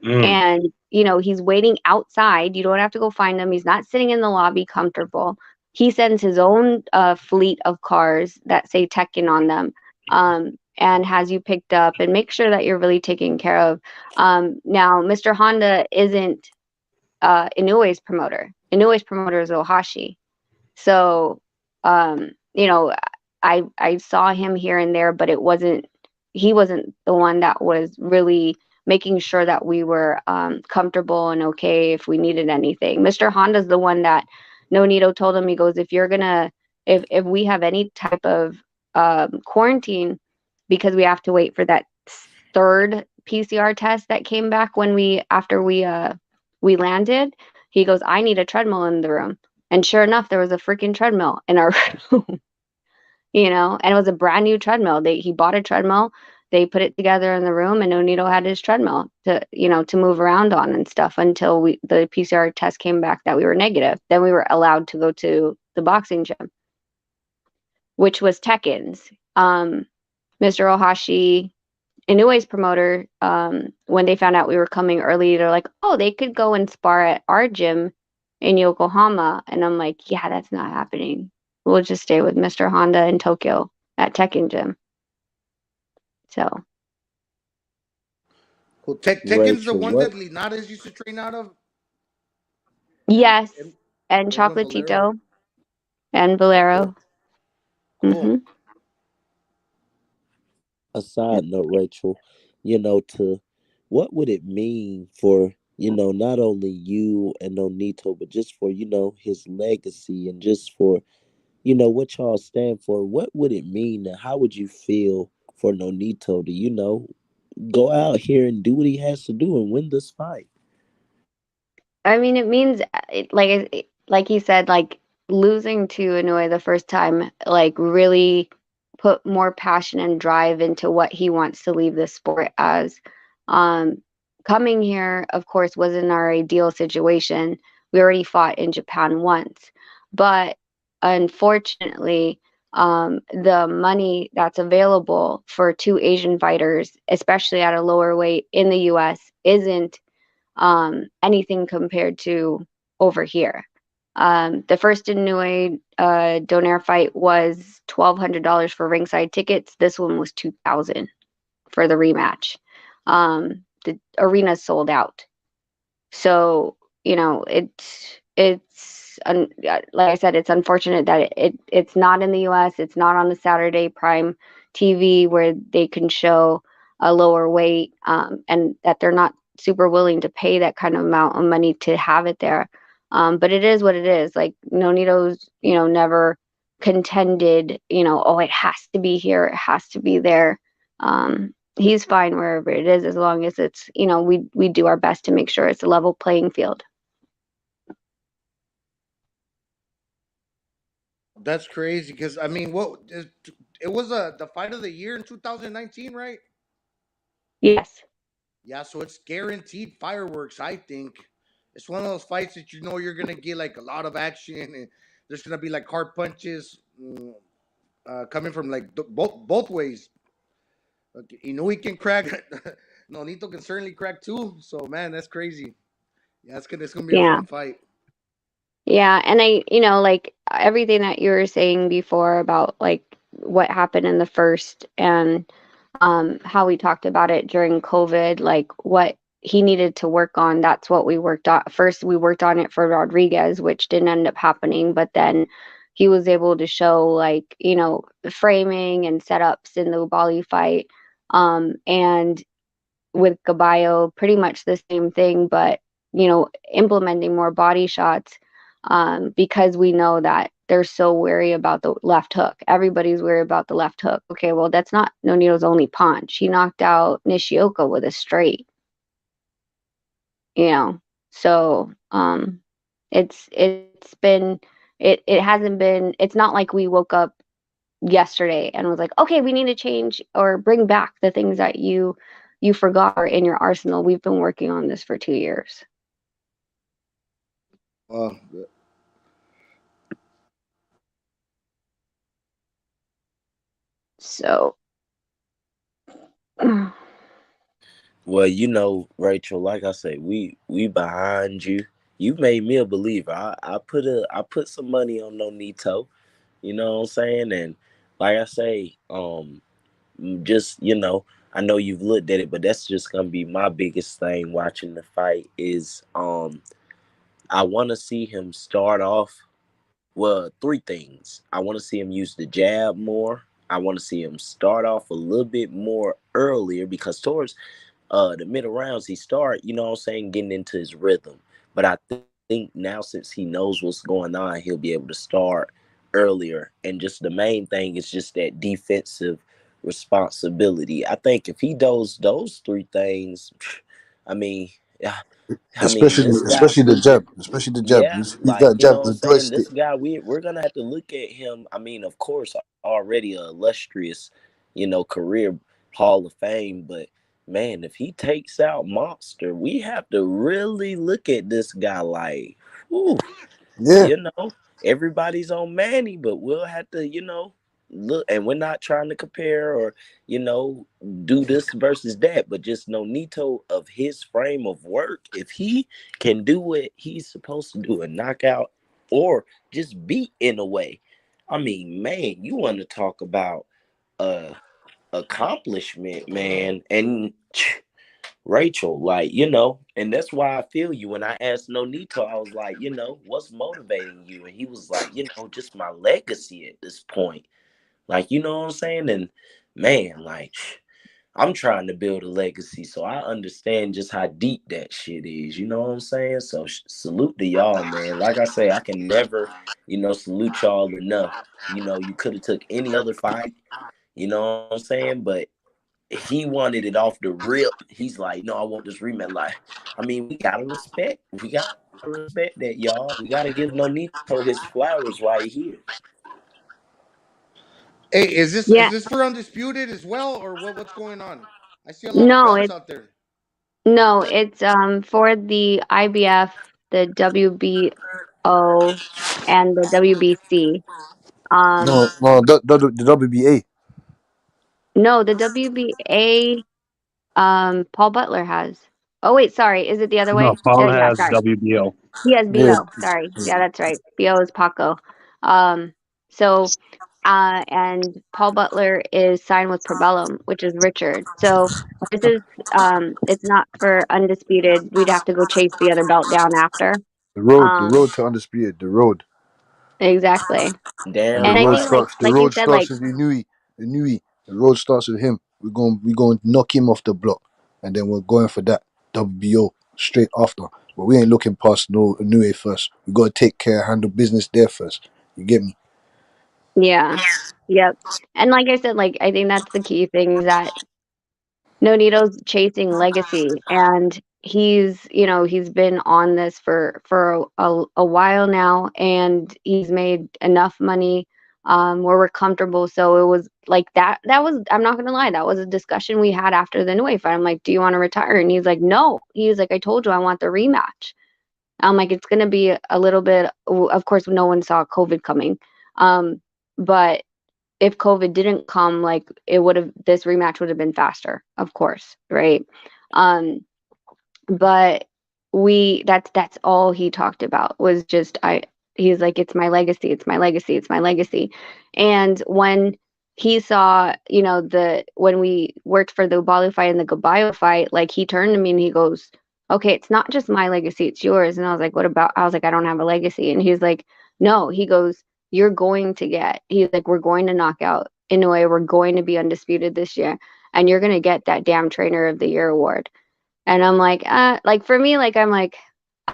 And he's waiting outside. You don't have to go find him. He's not sitting in the lobby comfortable. He sends his own fleet of cars that say Tekken on them, and has you picked up and make sure that you're really taken care of. Now, Mr. Honda isn't Inoue's promoter. Inoue's promoter is Ohashi. So, I saw him here and there, but he wasn't the one that was really making sure that we were comfortable and okay if we needed anything. Mr. Honda's the one that Nonito told him, he goes, if you're gonna, if we have any type of quarantine, because we have to wait for that third PCR test that came back when after we landed, he goes, I need a treadmill in the room. And sure enough, there was a freaking treadmill in our room, and it was a brand new treadmill. He bought a treadmill, they put it together in the room, and Onito had his treadmill to move around on and stuff until the PCR test came back that we were negative. Then we were allowed to go to the boxing gym, which was Tekken's. Mr. Ohashi, Inoue's promoter, when they found out we were coming early, they're like, oh, they could go and spar at our gym in Yokohama. And I'm like, yeah, that's not happening. We'll just stay with Mr. Honda in Tokyo at Tekken Gym. So. Well, Tekken's the one that Linares used to train out of? Yes. And Chocolatito. And Valero. Cool. Mm-hmm. A side note, Rachel, what would it mean for, not only you and Nonito, but just for, his legacy and just for, what y'all stand for? What would it mean and how would you feel for Nonito to, go out here and do what he has to do and win this fight? I mean, it means, like he said, like losing to Inoue the first time, like really put more passion and drive into what he wants to leave the sport as. Coming here, of course, wasn't our ideal situation. We already fought in Japan once, but unfortunately, the money that's available for two Asian fighters, especially at a lower weight in the U.S., isn't anything compared to over here. The first Inoue Donaire fight was $1,200 for ringside tickets. This one was $2,000 for the rematch. The arena sold out. So, it's like I said, it's unfortunate that it's not in the US. It's not on the Saturday prime TV where they can show a lower weight, and that they're not super willing to pay that kind of amount of money to have it there. But it is what it is. Like Nonito's, never contended, oh, it has to be here, it has to be there. He's fine wherever it is, as long as it's, we do our best to make sure it's a level playing field. That's crazy because I mean, it was the fight of the year in 2019, right? Yes. Yeah, so it's guaranteed fireworks. I think it's one of those fights that you're gonna get like a lot of action, and there's gonna be like hard punches coming from like both ways. He can crack. Nonito can certainly crack too. So man, that's crazy. Yeah, it's gonna be a fun fight. Yeah, and like everything that you were saying before about like what happened in the first, and how we talked about it during COVID, like what he needed to work on, that's what we worked on. First, we worked on it for Rodriguez, which didn't end up happening, but then he was able to show like, the framing and setups in the Ubali fight. And with Caballo, pretty much the same thing, but implementing more body shots, because we know that they're so wary about the left hook. Everybody's wary about the left hook. Okay, well, that's not Nonito's only punch. He knocked out Nishioka with a straight. So it hasn't been. It's not like we woke up yesterday and was like, okay, we need to change or bring back the things that you forgot are in your arsenal. We've been working on this for 2 years. So, well, Rachel, like I say, we behind you. You made me a believer. I put some money on Nonito. You know what I'm saying? And like I say, just I know you've looked at it, but that's just gonna be my biggest thing watching the fight is I want to see him start off. Well, three things. I want to see him use the jab more. I want to see him start off a little bit more earlier because towards the middle rounds he start, you know what I'm saying, getting into his rhythm. But I think now since he knows what's going on, he'll be able to start earlier. And just the main thing is just that defensive responsibility. I think if he does those three things, I mean, this guy, Especially the jab. Especially the jab. yeah, He's like that you know jab, what I'm the saying. joystick. This guy, we're gonna have to look at him. I mean, of course, already a illustrious, career Hall of Fame, but man, if he takes out Monster, we have to really look at this guy like, whew, Yeah. you know, everybody's on Manny, but we'll have to, look. And we're not trying to compare or, you know, do this versus that, but just know Nito of his frame of work. If he can do what he's supposed to do and knock out or just beat in a way, I mean, man, you want to talk about uh accomplishment, man. And Rachel, like, and that's why I feel you. When I asked Nonito, I was like, what's motivating you? And he was like, just my legacy at this point. Like, you know what I'm saying? And man, like, I'm trying to build a legacy, so I understand just how deep that shit is. You know what I'm saying? So salute to y'all, man. Like I say, I can never, salute y'all enough. You could have took any other fight. You know what I'm saying? But he wanted it off the rip. He's like, no, I want this rematch. Like, I mean, we gotta respect. We gotta respect that, y'all. We gotta give Nonito his flowers right here. Hey, is Yeah. this for undisputed as well, or what's going on? I see a lot of No, belts it's out there. no, it's for the IBF, the WBO, and the WBC. Um, No, the WBA. no, the WBA. Paul Butler has. Oh wait, sorry. Is it the other No, way? Paul Yeah, has sorry. WBO. He has Yeah. BO. Sorry. Yeah, that's right. BO is Paco. So and Paul Butler is signed with Probellum, which is Richard. So this is it's not for undisputed. We'd have to go chase the other belt down after. The Um, road to undisputed, the road. exactly. And the Damn And I road think right. starts the like you road said, like starts with Inui. Inui. The road starts with him. We're going to knock him off the block. And then we're going for that WBO straight after. But we ain't looking past no Inui first. We gotta take care, handle business there first. You get me? yeah. Yep. And like I said, like I think that's the key thing is that Nonito's chasing legacy, and he's been on this for a while now, and he's made enough money where we're comfortable. So it was like that was, I'm not gonna lie, that was a discussion we had after the Nui fight. I'm like, do you want to retire? And he's like, no. He's like, I told you I want the rematch. I'm like, it's gonna be a little bit, of course no one saw COVID coming. But if COVID didn't come, like this rematch would have been faster, of course, right? Um, but that's all he talked about was just he's like, it's my legacy, it's my legacy, it's my legacy. And when he saw, when we worked for the Bali fight and the Gabayo fight, like he turned to me and he goes, okay, it's not just my legacy, it's yours. And I was like, what about, I was like, I don't have a legacy. And he's like, no, he goes, he's like, we're going to knock out Inoue, we're going to be undisputed this year, and you're going to get that damn trainer of the year award. And I'm like for me, like I'm like,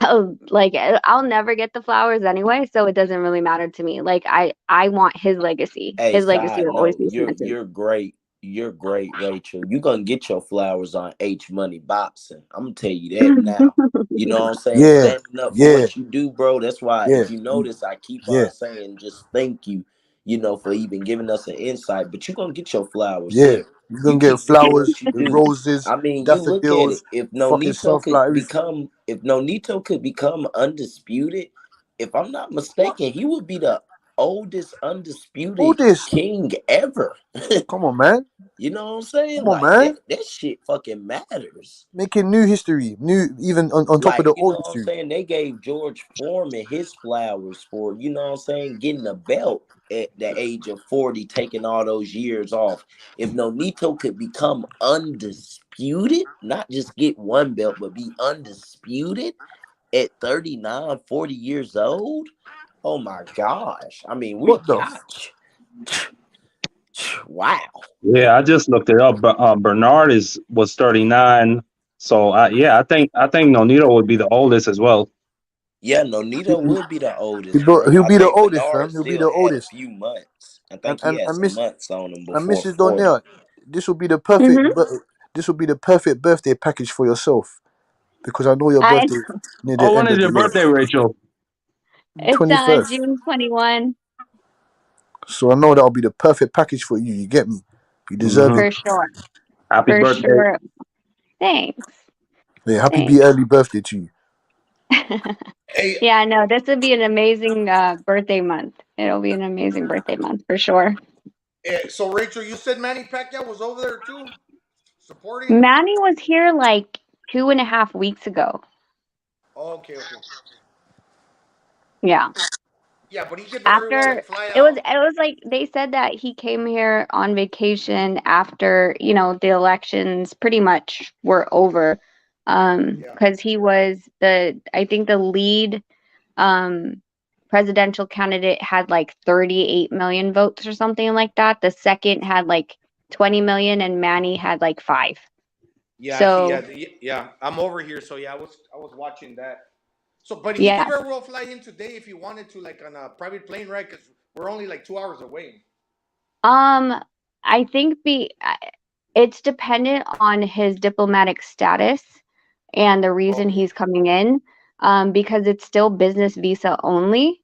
oh, like I'll never get the flowers anyway, so it doesn't really matter to me. Like I want his legacy. Hey, His legacy side will always note, be you're cemented. you're great. You're great, Rachel. You're gonna get your flowers on H Money Boxing. I'm gonna tell you that now. You know what I'm saying? Yeah, Standing up for yeah, what you do, bro. That's why yeah, if you notice, I keep yeah, on saying just thank you, for even giving us an insight. But you're gonna get your flowers yeah. here. You're You gonna get keep doing flowers, what you the do. roses, I mean, you look at it. daffodils, If fucking Nonito could sunflower, everything. become, if Nonito could become undisputed, if I'm not mistaken, he would be the oldest Who undisputed this? king ever. Come on, man. You know what I'm saying? Come on, Like that man. that shit fucking matters. Making new history, new even on top of Like, the you know old what I'm history. saying? They gave George Foreman his flowers for, what I'm saying, getting a belt at the age of 40, taking all those years off. If Nonito could become undisputed, not just get one belt, but be undisputed at 39, 40 years old, oh my gosh. I mean, we What the? got you. Wow. Yeah, I just looked it up. But Bernard was 39. So I think Nonito would be the oldest as well. Yeah, Nonito would be the oldest, He'll bro. I be the think oldest, Bernard fam. He'll be still the had a oldest. few months. I And think he and had and some Miss months on him and before Mrs. 40. Donnell, this will be the perfect. Hmm. This will be the perfect birthday package for yourself because I know your I birthday near Oh, the when end is of the your year, birthday, Rachel? It's 21st. June 21 So I know that'll be the perfect package for you. You get me? You deserve Hmm. it. for sure. Happy For birthday. sure. Thanks. Yeah, happy Thanks. early birthday to you. Hey, Yeah, no, this would be an amazing birthday month. It'll be an amazing birthday month for sure. so Rachel, you said Manny Pacquiao was over there too, supporting. Manny was here like 2.5 weeks ago. Okay, okay. Yeah. Yeah, but he could very well After like fly it out. was like they said that he came here on vacation after, the elections pretty much were over. Yeah, Because he was I think the lead um presidential candidate had like 38 million votes or something like that. The second had like 20 million and Manny had like 5. yeah, So, yeah. I'm over here, so yeah, I was watching that. So, but he could yeah. very well fly in today if he wanted to, like on a private plane, right? Because we're only like 2 hours away. Um I think it's dependent on his diplomatic status and the reason Okay. he's coming in, because it's still business visa only.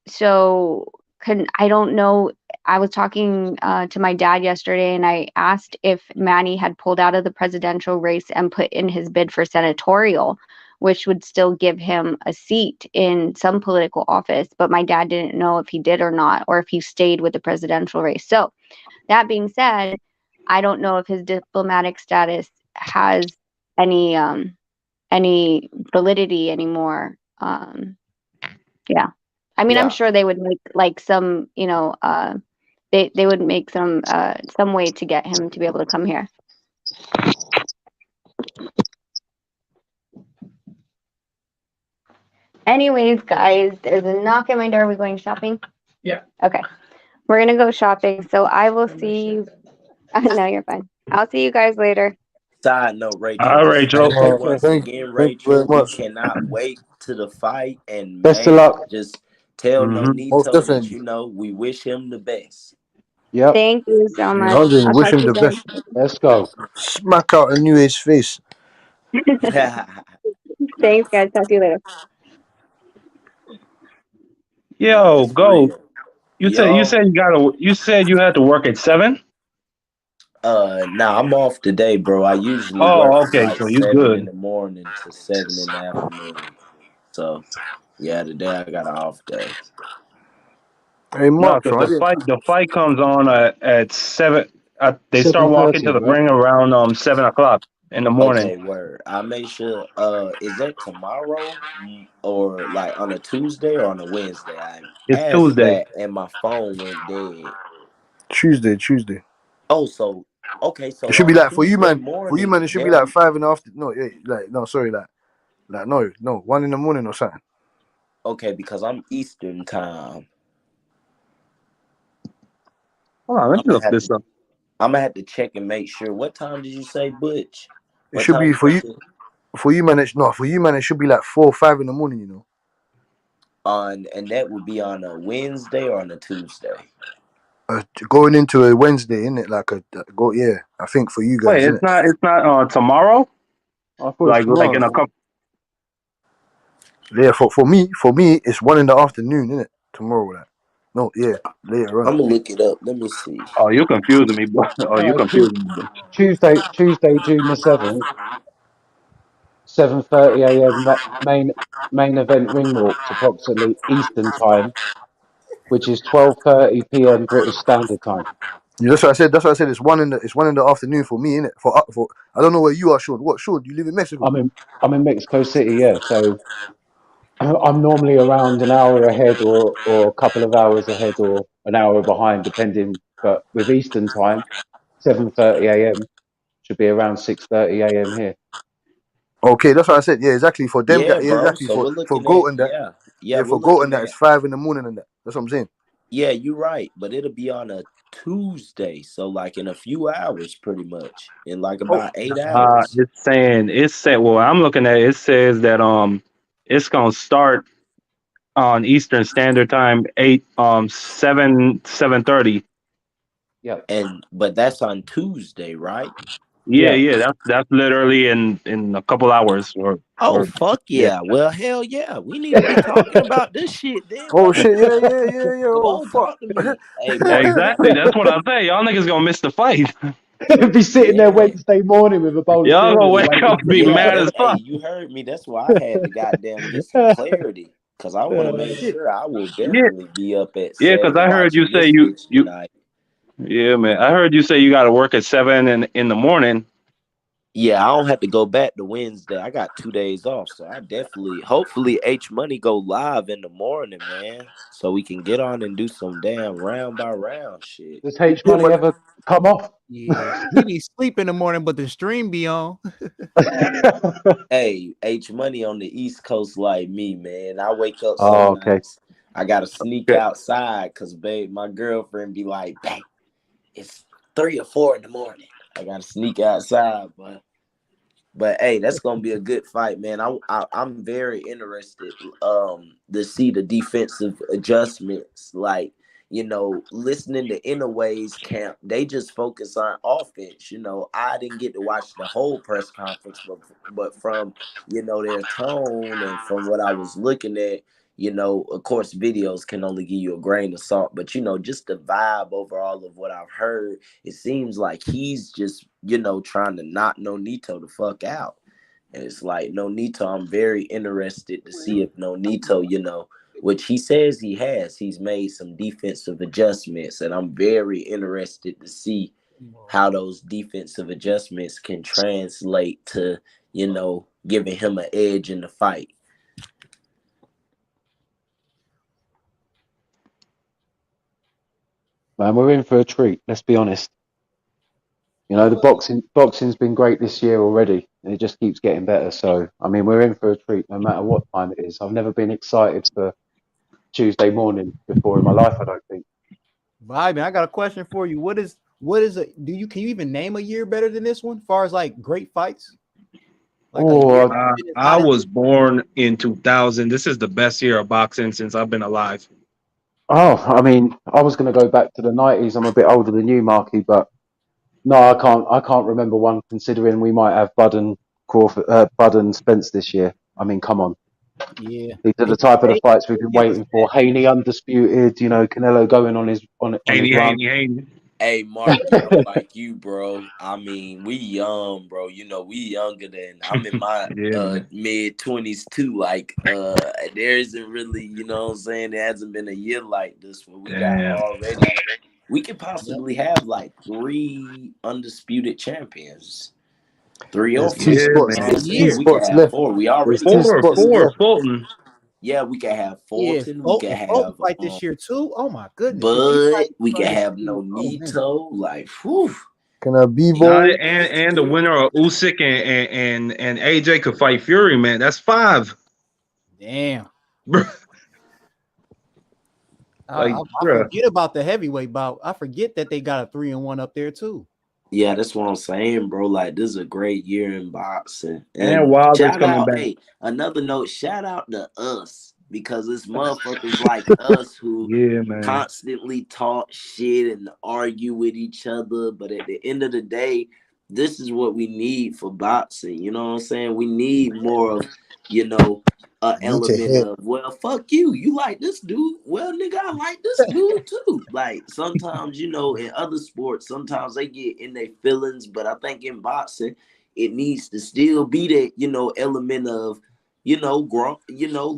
So I don't know. I was talking to my dad yesterday, and I asked if Manny had pulled out of the presidential race and put in his bid for senatorial, which would still give him a seat in some political office. But my dad didn't know if he did or not, or if he stayed with the presidential race. So that being said, I don't know if his diplomatic status has any validity anymore. Yeah. I mean, I'm Yeah. sure they would make like some, they would make some way to get him to be able to come here. Anyways, guys, there's a knock at my door. Are we going shopping? Yeah. Okay. We're gonna go shopping. So I will see you. No, you're fine. I'll see you guys later. Side note, Rachel, Hi, just Rachel. know Rachel. once again, Thank you very Rachel, we much. cannot wait to the fight. And Best of man, luck. just tell Hmm. Most Nonito that definitely. we wish him the best. Yep. Thank you so Yeah, much. 100. I'll Wish talk to him the you best. Let's go. Smack out a new age face. guys. Thanks, guys. Talk to you later. Nah, Yo, that's go. real. You said Yo, you said you had to work at 7? nah, I'm off today, bro. I usually work Oh, from okay. like So you 7 in the morning to 7 in the afternoon. So yeah, today I got an off day. Hey, No, Mark, because I didn't. the fight comes on at 7. They start walking 7:30, to the right? ring around 7 o'clock in the morning. Okay, word. I make sure. Is that tomorrow, or like on a Tuesday or on a Wednesday? I It's asked Tuesday. that and my phone went dead. Tuesday. Oh, so okay, It so should be on like for you, Tuesday man. For you, man, morning it should be like they'll. 5 in the afternoon. No, yeah, like no, sorry, like no, 1 in the morning or something. Okay, because I'm Eastern time. Hold on, let I'm me gonna look have this to. up. I'm gonna have to check and make sure. What time did you say, Butch? It What should time be you for got you. the For you, man, it should be like 4 or 5 in the morning. on? And that would be on a Wednesday or on a Tuesday. Going into a Wednesday, isn't it? Like go, yeah. I think for you guys, Wait, isn't it? it's not tomorrow. I thought it was Like tomorrow. in a couple. Yeah, for me, it's 1 in the afternoon, isn't it? Tomorrow, like. No, yeah, later on. I'm gonna look it up. Let me see. Oh, you confusing me, bro. Oh, you No, confusing me. Tuesday, June the 7th, 7:30 a.m. Main event ring walks, approximately Eastern time, which is 12:30 p.m. British Standard Time. Yeah, that's what I said. That's what I said. It's 1 in the afternoon for me, innit? For I don't know where you are, Sean. What, Sean? You live in Mexico? I'm in Mexico City, yeah. So I'm normally around an hour ahead, or a couple of hours ahead, or an hour behind, depending. But with Eastern time, 7:30 a.m. should be around 6:30 a.m. here. Okay, that's what I said. Yeah, exactly. For them, Yeah, yeah, bro. exactly. So For we're for looking at goat and that, yeah, yeah, we're for goat and looking that, at it's 5 in the morning and that. That's what I'm saying. yeah. You're right, but it'll be on a Tuesday. So like in a few hours, pretty much. In like about 8 hours. It's said. Well, I'm looking at it. It says that it's gonna start on Eastern Standard Time 7:30. Yeah, But that's on Tuesday, right? Yeah, yeah. yeah. That's literally in a couple hours Oh or fuck yeah. yeah. Well hell yeah. We need to be talking about this shit then, Oh brother. shit! Yeah, yeah, yeah, yeah. Come Oh on, fuck! talk to me. Hey Mark. Exactly. That's what I say. Y'all niggas gonna miss the fight. Be sitting there Yeah. Wednesday morning with a bowl of Y'all gonna cereal wake waiting up for be the mad as Hey, fuck. you heard me. That's why I had to goddamn get some clarity. Cause I want to make Shit. sure I will Yeah, definitely be up at yeah. Because 7 I heard you watching say this you bitch you. tonight. Yeah, man. I heard you say you got to work at 7 in the morning. Yeah, I don't have to go back to Wednesday. I got 2 days off, so I definitely, hopefully, H Money go live in the morning, man, so we can get on and do some damn round by round shit. Does H Yeah, Money but ever come off? Yeah. He be sleep in the morning, but the stream be on. Hey, H Money on the East Coast like me, man. I wake up some Oh, okay. nights. I gotta sneak Okay. outside because, babe, my girlfriend be like, "Babe, it's 3 or 4 in the morning." I gotta sneak outside, but hey, that's gonna be a good fight, man. I'm very interested to see the defensive adjustments. Like, listening to Inaway's camp, they just focus on offense. I didn't get to watch the whole press conference, but from their tone and from what I was looking at, of course, videos can only give you a grain of salt, but just the vibe overall of what I've heard, it seems like he's just, trying to knock Nonito the fuck out. And it's like Nonito, I'm very interested to see if Nonito, which he says he has, he's made some defensive adjustments. And I'm very interested to see how those defensive adjustments can translate to, giving him an edge in the fight. Man, we're in for a treat. Let's be honest. The boxing's been great this year already, and it just keeps getting better. So, I mean, we're in for a treat no matter what time it is. I've never been excited for Tuesday morning before in my life, I don't think. Vibing. I got a question for you. What is can you even name a year better than this one? As far as like great fights, like a year. Oh, I was born in 2000. This is the best year of boxing since I've been alive. I mean, I was going to go back to the 90s. I'm a bit older than you, Marky, but no, I can't. I can't remember one. Considering we might have Bud and Spence this year. I mean, come on. Yeah. These are the type of the fights we've been waiting for. Haney undisputed. Canelo going on his run. Haney. Hey, Marky, I'm like you, bro. I mean, we young, bro. We younger than I'm in my Yeah, man. mid-20s too. Like, there isn't really, what I'm saying, there hasn't been a year like this where we got Damn. already. We could possibly have like 3 undisputed champions. 3 or there's two 4. Yeah, spots. I'm man. There's two saying we could spots have left. 4. We There's already two got spots Four Fulton. left. Fulton. Yeah, we could have Yeah. Fulton. We could Fulton have fight this year too. Oh my goodness. If he Bud. fights We could have undisputed, oh man. Nonito. Like, whew. Can I be Nah, bold? and the winner of Usyk and AJ could fight Fury, man. That's 5. Damn. Bro, I, like, I I bruh. forget about the heavyweight bout. I forget that they got a 3-1 up there too. Yeah, that's what I'm saying, bro. Like, this is a great year in boxing. And And Wilder's shout coming out, back. hey, another note, shout out to us because it's motherfuckers like us who Yeah, man. constantly talk shit and argue with each other. But at the end of the day, this is what we need for boxing. You know what I'm saying? We need more of, an I need to element hear. of, well, fuck you. You like this dude. Well, nigga, I like this dude too. Like sometimes, in other sports, sometimes they get in their feelings, but I think in boxing, it needs to still be that, element of, grown,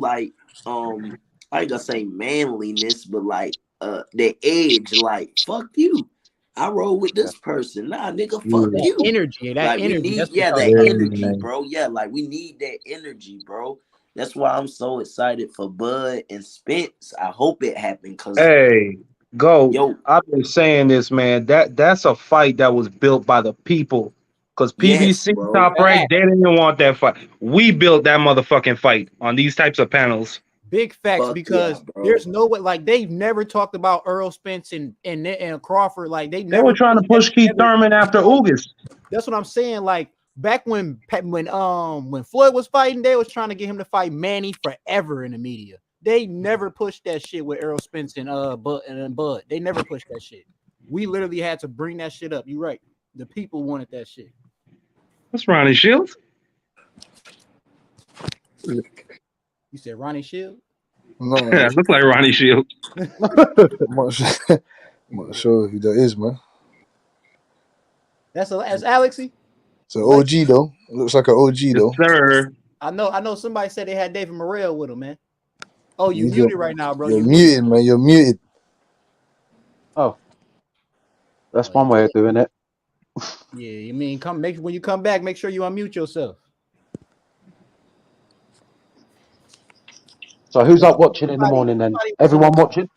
like I ain't gonna say manliness, but like the edge, like fuck you. I roll with Yeah, this person. Nah, nigga, fuck Yeah, That you. energy, that Like we energy. need, That's what y'all that lacking. energy, man. bro. Yeah, like we need that energy, bro. That's why I'm so excited for Bud and Spence. I hope it happened because, Hey, go. yo, I've been saying this, man. That's a fight that was built by the people. Because yes, PBC, bro. Top Rank, they didn't even want that fight. We built that motherfucking fight on these types of panels. Big facts, Fuck because yeah, bro. there's no way, like, they've never talked about Earl Spence and Crawford. Like, They were trying to push Keith Thurman after Ugas. That's what I'm saying. Like, back when Floyd was fighting, they was trying to get him to fight Manny forever in the media. They never pushed that shit with Earl Spence and Bud. They never pushed that shit. We literally had to bring that shit up. You're right. The people wanted that shit. That's Ronnie Shields. You said Ronnie Shields? No, Yeah, look like Ronnie Shields. I'm not sure who that is, man. That's Alexi. It's an OG though. It looks like an OG though. Yes, sir. I know. Somebody said they had David Morrell with him, man. Oh, you You're muted right now, bro. You're muted, man. You're muted. Oh, that's one way of doing it. Yeah, you mean when you come back, make sure you unmute yourself. So who's up watching in the morning then? Everyone watching?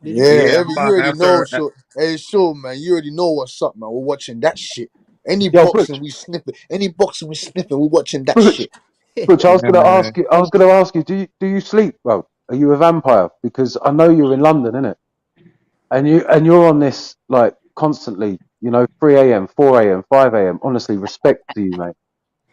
Yeah, you already know. So, hey, man, you already know what's up, man. We're watching that shit. Any boxing we sniffing, we're watching that shit. Butch, I was gonna ask you, do you sleep? Well, are you a vampire? Because I know you're in London, innit? And you're on this like constantly, 3 a.m., 4 a.m., 5 a.m. Honestly, respect to you, mate.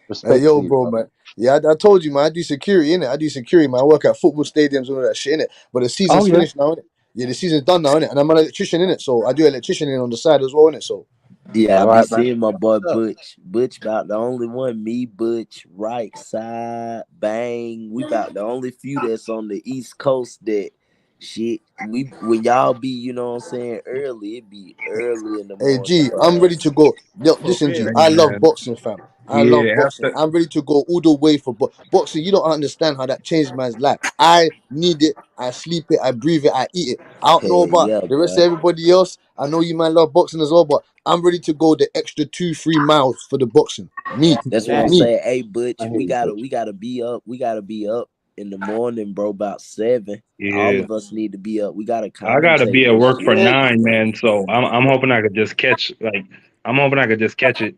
Respect Hey, yo, to you, bro, man. Yeah, I told you, man. I do security, innit? I do security, man. I work at football stadiums and all that shit, innit? But the season's finished now, innit? Yeah, the season's done now, innit? And I'm an electrician, innit? So I do electrician on the side as well, innit? So yeah, I be seeing my boy Butch. Butch about the only one. Me, Butch, right side, bang. We about the only few that's on the East Coast that shit. When y'all be, you know what I'm saying, early, it be early in the morning. Hey, G, I'm ready to go. Yo, listen, G, I love boxing, fam. I love boxing. I'm ready to go all the way for boxing. You don't understand how that changed man's life. I need it. I sleep it. I breathe it. I eat it. I don't know about the rest of everybody else. I know you man love boxing as well, but I'm ready to go the extra 2-3 miles for the boxing. Me. That's what I'm saying. Hey, Butch, we gotta be up. We gotta be up in the morning, bro. About 7. Yeah. All of us need to be up. We gotta. I gotta be at work for 9, man. So I'm hoping I could just catch it.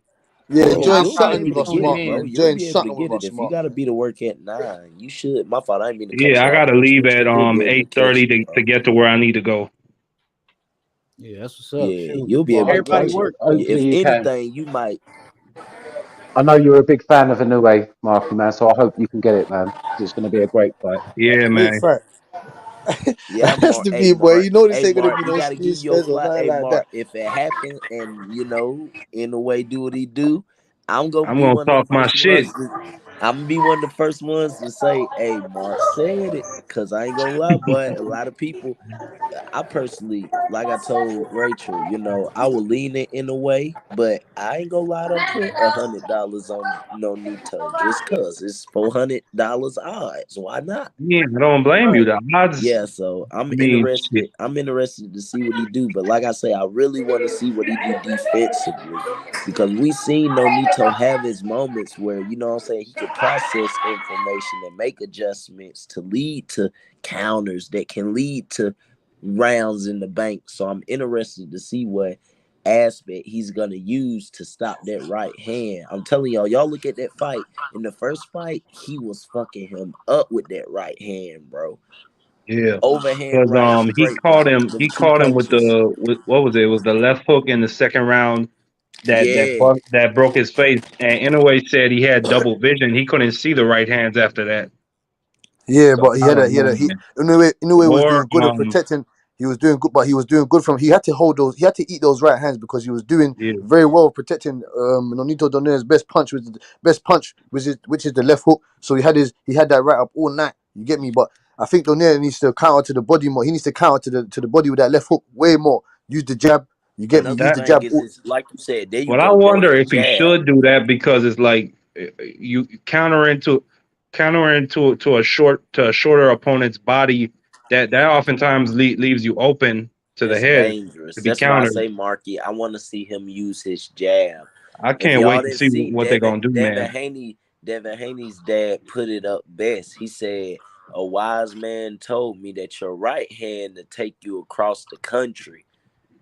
Yeah, bro, enjoying you'll something be with able us, to get Mark, it, bro. man. You'll Enjoying be able to something get with it us, if you Mark. gotta be to work at 9. You should. My fault. I ain't mean to cut Yeah, you I off, gotta leave at you'll be able to catch 8:30 it, to get to where I need to go. Yeah, that's what's up. Yeah, you'll be able to Everybody catch work. it. If anything, you might. I know you're a big fan of Inoue, Marky, man, so I hope you can get it, man. It's going to be a great fight. Yeah, man. Yeah, That's Mark. the Hey, big boy. Mark. You know this Hey, ain't gonna Mark. be You no gotta give street your space or fly. nothing Hey, like that. Mark. If it happens, and in a way, do what he do, I'm gonna I'm be gonna one of talk the my first shit. ones. I'm gonna be one of the first ones to say, "Hey, Mark said it," because I ain't gonna lie, boy. A lot of people. I personally, like I told Rachel, I will lean it in a way, but I ain't gonna lie to put $100 on Nonito just cause it's $400 odds. Why not? Yeah, I don't blame you. The odds. Yeah, so I'm shit. interested. I'm interested to see what he do. But like I say, I really want to see what he do defensively. Because we seen Nonito have his moments where, you know what I'm saying, he can process information and make adjustments to lead to counters that can lead to rounds in the bank. So I'm interested to see what aspect he's gonna use to stop that right hand. I'm telling y'all look at that fight. In the first fight, he was fucking him up with that right hand, bro. Yeah, Overhand because right, he straight caught right. him. Them He 2 caught him with punches. what was it? It was the left hook in the second round Yeah. that broke his face. And Inoue said he had double vision. He couldn't see the right hands after that. Yeah, So but I don't know, man. Inoue was Or doing good at protecting. He was doing good, but he was doing good from. He had to hold those. He had to eat those right hands because he was doing very well protecting Nonito Donair's best punch, which is the left hook. So he had that right up all night. You get me? But I think Donair needs to counter to the body more. He needs to counter to the body with that left hook way more. Use the jab. You get me? Another Use the thing jab. is like you said, there you Well, I go, bro. wonder The if he jab. should do that because it's like you counter into to a shorter opponent's body that oftentimes leaves you open to the That's head dangerous. to be That's why I countered. say, Marky, I want to see him use his jab. I If can't y'all wait to didn't see see what they're gonna do, man. Devin Haney's dad put it up best. He said, "A wise man told me that your right hand to take you across the country,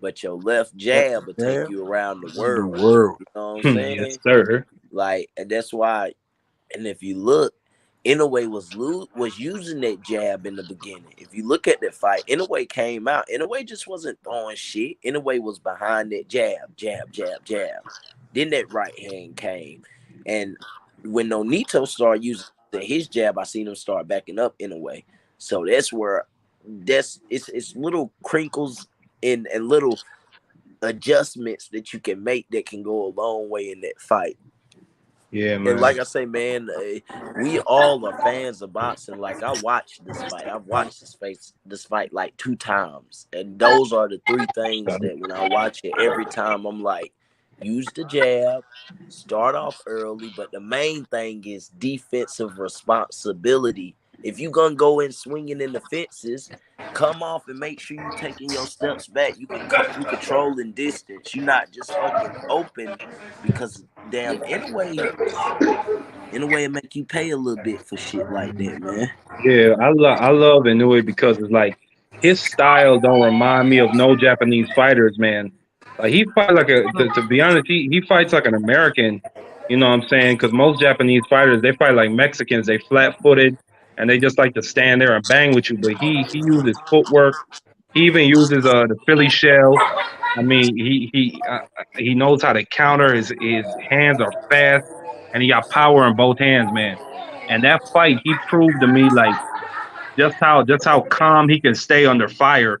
but your left jab will take you around the world." You know what I'm saying? Yes, sir. Like, and that's why. And if you look, Inoue was using that jab in the beginning. If you look at that fight, Inoue came out. Inoue just wasn't throwing shit. Inoue was behind that jab, jab, jab, jab. Then that right hand came, and when Nonito started using his jab, I seen him start backing up Inoue. So that's where it's little crinkles and little adjustments that you can make that can go a long way in that fight. Yeah, man. And like I say, man, we all are fans of boxing. Like I watched this fight. I've watched this fight like 2 times. And those are the 3 things that when I watch it, every time I'm like, use the jab, start off early. But the main thing is defensive responsibility. If you're going to go in swinging in the fences, come off and make sure you taking your steps back. You controlling distance. You're not just fucking open because damn, in a way it make you pay a little bit for shit like that, man. Yeah, I love Inoue because it's like his style don't remind me of no Japanese fighters, man. Like he fight like to be honest, he fights like an American. You know what I'm saying? Because most Japanese fighters they fight like Mexicans. They flat footed and they just like to stand there and bang with you. But he uses footwork. He even uses the Philly shell. I mean, he knows how to counter. His hands are fast, and he got power in both hands, man. And that fight, he proved to me like just how calm he can stay under fire.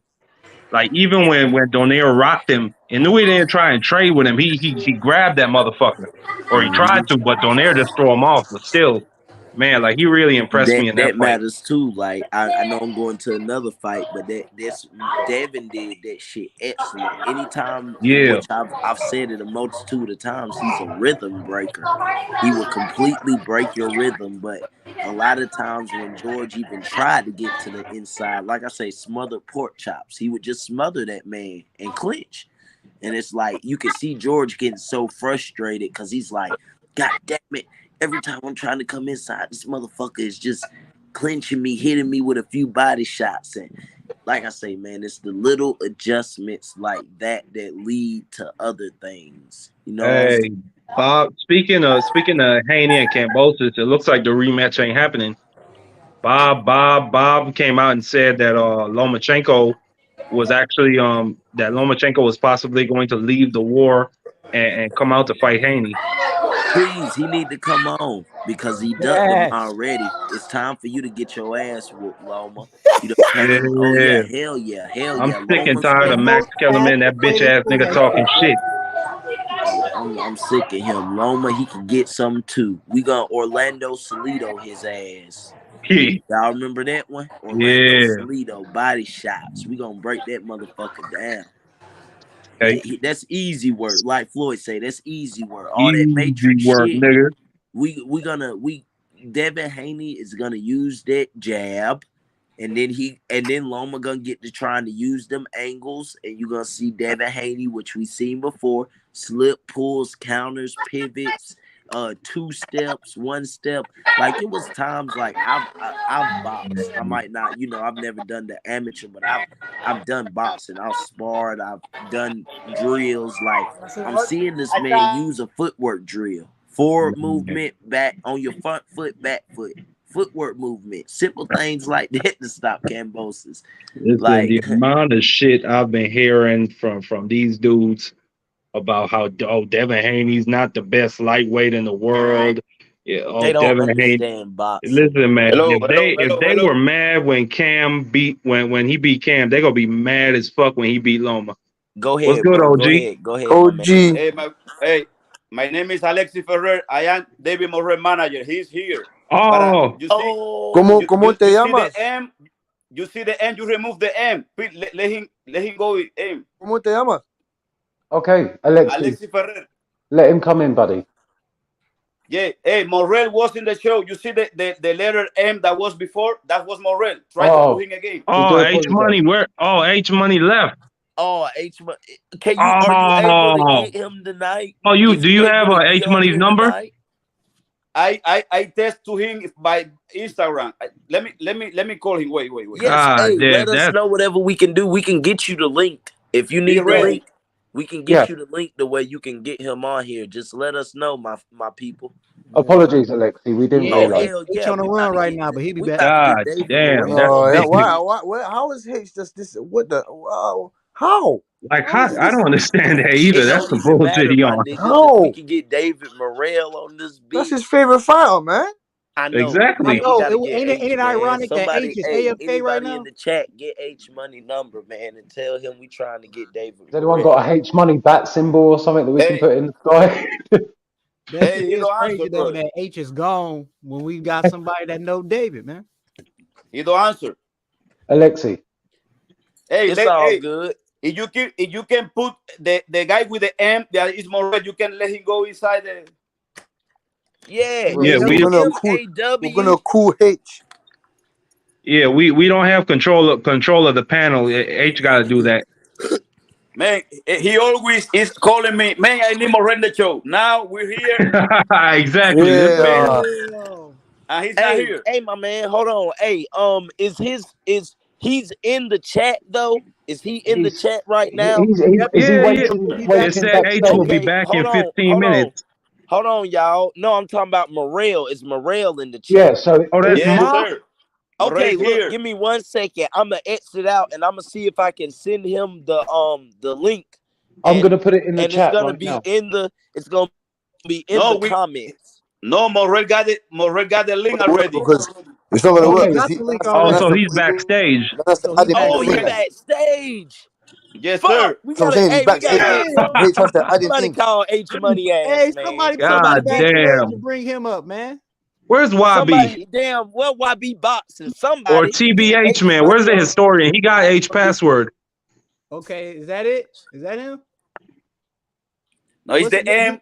Like even when Donaire rocked him, and knew he didn't try and trade with him, he grabbed that motherfucker, or he tried to, but Donaire just threw him off. But still, man, like he really impressed me in that That fight. matters too. Like I know I'm going to another fight, but that's Devin did that shit excellent. Anytime, Yeah, which I've said it a multitude of times, he's a rhythm breaker. He will completely break your rhythm, but a lot of times when George even tried to get to the inside, like I say, smothered pork chops, he would just smother that man and clinch. And it's like you can see George getting so frustrated because he's like, God damn it. Every time I'm trying to come inside, this motherfucker is just clinching me, hitting me with a few body shots. And like I say, man, it's the little adjustments like that lead to other things. You know? hey, Bob. Speaking of Haney and Cambosis, it looks like the rematch ain't happening. Bob came out and said that Lomachenko was actually that Lomachenko was possibly going to leave the war and come out to fight Haney. Please, he need to come on because he ducked him Yes. already. It's time for you to get your ass whooped, Loma. You done came. Oh yeah, Yeah, hell I'm yeah. sick and Loma's tired of gonna. Max Kellerman, that bitch ass nigga talking shit. I'm sick of him. Loma, he can get some too. We gonna Orlando Salido his ass. Y'all remember that one? Orlando Yeah, Salido body shots. We gonna break that motherfucker down. okay. That's easy work. Like Floyd say, that's easy work. All that Easy matrix work, shit. nigga. We Devin Haney is gonna use that jab. And then Loma gonna get to trying to use them angles, and you're gonna see Devin Haney, which we seen before, slip pulls, counters, pivots, 2 steps, 1 step. Like it was times like I've boxed. I might not, I've never done the amateur, but I've done boxing. I've sparred. I've done drills. Like I'm seeing this man use a footwork drill, forward movement, back on your front foot, back foot. Footwork movement, simple things like that to stop Cambosis. Listen, Like the amount of shit I've been hearing from these dudes about how Devin Haney's not the best lightweight in the world. Yeah, they don't Devin Haney. understand boxing. Listen, man, Hello, if they were mad when Cam beat when he beat Cam, they gonna be mad as fuck when he beat Loma. Go What's ahead, good, bro. Go OG? ahead. Go ahead, my man. OG. My name is Alexi Ferrer. I am David Morrell manager. He's here. But Oh, you see, Oh, ¿Cómo te you see llamas? the M. You see the M. You remove the M. Please let him go with M. ¿Cómo te llamas? Okay, Alexi, Alexi Ferrer. let him come in, buddy. Yeah. Hey, Morrell was in the show. You see the letter M that was before? That was Morrell. Try to Oh, put him again. we do H Money, apologize. where? Oh, H Money left. H. Are you able to Oh, get him tonight? you Is do he you have able to be H on Money's here number? tonight? I test to him by Instagram. Let me call him. Wait. Yes. God Hey, damn, let us that's know whatever we can do. We can get you the link if you Be need the ready. link. We can get you the link the way you can get him on here. Just let us know, my people. Apologies, Alexi. We didn't Yeah, realise. Hell H yeah, on the we run about to right get now, but he'll be we back. about to God get David damn, Morrell that's on big. here. How is H just this? What the? How? Like, How is I this? don't understand that either. It That's don't some even bullshit matter, he my on. niggas. If we How? can get David Morrell on this That's his bitch, favorite fighter, man. I know. I Exactly. Man, we know. gotta get Ain't H, it man. ironic that Somebody, H is hey, AFK right anybody in now? the chat, get H money number, man, and tell him we trying to get David Has anyone Morrell. got a H money bat symbol or something that we can Hey, put in the sky? That hey, shit he is don't answer, crazy though. brother. That H is gone when we got somebody that know David, man. He don't answer. Alexi, Hey, It's all hey, good. if you can put the guy with the M that is Morrell, you can let him go inside the. Yeah, Yeah, is We're it we gonna cool. We're MAW? gonna cool H. we don't have control of the panel. H got to do that. Man, he always is calling me. Man, I need Morrell in the show. Now we're here, Exactly. This man. Yeah. Damn. and he's not Hey, here. hey, my man, hold on. Hey, is he's in the chat though? Is he in the he's chat right now? he's Yep, is he Yeah, yeah. he back. It waiting said H will backstage? be Okay, back in 15 minutes. hold on, y'all. No, I'm talking about Morrell. Is Morrell in the Yeah. chat? So Oh, that's if Yes, Ma? sir. Morrell Okay, is look, here. give me 1 second. I'm gonna exit out and I'm gonna see if I can send him the link, I'm and gonna put it in the it's chat gonna right be now. in the No, comments. no, Morrell got it. Morrell got the link already. Because it's not gonna Oh, he work. Okay. Because got he the link Oh, man has so already. to he's backstage. man has to So he add him to the Oh, he link. backstage. backstage. Yes, Fuck, sir. we So I'm gotta. saying he's Hey, we backstage. gotta get Damn. H has to add him somebody in. call H Money Hey, ass, man. somebody God backstage and damn. bring him up, man. Where's YB Somebody, damn, well, YB boxing? or Somebody get TBH, H man? Where's Money the on. historian? He got H password. Okay, is that it? Is that him? No, it's What's the it? M.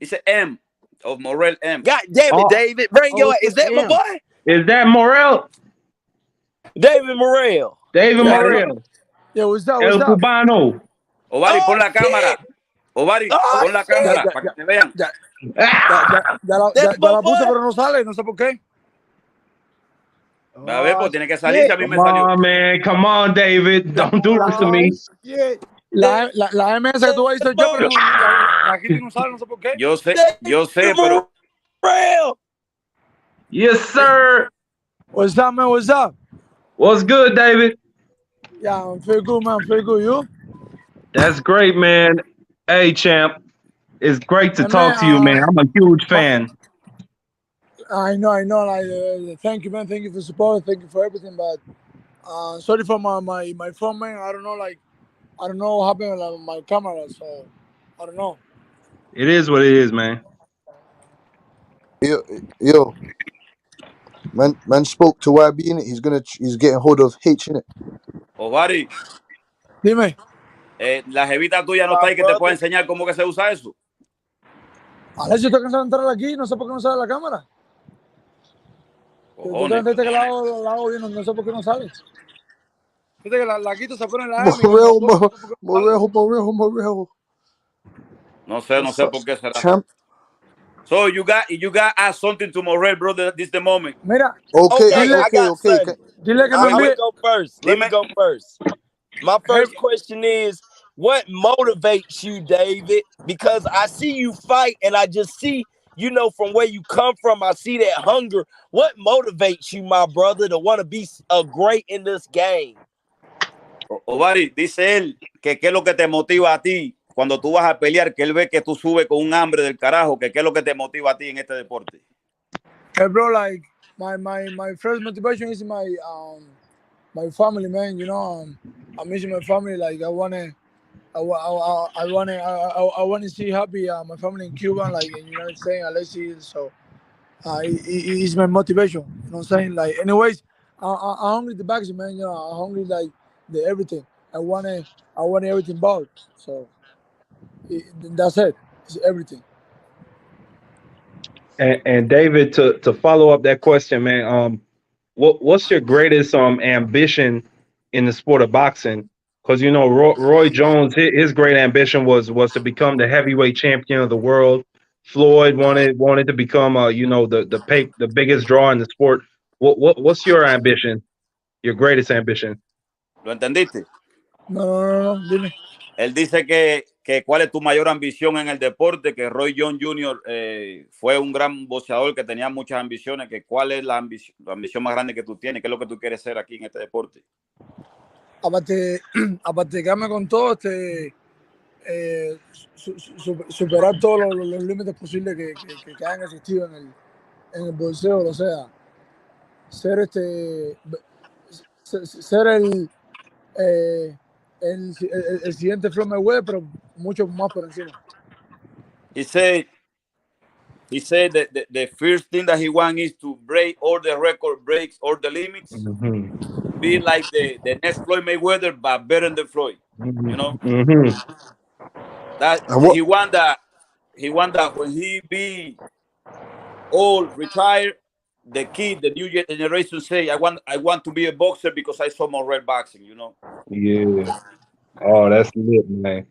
It's the M of Morrell M. God damn it, Oh, David, bring Oh, your. it's Is with that the my M. boy, is that Morrell? David Morrell? David That's Okay. it. Morrell. Yeah, what's up? What's El up? Cubano. Ovari, Oh pon la shit! cámara. Ovari, Oh pon la Ya, shit! cámara ya, para ya, que te vean. ya, Ah! That's ya my la puse, boy. pero no sale. No sé por qué. Va a ver, Oh pues tiene que salir. Si shit. a mí Come me salió. on, man. Come on, David. La, Don't do la, this to Oh me. shit. la MS que tú dices yo, pero David no, la Kitty no sale, no sé por qué. Yo sé, pero Morrell. Yes, sir. What's up, man? What's up? What's good, David? Yeah, I'm feel good, man. Feel good. You? That's great, man. Hey, champ. It's great to And man, talk to you, man. I'm a huge fan. I know. Like, thank you, man. Thank you for support. Thank you for everything. But sorry for my phone, man. I don't know, like, I don't know what happened with my camera, so I don't know. It is what it is, man. Yo, man spoke to YB in it. He's getting hold of H in it. Ovari, Dime, la jevita tuya no My está ahí que te pueda brother. enseñar cómo que se usa eso. Alex, yo estoy cansado de entrar aquí, no sé por qué no sale la cámara. Yo Cojones. te que la hago bien, no sé por qué no sale. Fíjate que la quito, se pone la M. Morrell. No sé por qué será. Champ. So you got ask something to Morrell, brother. This the moment. Mira, Okay, dile, I got something. dile que me Wait, I'm envíe. gonna go first. Let me dime. go first. My Hey, first question is, what motivates you, David? Because I see you fight, and I just see, from where you come from, I see that hunger. What motivates you, my brother, to want to be great in this game? Ovari, dice él que qué es lo que te motiva a ti cuando tú vas a pelear, que él ve que tú subes con un hambre del carajo, que qué es lo que te motiva a ti en este deporte. hey, bro, like my first motivation is my family, man. I'm missing my family. Like I wanna see happy my family in Cuba, like in United States, Alexis. So it's my motivation. You know what I'm saying? Like, anyways, I hungry the boxing, man. I hungry like the everything. I want everything bought. So that's it. It's everything. And David, to follow up that question, man, what's your greatest ambition in the sport of boxing? Because Roy Jones, his great ambition was to become the heavyweight champion of the world. Floyd wanted to become the biggest draw in the sport. What's your ambition? Your greatest ambition? ¿Lo entendiste? No. Dime. Él dice que cuál es tu mayor ambición en el deporte, que Roy Jones Jr. Fue un gran boxeador que tenía muchas ambiciones, que cuál es la ambición más grande que tú tienes, qué es lo que tú quieres ser aquí en este deporte. Aparte de quedarme con todo, superar todos los límites posibles que hayan existido en el boxeo, o sea, ser ser el siguiente Floyd Mayweather, pero mucho más por encima. He said that the first thing that he wants is to break all the record breaks, all the limits, be like the next Floyd Mayweather, but better than Floyd. You know, that he want that when he be old, retired, the kid, the new generation say, I want to be a boxer because I saw Morrell boxing, you know. Yeah. Oh, that's lit, man.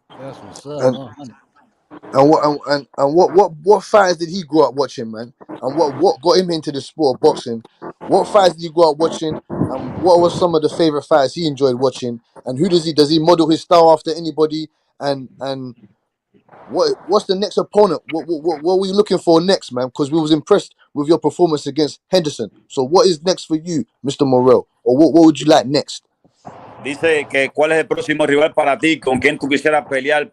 That's what's up. And what fights did he grow up watching, man? And what got him into the sport of boxing? What fights did he grow up watching? And what was some of the favorite fights he enjoyed watching? And who does he model his style after anybody? And what's the next opponent? What were you looking for next, man? Because we was impressed with your performance against Henderson. So what is next for you, Mr. Morrell? Or what would you like next? Dice que cuál es el próximo rival para ti, con quién tú quisieras pelear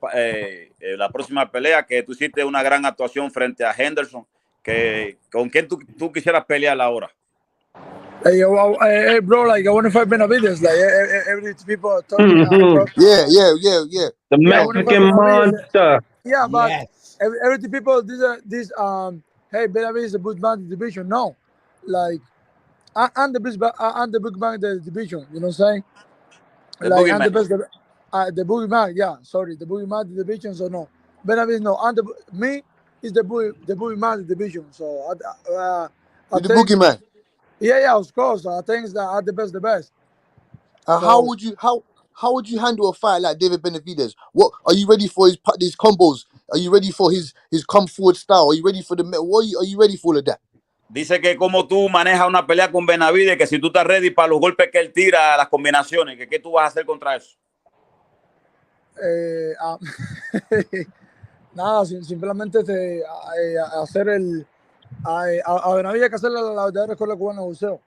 la próxima pelea, que tú hiciste una gran actuación frente a Henderson, que con quién tú quisieras pelear ahora. Hey, bro, like I want to fight Benavidez. Like every people are talking. Yeah. The Mexican monster. Yeah, but every people hey, Benavidez is the big man in the division. No, like I'm the big man in the division. You know what I'm saying? Like I'm the best. The boogie man, yeah. Sorry, the boogie man in the division. So no, Benavidez no. Me is the boogie man in the division. So You're the boogie man. Yeah, of course. I think that are the best. So, how would you handle a fight like David Benavidez? What are you ready for his combos? Are you ready for his come forward style? Are you ready for are you ready for all of that? Dice que como tú manejas una pelea con Benavidez, que si tú estás ready para los golpes que él tira, las combinaciones, que qué tú vas a hacer contra eso. Nada, simplemente hacer a Benavidez hay que hacer la verdadera escuela cubana de boxeo.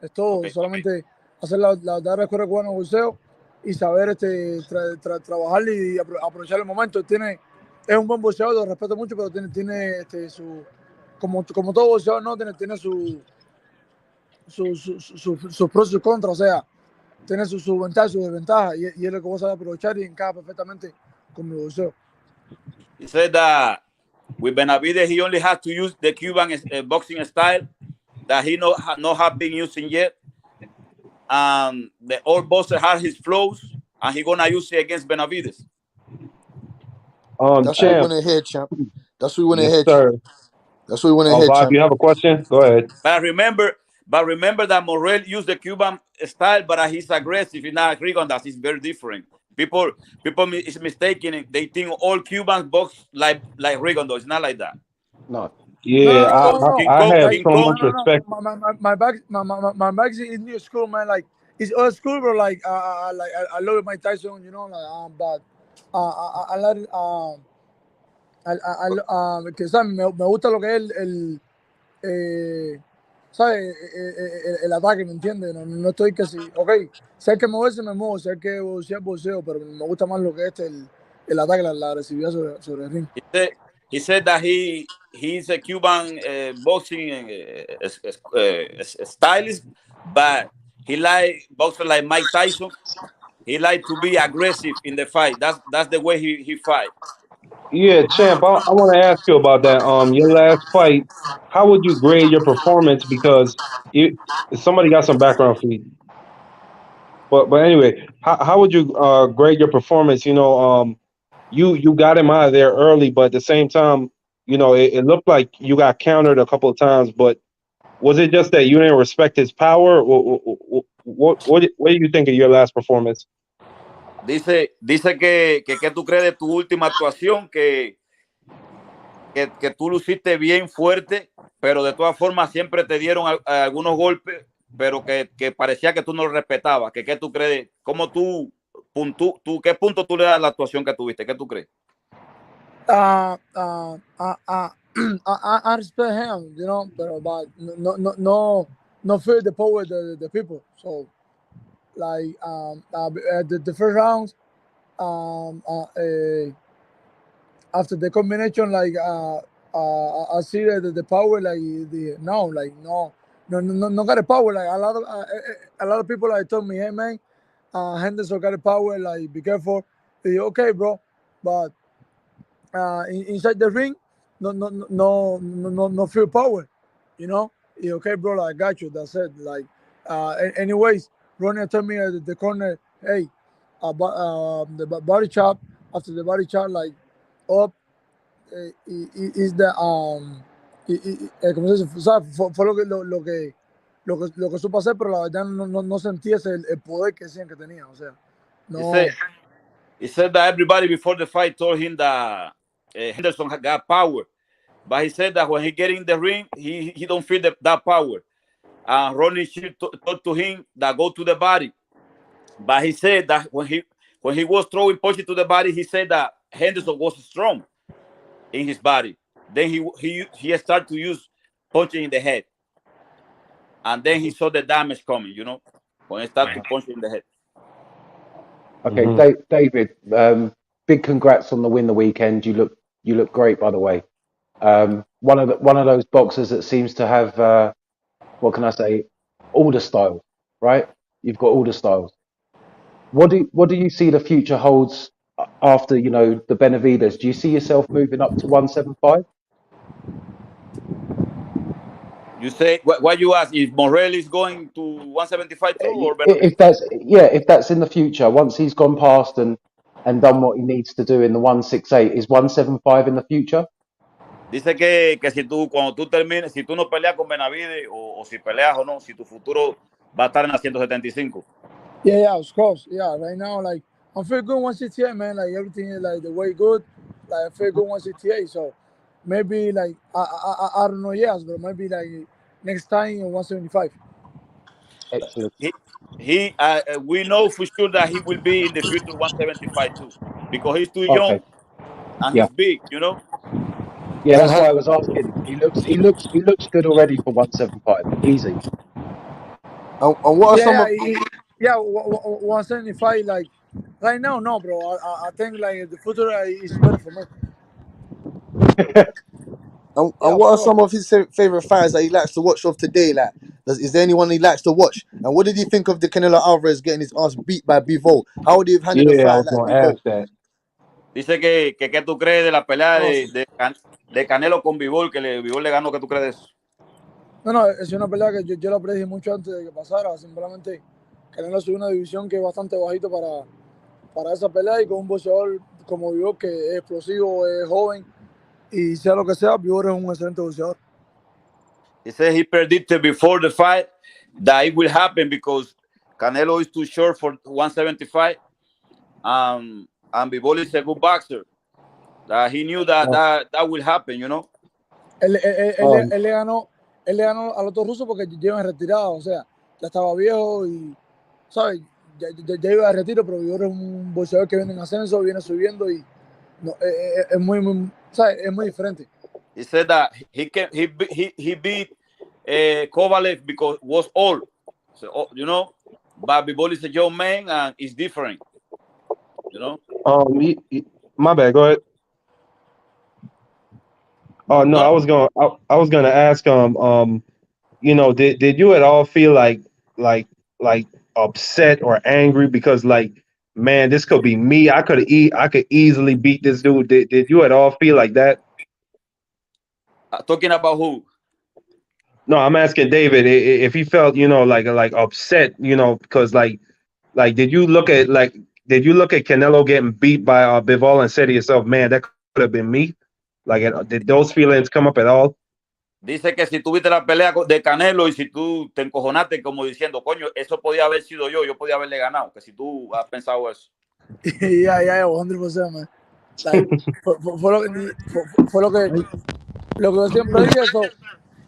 Es todo, solamente hacer la verdadera escuela cubana de boxeo y saber trabajar y aprovechar el momento. Es un buen boxeador, lo respeto mucho, pero tiene su como todo boxeador, ¿no? Tiene sus pros y sus contras, o sea, tiene sus ventajas y sus desventajas, y es lo que vos sabés aprovechar y encaja perfectamente con mi boxeo. He said that with Benavidez, he only has to use the Cuban boxing style that he not have been using yet. The old boxer has his flows, and he gonna use it against Benavidez. That's what we want to hear, champ. That's what we want to hear, champ. That's what we want to hear, Bob, champ. you have a question? Go ahead. But remember that Morrell used the Cuban style, but he's aggressive. He's not Rigondas. He's very different. People is mistaken. They think all Cubans box like Rigondas. It's not like that. No. Yeah, I have so much respect. My back is in new school, man. Like it's old school, but like I love Mike Tyson, you know. Like but I like que ¿sabes? Me gusta lo que es ¿sabes? El ataque, ¿me entiendes? No estoy que si, si hay que moverse, me muevo, si hay que boxeo, pero me gusta más lo que es el ataque, la agresividad sobre el ring. He said that he's a Cuban boxing stylist, but he like boxer like Mike Tyson. He like to be aggressive in the fight. That's the way he fight. Yeah, champ. I want to ask you about that. Your last fight. How would you grade your performance? Because somebody got some background feed. But anyway, how would you grade your performance? You know, you got him out of there early, but at the same time, you know, it looked like you got countered a couple of times. But was it just that you didn't respect his power? What do you think of your last performance? Dice que tú crees de tu última actuación, que tú luciste bien fuerte, pero de todas formas siempre te dieron algunos golpes, pero que parecía que tú no lo respetabas. ¿Qué tú crees? ¿Cómo tú ¿Qué punto tú le das a la actuación que tuviste? ¿Qué tú crees? I respect him, you know, but no fear the power of the people. So like the first round, after the combination, like I see the power, like no got the power. Like a lot of people like told me, hey man, Henderson got the power. Like be careful. Okay, bro, but inside the ring, no feel power, you know. Okay, bro, I got you. That's it. Like, anyways, Ronnie told me at the corner, hey, body chop. After the body chop, like, up is the ¿cómo se dice? O sea, fue lo que supo hacer, pero la verdad no sentí el poder que decían que tenía. O sea, no. He said that everybody before the fight told him that Henderson got power, but he said that when he get in the ring, he don't feel that power. Ronnie talked to him that go to the body, but he said that when he was throwing punches to the body, he said that Henderson was strong in his body. Then he started to use punching in the head, and then he saw the damage coming. You know, when he started to punch in the head. Okay, David, big congrats on the win the weekend. You look great, by the way. One of those boxers that seems to have what can I say, all the styles, right? You've got all the styles. What do you see the future holds after the Benavidez? Do you see yourself moving up to 175? You say what you ask if Morrell is going to 175 too or If Benavidez? if that's in the future, once he's gone past and done what he needs to do in the 168, is 175 in the future? Dice que si tú cuando tú termines, si tú no peleas con Benavidez o si peleas o no, si tu futuro va a estar en la 175. Yeah, of course. Yeah, right now, like I'm feeling good 168, man. Like everything is like the way good. Like I feel good 168. So maybe like I don't know, yes, but maybe like next time 175. Excellent. We know for sure that he will be in the future 175 too, because he's too Okay. young and Yeah. he's big, you know. Yeah, that's why I was asking. He looks good already for 175. Easy. And what are some of 175. Like right now, no, bro. I think like the future is better for me. and Yeah, of what are course. some of his favorite fighters that he likes to watch of today? Like, is there anyone he likes to watch? And what did he think of the Canelo Alvarez getting his ass beat by Bivol? How would he have handled a Yeah, I fight was like gonna Bivol? ask that. Dice que ¿qué tú crees de la pelea Awesome. de Canelo con Bivol, que Bivol le ganó? ¿Qué tú crees de eso? No, es una pelea que yo la predije mucho antes de que pasara. Simplemente Canelo subió una división que es bastante bajito para esa pelea, y con un boxeador como Vivor, que es explosivo, es joven, y sea lo que sea, Vivor es un excelente boxeador. He said he predicted before the fight that it will happen because Canelo is too short for 175, and Bivol is a good boxer. That he knew that will happen, you know. Él le ganó al otro ruso porque lleva en retirada, o sea, ya estaba viejo y, ¿sabes? Ya iba de retiro, pero Vivor es un boxeador que viene en ascenso, viene subiendo y no, es muy, ¿sabes? Es muy diferente. He said that he beat Kovalev because was old, so, you know. But Bivol is a young man and it's different, you know. My bad. Go ahead. Oh no, No, I was gonna ask did you at all feel like upset or angry because man, this could be me. I could easily beat this dude. Did you at all feel like that? talking about who? No, I'm asking David if he felt like upset, because did you look at Canelo getting beat by Bivol and say to yourself, man, that could have been me? Did those feelings come up at all? Dice que si tuviste la pelea de Canelo y si tú te encojonaste como diciendo, coño, eso podía haber sido yo podía haberle ganado, que si tú has pensado eso. Yeah, 100%, man. Like, fue lo que yo siempre dije. Eso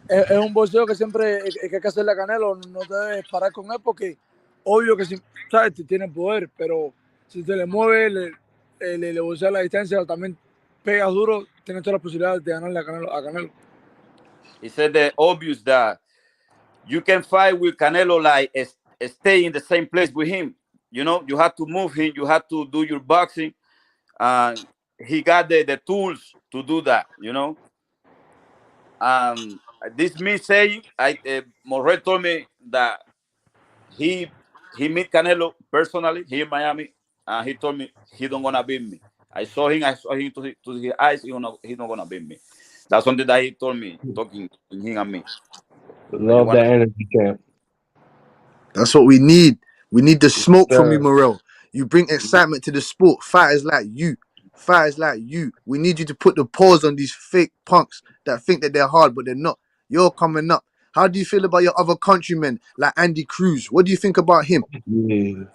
es un boxeo que siempre hay que hacerle a Canelo. No te debes parar con él porque obvio que, ¿sabes? Tiene poder, pero Si te le mueve, le bolsea la distancia, también pegas duro, tienes todas las posibilidades de ganarle a Canelo. He said the obvious that you can fight with Canelo like stay in the same place with him. You know, you have to move him. You have to do your boxing. He got the tools to do that. You know. This me saying, Morrell told me that he he meet Canelo personally here in Miami, and he told me he don't gonna beat me. I saw him to his eyes. He not gonna beat me. That's something that he told me talking to him and me. So you Love wanna that energy, champ. That's what we need. We need the Yes, smoke from you, sir. Morrell. You bring excitement to the sport. Fighters like you. Fighters like you. We need you to put the pause on these fake punks that think that they're hard, but they're not. You're coming up. How do you feel about your other countrymen like Andy Cruz? What do you think about him? Yeah.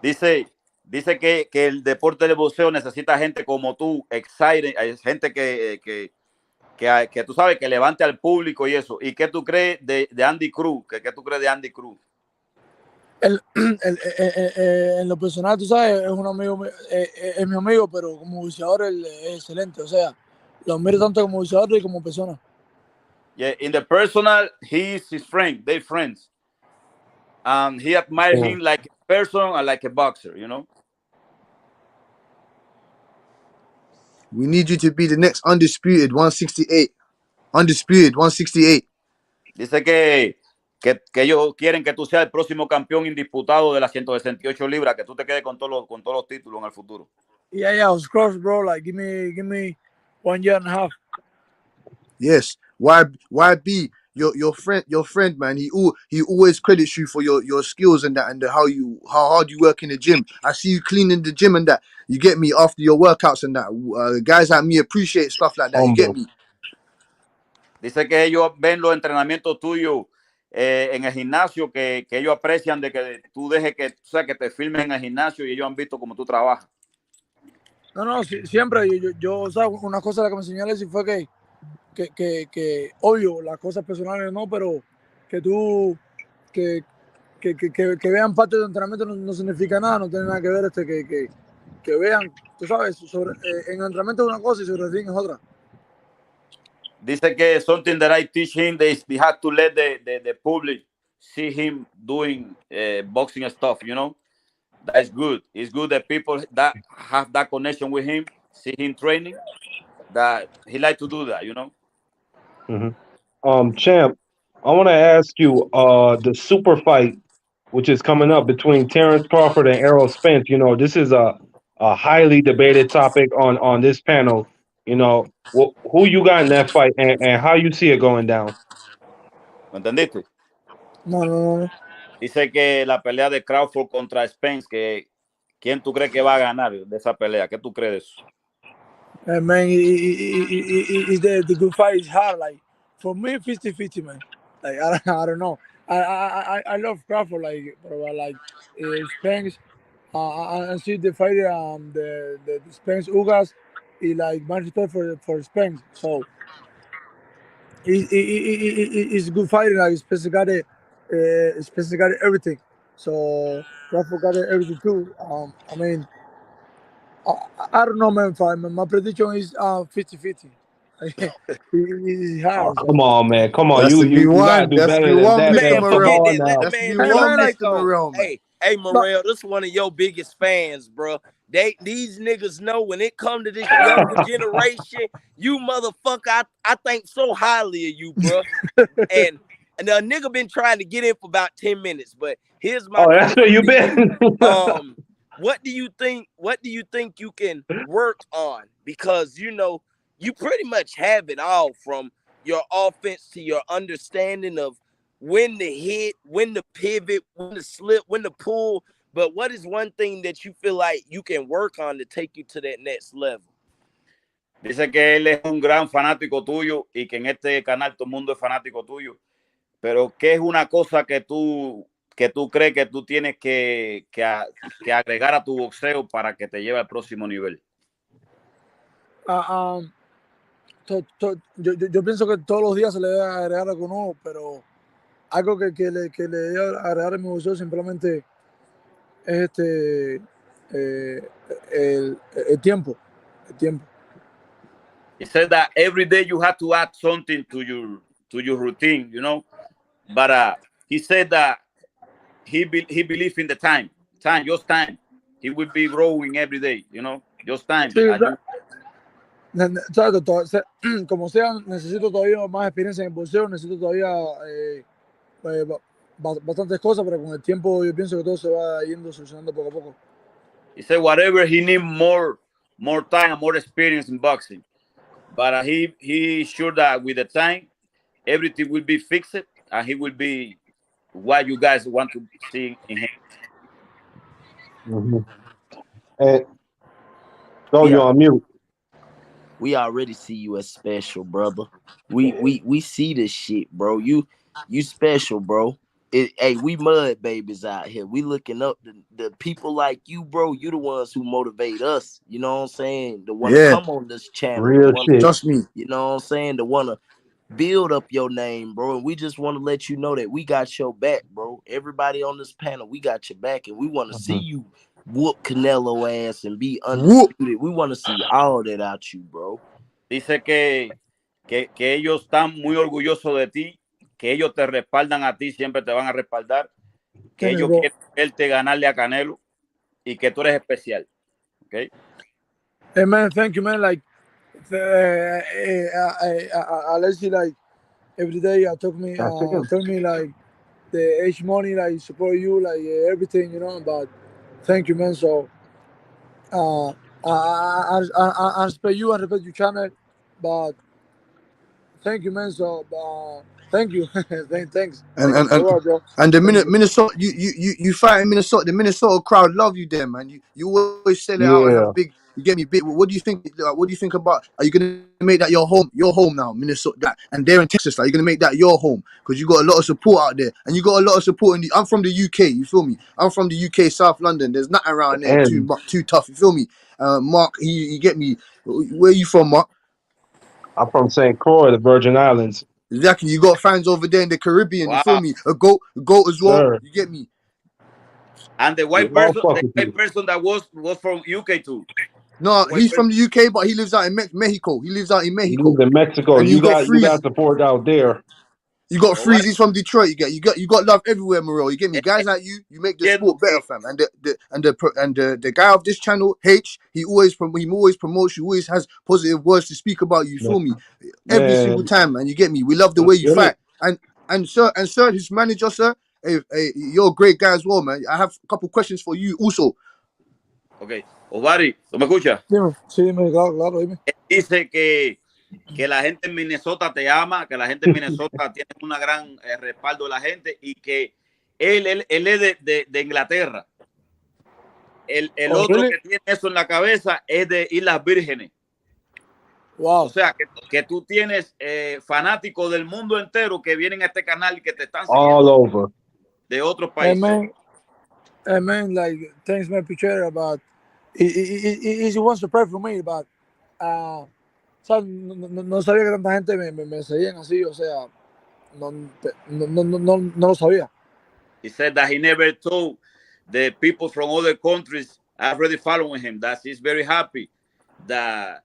dice que el deporte del boxeo necesita gente como tú, excited, gente que tú sabes que levante al público y eso. ¿Y qué tú crees de Andy Cruz? ¿Qué tú crees de Andy Cruz? En lo personal, tú sabes, es un amigo, es mi amigo, pero como boxeador él es excelente. O sea, lo admiro tanto como boxeador y como persona. Yeah, in the personal, he's his friend. They're friends. He admired him like a person and like a boxer, you know. We need you to be the next undisputed 168. Undisputed 168. Dice que ellos quieren que tú seas el próximo campeón indisputado de las 168 libras, que tú te quedes con todos los títulos en el futuro. Yeah, of course, bro. Like, give me 1 year and a half. Yes. YB, your friend, man. He always credits you for your skills and that, and how hard you work in the gym. I see you cleaning the gym and that. You get me after your workouts and that. Guys like me appreciate stuff like that. You get me. Dice que ellos ven los entrenamientos tuyos en el gimnasio, que ellos aprecian de que tú dejes que, o sea, que te filmes en el gimnasio y ellos han visto cómo tú trabajas. No, siempre yo o sea, una cosa que me enseñó Alexis fue que obvio, las cosas personales no, pero que tú, que vean parte del entrenamiento no significa nada, no tiene nada que ver que vean, tú sabes, en el entrenamiento es una cosa y sobre el ring es otra. Dice que something that I teach him, they have to let the public see him doing boxing stuff, you know. That's good. It's good that people that have that connection with him, see him training, that he like to do that, you know. Champ, I want to ask you, the super fight, which is coming up between Terrence Crawford and Errol Spence. You know, this is a highly debated topic on this panel. You know, who you got in that fight and how you see it going down. ¿Me entendiste? No. Dice que la pelea de Crawford contra Spence, que ¿quién tú crees que va a ganar de esa pelea? ¿Qué tú crees de eso? Man, the good fight is hard. Like, for me, 50-50, man. Like, I don't know. I love Crawford, like, but like Spence. I see the fight, the Spence Ugas, he like much respect for Spence. So he's good fighting. Like Spence got it, Spence got everything. So Crawford got everything too. I mean, I don't know, man. My prediction is 50-50. It's Oh, hard. come on, man. Come on. That's the You gotta B1. do That's the better than B1, that, Mr. man. Man, Come forget Morrell. on that. Let now. the That's the man Hey, talk. B1, man, Hey, like, Mr. Morrell, man. hey, Morrell, this one of your biggest fans, bro. These niggas know when it come to this younger generation, you motherfucker, I think so highly of you, bro. And a nigga been trying to get in for about 10 minutes, but here's my Oh, that's where question you to you. been. What do you think you can work on? Because you know, you pretty much have it all, from your offense to your understanding of when to hit, when to pivot, when to slip, when to pull. But what is one thing that you feel like you can work on to take you to that next level? Dice que él es un gran fanático tuyo y que en este canal todo el mundo es fanático tuyo. Pero ¿qué es una cosa que tú crees que tú tienes que agregar a tu boxeo para que te lleve al próximo nivel? Yo pienso que todos los días se le debe agregar algo nuevo, pero algo que le debe agregar a mi boxeo simplemente es el tiempo. He said that every day you have to add something to your routine, But he said that he believes in the time, just time. He will be growing every day, just time. Sí, como sea, necesito todavía más experiencia en el boxeo, necesito todavía bastantes cosas, pero con el tiempo yo pienso que todo se va yendo solucionando poco a poco. He said whatever he needs more time and more experience in boxing, but he sure that with the time everything will be fixed and he will be what you guys want to see in him. Mm-hmm. And you're on mute. We already see you as special, brother. We see this shit, bro. You special, bro. Hey, we mud babies out here. We looking up the people like you, bro. You the ones who motivate us. You know what I'm saying? The one to come on this channel. Real shit. Trust me. You know what I'm saying? The one to build up your name, bro. And we just want to let you know that we got your back, bro. Everybody on this panel, we got your back, and we want to see you whoop Canelo ass and be undisputed. We want to see all that out you, bro. Dice que ellos están muy orgullosos de ti, que ellos te respaldan a ti, siempre te van a respaldar, que ellos quieren verte ganarle a Canelo y que tú eres especial. Okay? Hey man, thank you, man. Like, Alexi, like every day, tell me like the H money, like support you, like everything, But thank you, man. So, I respect you and respect your channel, but thank you, man. So, thank you, thanks. And the Minnesota, you fight in Minnesota. The Minnesota crowd love you there, man. You always sell it out and have big. You get me big. What do you think? What do you think about? Are you gonna make that your home? Your home now, Minnesota, and they're in Texas. Are you gonna make that your home? Because you got a lot of support out there, and you got a lot of support in the. I'm from the UK. You feel me? I'm from the UK, South London. There's nothing around there too tough. You feel me? Mark, you get me? Where you from, Mark? I'm from St. Croix, the Virgin Islands. Exactly. You got fans over there in the Caribbean. Wow. You feel me? A goat as well. Sir. You get me? And the white person that was from UK too. No, he's from the UK, but he lives out in Mexico. He lives out in Mexico. He lives in Mexico. And you got support out there. You got Freezy's from Detroit. You got love everywhere, Morrell. You get me? Guys like you make the sport better, fam. And the guy of this channel, H, he always promotes you. Always has positive words to speak about you. Feel me? Every single time, man. You get me? We love the way you fight. And sir, his manager, sir. Hey, you're a great guy as well, man. I have a couple questions for you also. Okay, Osvaldo, ¿tú me escuchas? Sí, claro, dime. Dice que la gente en Minnesota te ama, que la gente en Minnesota tiene un gran respaldo de la gente y que él es de Inglaterra. El otro que tiene eso en la cabeza es de Islas Vírgenes. Wow. O sea, que tú tienes fanáticos del mundo entero que vienen a este canal y que te están siguiendo all over de otros países. Hey man, like, thanks, man, Pichera, but he wants to pray for me, but o sea, no sabía que tanta gente me seguían así, o sea, no lo sabía. He said that he never told the people from other countries already following him that he's very happy that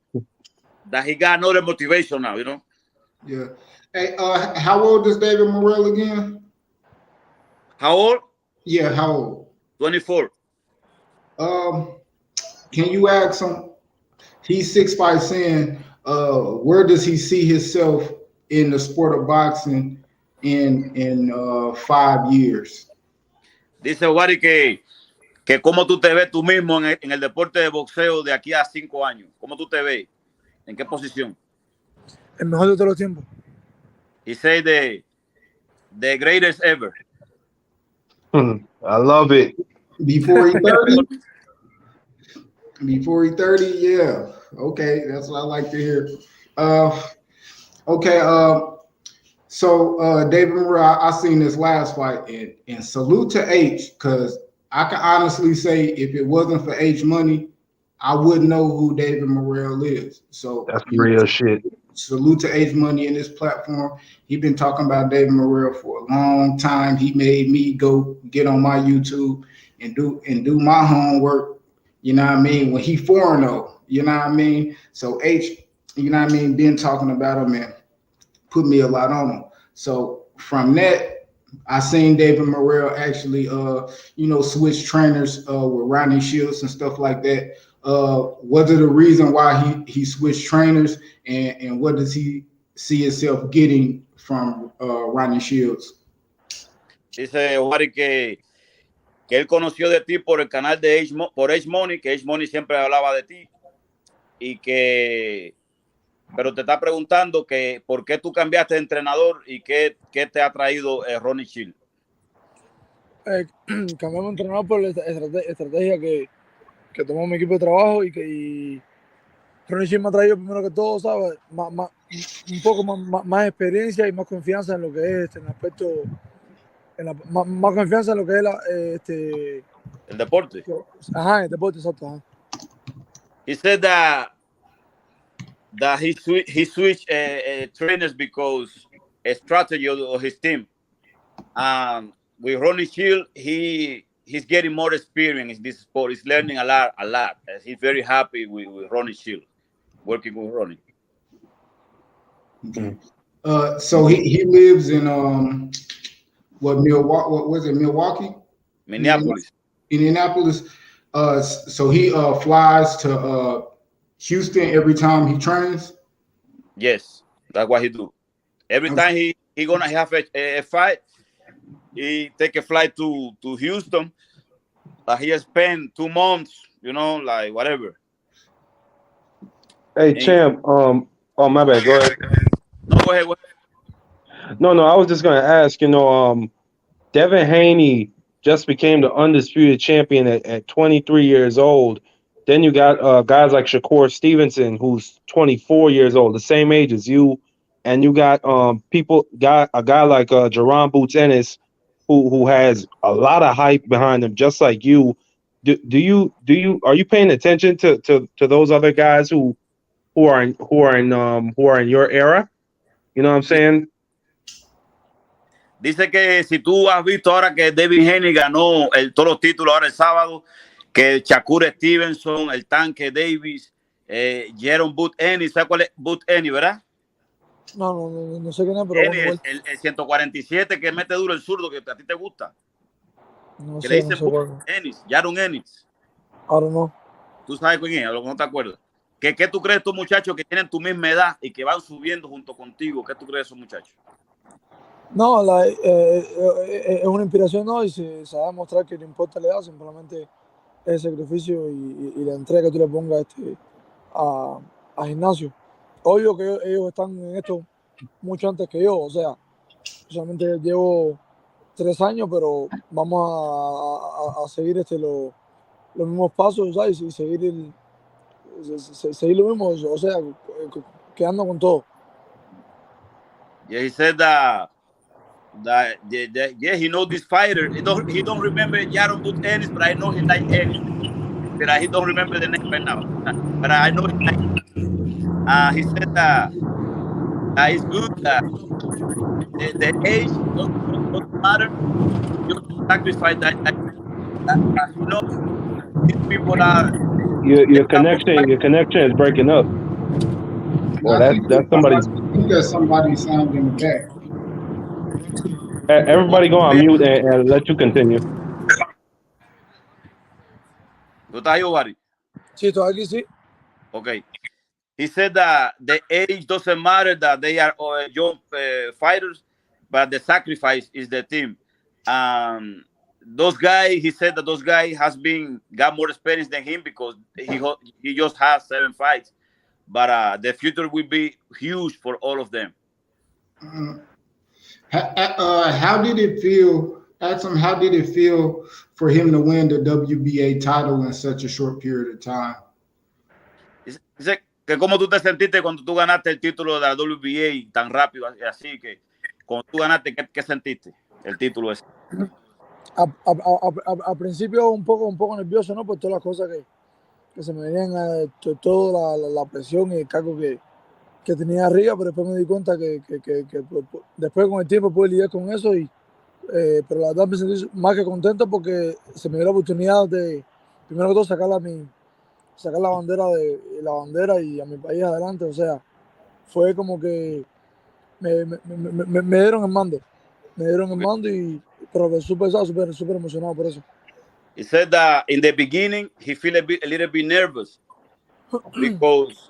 he got another motivation now, Yeah. Hey, how old is David Morrell again? How old? Yeah, how old? 24. Can you ask him? He's 6 fights in. Where does he see himself in the sport of boxing in 5 years? Dice Wari que cómo tú te ves tú mismo en el deporte de boxeo de aquí a 5 años. ¿Cómo tú te ves? ¿En qué posición? El mejor de todos los tiempos. He said the greatest ever. I love it. Before he 30? Before he 30, yeah. Okay, that's what I like to hear. Okay, so David Morrell, I seen this last fight, and salute to H, because I can honestly say if it wasn't for H Money, I wouldn't know who David Morrell is. So that's real shit. Salute to H Money in this platform. He's been talking about David Morrell for a long time. He made me go get on my YouTube and do my homework, You know what I mean? When he 4-0, you know what I mean? So H, you know what I mean, been talking about him and put me a lot on him. So from that, I seen David Morrell actually switch trainers with Rodney Shields and stuff like that. Was it a reason why he switched trainers, and what does he see himself getting from Rodney Shields? Dice Wari que él conoció de ti por el canal de por H Money, que H Money siempre hablaba de ti, y que, pero te está preguntando que por qué tú cambiaste de entrenador y qué te ha traído Ronnie Shield. Cambiamos de entrenador por la estrategia que tomó mi equipo de trabajo y Ronnie Shield me ha traído primero que todo, ¿sabes? Un poco más experiencia y más confianza en lo que es en el aspecto, más confianza en lo que es el deporte. Ajá, el deporte, exacto. Ajá. He said that he switched trainers because a strategy of his team. With Ronnie Shield, he's getting more experience in this sport. He's learning a lot. He's very happy with Ronnie Shield, working with Ronnie. Okay. So he lives in Milwaukee? What was it? Milwaukee? Minneapolis. Indianapolis. So he flies to Houston every time he trains. Yes, that's what he do. Every time he gonna have a fight, he take a flight to Houston. He spent 2 months, like whatever. Hey, champ. Oh, my bad. Go ahead. No, go ahead. No, I was just gonna ask. Devin Haney just became the undisputed champion at 23 years old. Then you got guys like Shakur Stevenson, who's 24 years old, the same age as you, and you got a guy like Jerron Boots Ennis, who has a lot of hype behind him, just like you. Are you paying attention to those other guys who are in your era? You know what I'm saying? Dice que si tú has visto ahora que Devin Haney ganó todos los títulos ahora el sábado, que Shakur Stevenson, el Tanque Davis, Jerome Boots Ennis, ¿sabes cuál es Boots Ennis, verdad? No sé quién es, pero Ennis, el 147 que mete duro el zurdo, que a ti te gusta. No que sé, le dicen no sé Ennis, Jaron Ennis. I don't know. ¿Tú sabes quién es? A lo que no te acuerdas. ¿Qué tú crees de estos muchachos que tienen tu misma edad y que van subiendo junto contigo? ¿Qué tú crees de esos muchachos? No, es una inspiración, ¿no? Y se va a demostrar que no importa la edad, simplemente el sacrificio y la entrega que tú le pongas a gimnasio. Obvio que ellos están en esto mucho antes que yo, o sea, solamente llevo 3 años, pero vamos a seguir los mismos pasos, ¿sabes? Y seguir lo mismo, o sea, quedando con todo. Yeah, he said that he knows this fighter. He don't remember Jaron Boots Ennis, but I know he like Ennis. But he don't remember the name right now. But I know he like Ennis. He said that it's good that the age doesn't matter. You sacrifice that. You know, these people are. Your connection is breaking up. Well, that's somebody. I think there's somebody sound in the back. Everybody go on mute and let you continue. ¿Tú estás ahí, Obari? Sí, estoy aquí, sí. Okay. He said that the age doesn't matter, that they are young fighters, but the sacrifice is the team. He said that those guys got more experience than him because he just has 7 fights. But the future will be huge for all of them. How did it feel? Ask him, how did it feel for him to win the WBA title in such a short period of time? Dice que cómo tú te sentiste cuando tú ganaste el título de la WBA tan rápido, así que cuando tú ganaste, ¿qué sentiste? El título ese. Al principio un poco nervioso, ¿no? Por todas las cosas que se me venían, toda la presión y el cargo que tenía arriba, pero después me di cuenta que después con el tiempo pude lidiar con eso, pero la verdad me sentí más que contento porque se me dio la oportunidad de, primero que todo, sacar sacar la bandera y a mi país adelante, o sea, fue como que me dieron el mando. Me dieron el mando y pero que súper emocionado por eso. He said that in the beginning he feel a little bit nervous because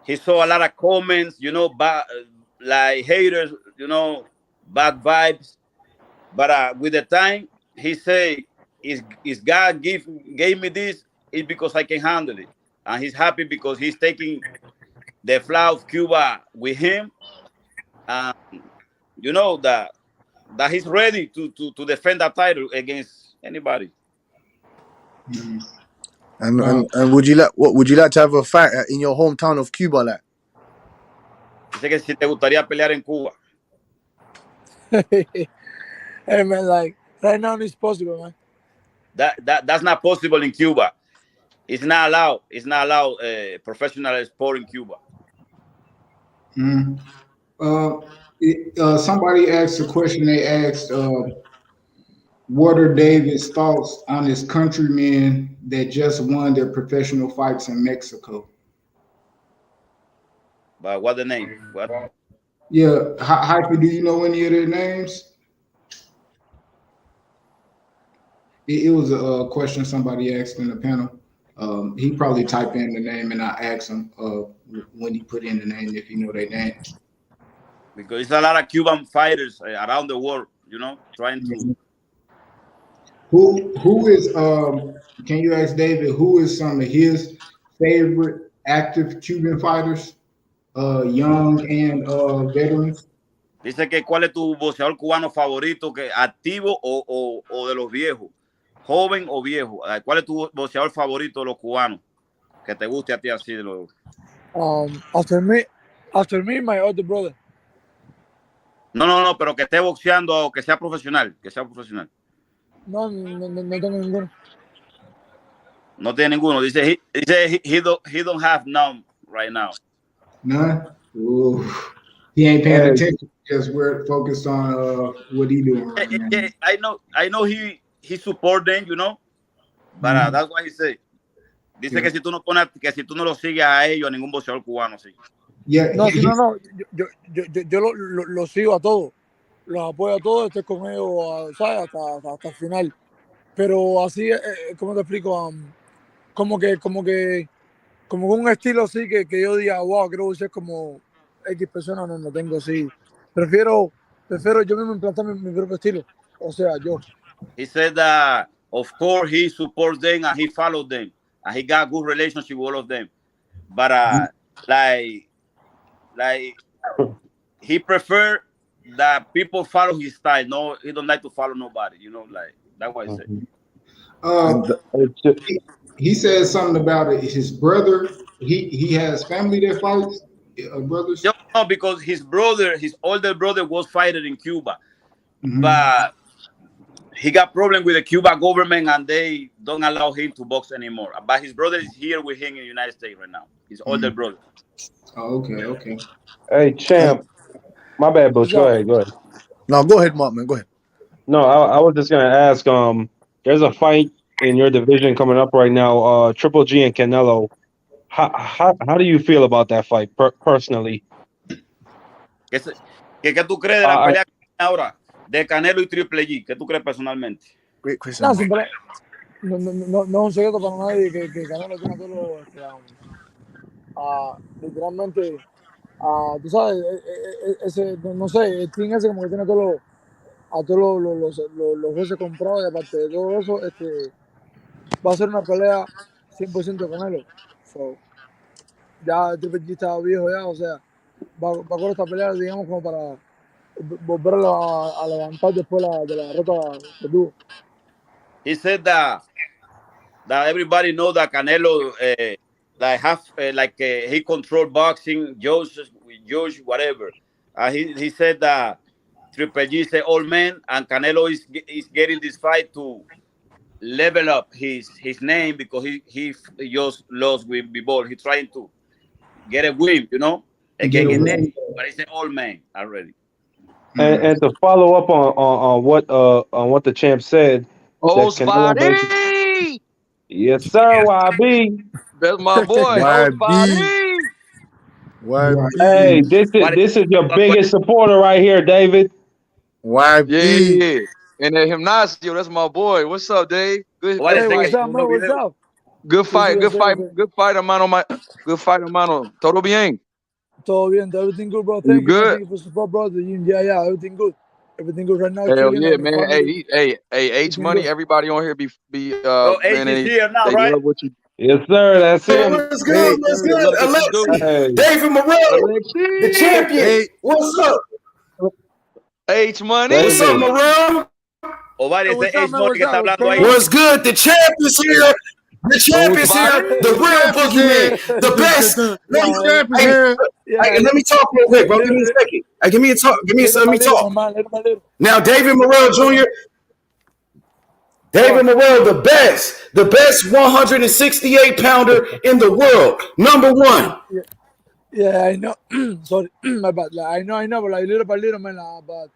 he saw a lot of comments, bad, like haters, bad vibes. But with the time, he say, "Is God gave me this? It's because I can handle it." And he's happy because he's taking the flag of Cuba with him, and that he's ready to defend that title against anybody. And would you like to have a fight in your hometown of Cuba, like? Dice que si te gustaría pelear en Cuba. Hey man, like right now it's possible, man. That's not possible in Cuba. It's not allowed. It's not allowed professional sport in Cuba. Somebody asked a question. They asked, what are David's thoughts on his countrymen that just won their professional fights in Mexico? But what the name? What? Yeah, Hyper, do you know any of their names? It was a question somebody asked in the panel. He probably typed in the name and I asked him when he put in the name if you know their name. Because there's a lot of Cuban fighters around the world, trying to. Who is can you ask David who is some of his favorite active Cuban fighters, young and veterans? Dice que cuál es tu boxeador cubano favorito, que activo o de los viejos, joven o viejo. ¿Cuál es tu boxeador favorito de los cubanos que te guste a ti así de los? After me, my older brother. No, pero que esté boxeando o que sea profesional, No tengo ninguno. No tiene ninguno. Dice he don't have none right now. None. Ooh. He ain't paying attention. Just we're focused on what he doing right now. I know he support them, but that's why he say. Dice que si tú no lo sigues a ellos, a ningún boxeador cubano, sí. Yeah, no, yo lo sigo a todos, los apoyo a todos, estoy con ellos, ¿sabes? Hasta el final. Pero así, ¿cómo te explico? Como un estilo así que yo diga, wow, creo que es como X personas, no tengo así. Prefiero yo mismo implantar mi propio estilo. O sea, yo. He said that, of course, he supports them and he follows them. And he got good relationship with all of them. But like he prefer that people follow his style. No, he don't like to follow nobody. Like that's what I said. He said something about it. His brother. He has family that fights. Brothers. No, because his older brother was fighting in Cuba, but he got problem with the Cuba government and they don't allow him to box anymore. But his brother is here with him in the United States right now. His older brother. Oh, okay. Hey, champ. My bad, Bush. Go ahead. No, go ahead, Mark, man. Go ahead. No, I was just gonna ask. There's a fight in your division coming up right now. Triple G and Canelo. How do you feel about that fight personally? ¿Qué tú crees de la pelea ahora de Canelo y Triple G? ¿Qué tú crees personalmente? Great question. No es un secreto para nadie que Canelo tiene todo literalmente, tú sabes, ese, no sé, el team ese como que tiene a todos los jueces comprados y aparte de todo eso, va a ser una pelea 100% con él. So, ya el Triple G está viejo ya, o sea, va a correr esta pelea, digamos, como para volver a levantar después de la derrota que tuvo. He said that everybody know that Canelo he control boxing, Josh, whatever. He said that Triple G is an old man, and Canelo is getting this fight to level up his name because he just lost with Bivol. He's trying to get a win, again. But he's an old man already. And to follow up on what the champ said. Body. Yes, sir, YB. That's my boy. YB. Hey, YB. this is your biggest supporter right here, David. YB. Yeah. And at Gimnasio, that's my boy. What's up, Dave? Good Hey, what's fight. up, man? What's up? Good Sí, fight. yo Good sé, fight. yo sé. Good fight, hermano. Good fight, hermano. Todo bien. Todo bien, everything good, bro. You Thank you, man. good? Thank you for support, bro. Yeah, everything good. Everything good right now, Hell chilling, yeah, and the man. family, Hey, H everything Money. good. Everybody on here be So H man, is here now, they right? love what you. Yes, sir. That's Hey, him. what's Hey, good? What's they love good? what you do. Alexi, Hey, David Morrell, the Alexi. champion. Hey, What's up? H What's up, David. Money. Morrell? Ovar, Hey, ese what's up, H man? Money What's que está up? What's hablando going ahí. on? What's good? The champ is here. The champ is here. Body. The real champ is here. boogeyman. The best. The champ is Hey, here. hey, let me talk real quick, bro. Give me a second. Hey, give me a talk. Let me Little, my talk. man, little. Now, David Morrell Jr., David Morrell, the best 168 pounder in the world. Number one. Yeah, I know. Sorry, my bad. Like, I know, but like little by little, man. But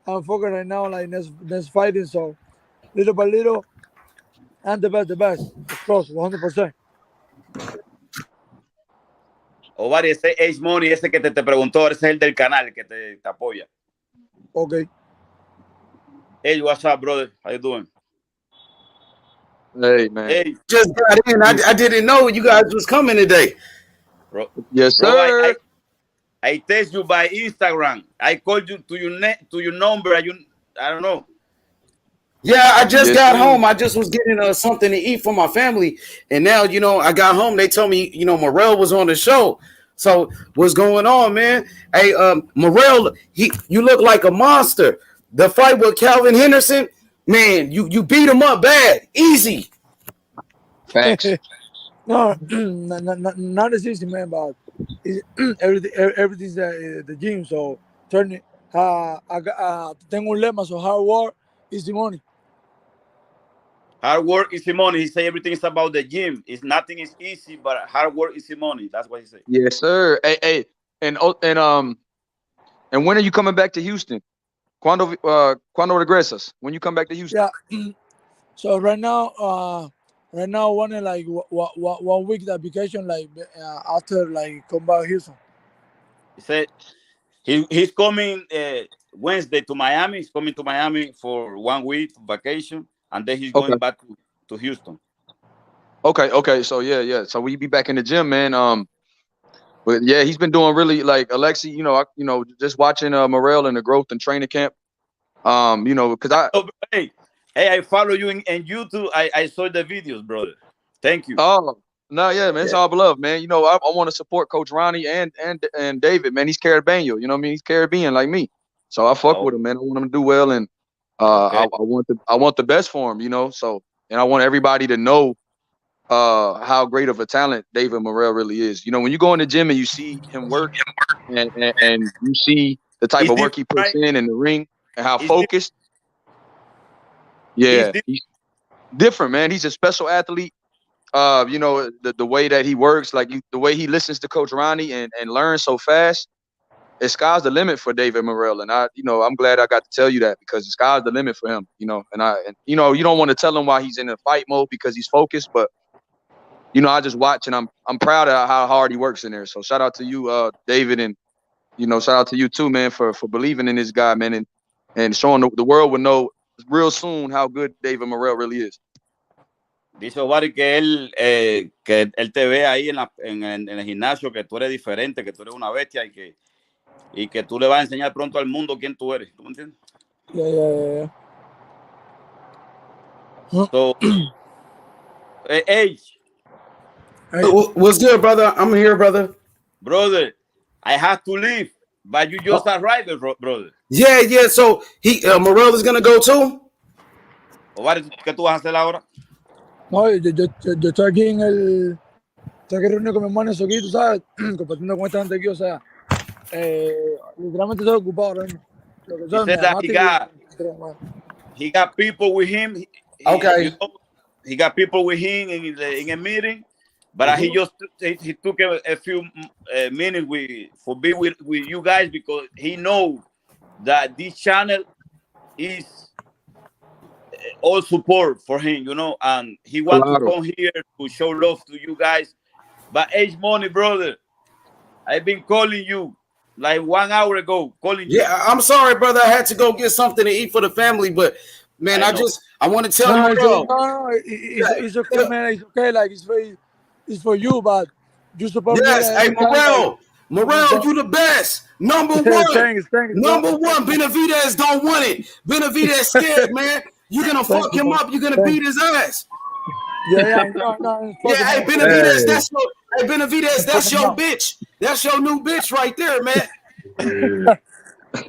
I'm focused right now, like next fighting. So little by little, and the best, of course, 100%. Ovar, ese H Money, ese que te preguntó, ese es el del canal que te apoya. Okay. Hey, what's up, brother? How you doing? Hey, man. Hey, Just got in. I didn't know you guys was coming today. bro. Yes, Bro, sir. I text you by Instagram. I called you to your number. I don't know. Yeah, I just Yes, got sir. home. I just was getting something to eat for my family, and now I got home. They told me Morrell was on the show. So what's going on, man? Hey, Morrell, you look like a monster. The fight with Calvin Henderson, man, you beat him up bad, easy. Facts. No, not as easy, man. But everything's the gym. So turn it. Tengo un lema. So hard work is the money. Hard work is the money. He say everything is about the gym. Nothing is easy, but hard work is the money. That's what he said. Yes, sir. Hey, and when are you coming back to Houston? Cuando regresas? When you come back to Houston? Yeah. So right now, one like 1 week that vacation, like after like come back Houston. He said he's coming Wednesday to Miami. He's coming to Miami for 1 week vacation, and then he's going back to Houston. Okay. So yeah. So we be back in the gym, man. But yeah, he's been doing really like Alexi. Just watching Morrell in the growth and training camp. Because I follow you in YouTube. I saw the videos, brother. Thank you. Oh no, yeah, man, it's all love, man. I want to support Coach Ronnie and David, man. He's Caribbean, you know what I mean? He's Caribbean like me, so I fuck with him, man. I want him to do well, and I want the best for him, So, and I want everybody to know how great of a talent David Morrell really is. When you go in the gym and you see him work, and you see the type of work he puts in the ring and how focused. Yeah, he's different, man. He's a special athlete. The way that he works, like the way he listens to Coach Ronnie and learns so fast, the sky's the limit for David Morrell. And I'm glad I got to tell you that, because the sky's the limit for him, and you don't want to tell him why he's in a fight mode because he's focused, but I just watch, and I'm proud of how hard he works in there. So shout out to you, David, and shout out to you too, man, for believing in this guy, man, and showing the world will know real soon how good David Morrell really is. Dice Ovari que él te ve ahí en el gimnasio, que tú eres diferente, que tú eres una bestia y que tú le vas a enseñar pronto al mundo quién tú eres. ¿Tú me entiendes? Yeah. So, hey. What's good, brother? I'm here, brother. Brother, I have to leave, but you just arrived, brother. Yeah. So Morrell is gonna go too. Ovari, ¿qué tú vas a hacer ahora? No, yo estoy aquí estoy aquí reunido con mi hermano aquí, tú sabes, compartiendo con esta gente aquí, o sea, literalmente estoy ocupado ahora mismo. He said that he got people with him. He got people with him in a meeting, but he took a few minutes for being with you guys, because he knows that this channel is all support for him, and he wants to come here to show love to you guys But H Money, brother, I've been calling you like 1 hour ago. Calling you. Yeah, I'm sorry, brother. I had to go get something to eat for the family, but man, I know. I want to tell No, Morrell. it's okay, man. It's okay. Like it's for you, but you support me Yes, like hey every time. Like Morrell, you the best. Number one. thanks, bro. Number one. Benavidez don't want it. Benavidez scared, man. You're gonna Thank fuck you, him bro. up. You're gonna Thank beat his ass. yeah, no, Yeah, fuck him hey up. Benavidez, Hey, Benavidez, Fuck that's him your up. bitch. That's your new bitch right there, man.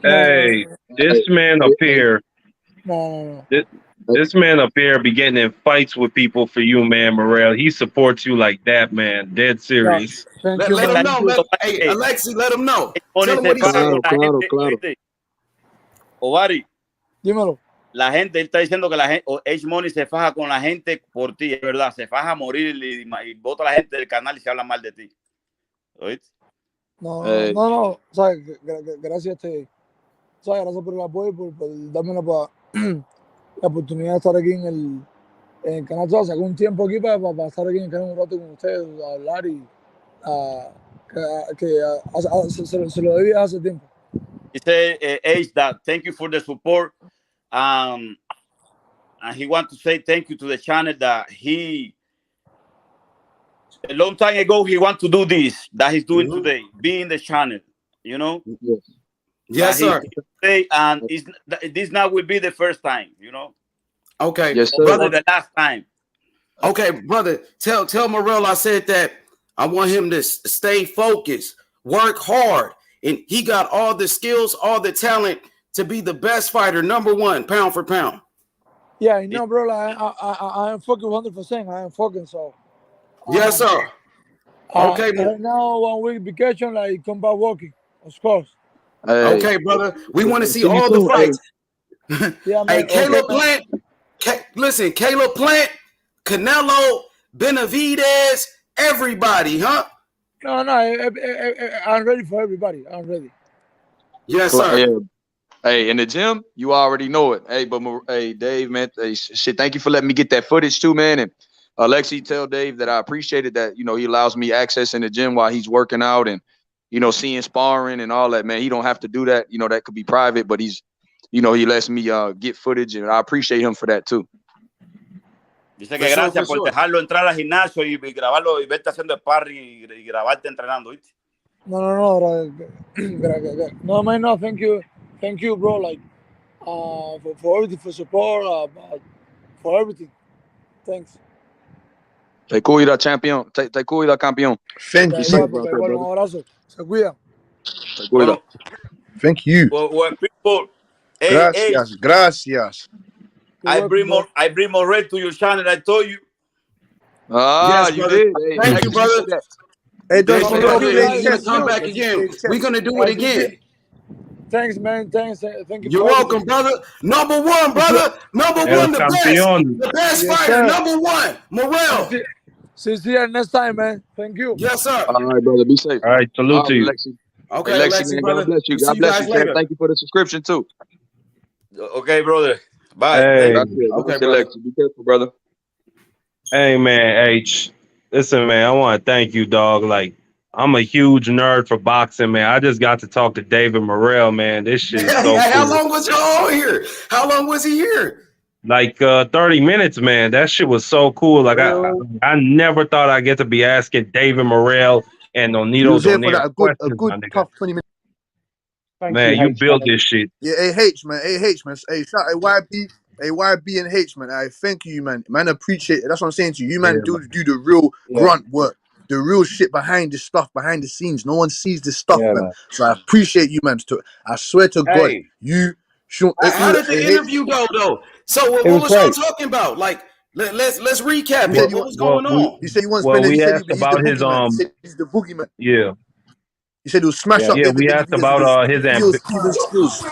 hey, this Hey, man up here, No. this man up here be getting in fights with people for you, man, Morrell. He supports you like that, man. Dead No, serious. thank you, Let man. him Thank know. you. Hey, Alexi, let him know. H Money Tell him se what he faja said. con claro, la claro, gente, claro. ¿oíste? Ovari, Dímelo. la gente, él está diciendo que la gente, H Money se faja con la gente por ti, es verdad, se faja a morir y bota a la gente del canal y se habla mal de ti. ¿Oíste? No. O sea, gracias, o sea, gracias por el apoyo, por darme la oportunidad de estar aquí en el canal. O sea, saco un tiempo aquí para estar aquí en el canal un rato con ustedes, a hablar y se lo debía hace tiempo. He said, H, that thank you for the support. And he wants to say thank you to the channel that a long time ago, he want to do this, that he's doing today, be in the channel, you know? Yes, sir. Today, and this now will be the first time, you know? Okay, Yes, sir. brother. Or the last time. Okay, brother. Tell Morrell I said that I want him to stay focused, work hard, and he got all the skills, all the talent to be the best fighter, number one, pound for pound. Yeah, I know, bro. Like, I am fucking 100%. I am fucking so. Yes, sir. Okay, right now 1 week vacation, like come back walking, of course. Hey, okay, brother. We want to see you all the soon. fights. Yeah, Hey, man. Caleb Okay, Plant. Listen, Caleb Plant, Canelo, Benavidez, everybody, huh? No, I'm ready for everybody. I'm ready. Yes, sir. Yeah. Hey, in the gym, you already know it. Hey, but hey, Dave, man, hey, shit, thank you for letting me get that footage too, man. And Alexi, tell Dave that I appreciated that. You know, he allows me access in the gym while he's working out and, you know, seeing sparring and all that, man. He don't have to do that. You know, that could be private, but he's, you know, he lets me get footage, and I appreciate him for that too. Dice que gracias por dejarlo entrar al gimnasio y grabarlo y verte haciendo sparring y grabarte entrenando, ¿viste? No, man, no. Thank you, bro. Like, for everything, for support, for everything. Thanks. Te cuida, champion. Te cuida, campeón. Thank Ya, you. igual, papá, igual, un abrazo. Se cuida. Te cuida. Bueno, Thank you. well, people, hey, Gracias. I bring Morrell to your channel. I told you. Ah, Yes, you brother. did. Hey, Thank you, brother. Hey, Thank don't you, forget brother. to play He's gonna chess. come back again. We're gonna do it again. Thanks, man. Thanks. Thank you. You're welcome, brother. Number one, brother. Number El one, the campeón. best Yes, fighter. sir. Number one, Morrell. See you next time, man. Thank you. Yes, sir. All right, brother. Be safe. All right, salute to you. Alexi. Okay, Hey, Lexi, Alexi, man. brother. God bless you. We'll see God you bless guys you, champ. later. Thank you for the subscription too. Okay, brother. Bye. Hey, Okay, brother. Lexi. Be careful, brother. hey, man, H. Listen, man, I want to thank you, dog. Like, I'm a huge nerd for boxing, man. I just got to talk to David Morrell, man. This shit is so How cool. long was y'all here? How long was he here? Like 30 minutes, man. That shit was so cool. Like I never thought I'd get to be asking David Morrell and He Onito was here for Donaire that a questions, good my nigga. tough 20 minutes. Thank Man, you, you H, built man. this shit. Yeah, AH, man. Hey, shout out YB and H, man. I thank you, man. Man, appreciate it. That's what I'm saying to you. You, man, Yeah, do the real Yeah, grunt work, the real shit behind the stuff, behind the scenes. No one sees this stuff, yeah, man. man. So I appreciate you, man. I swear to God, Hey, you, how did the interview go, though? So what It was was y'all great. talking about? Like, let's recap You it. said Well, you What want. was well, going we on? You said you want to well spend. You we said asked he's the about his boogeyman. You said he's the boogeyman. yeah You said he'll smash Yeah. up yeah David we asked Benavidez with about his his skills, even skills.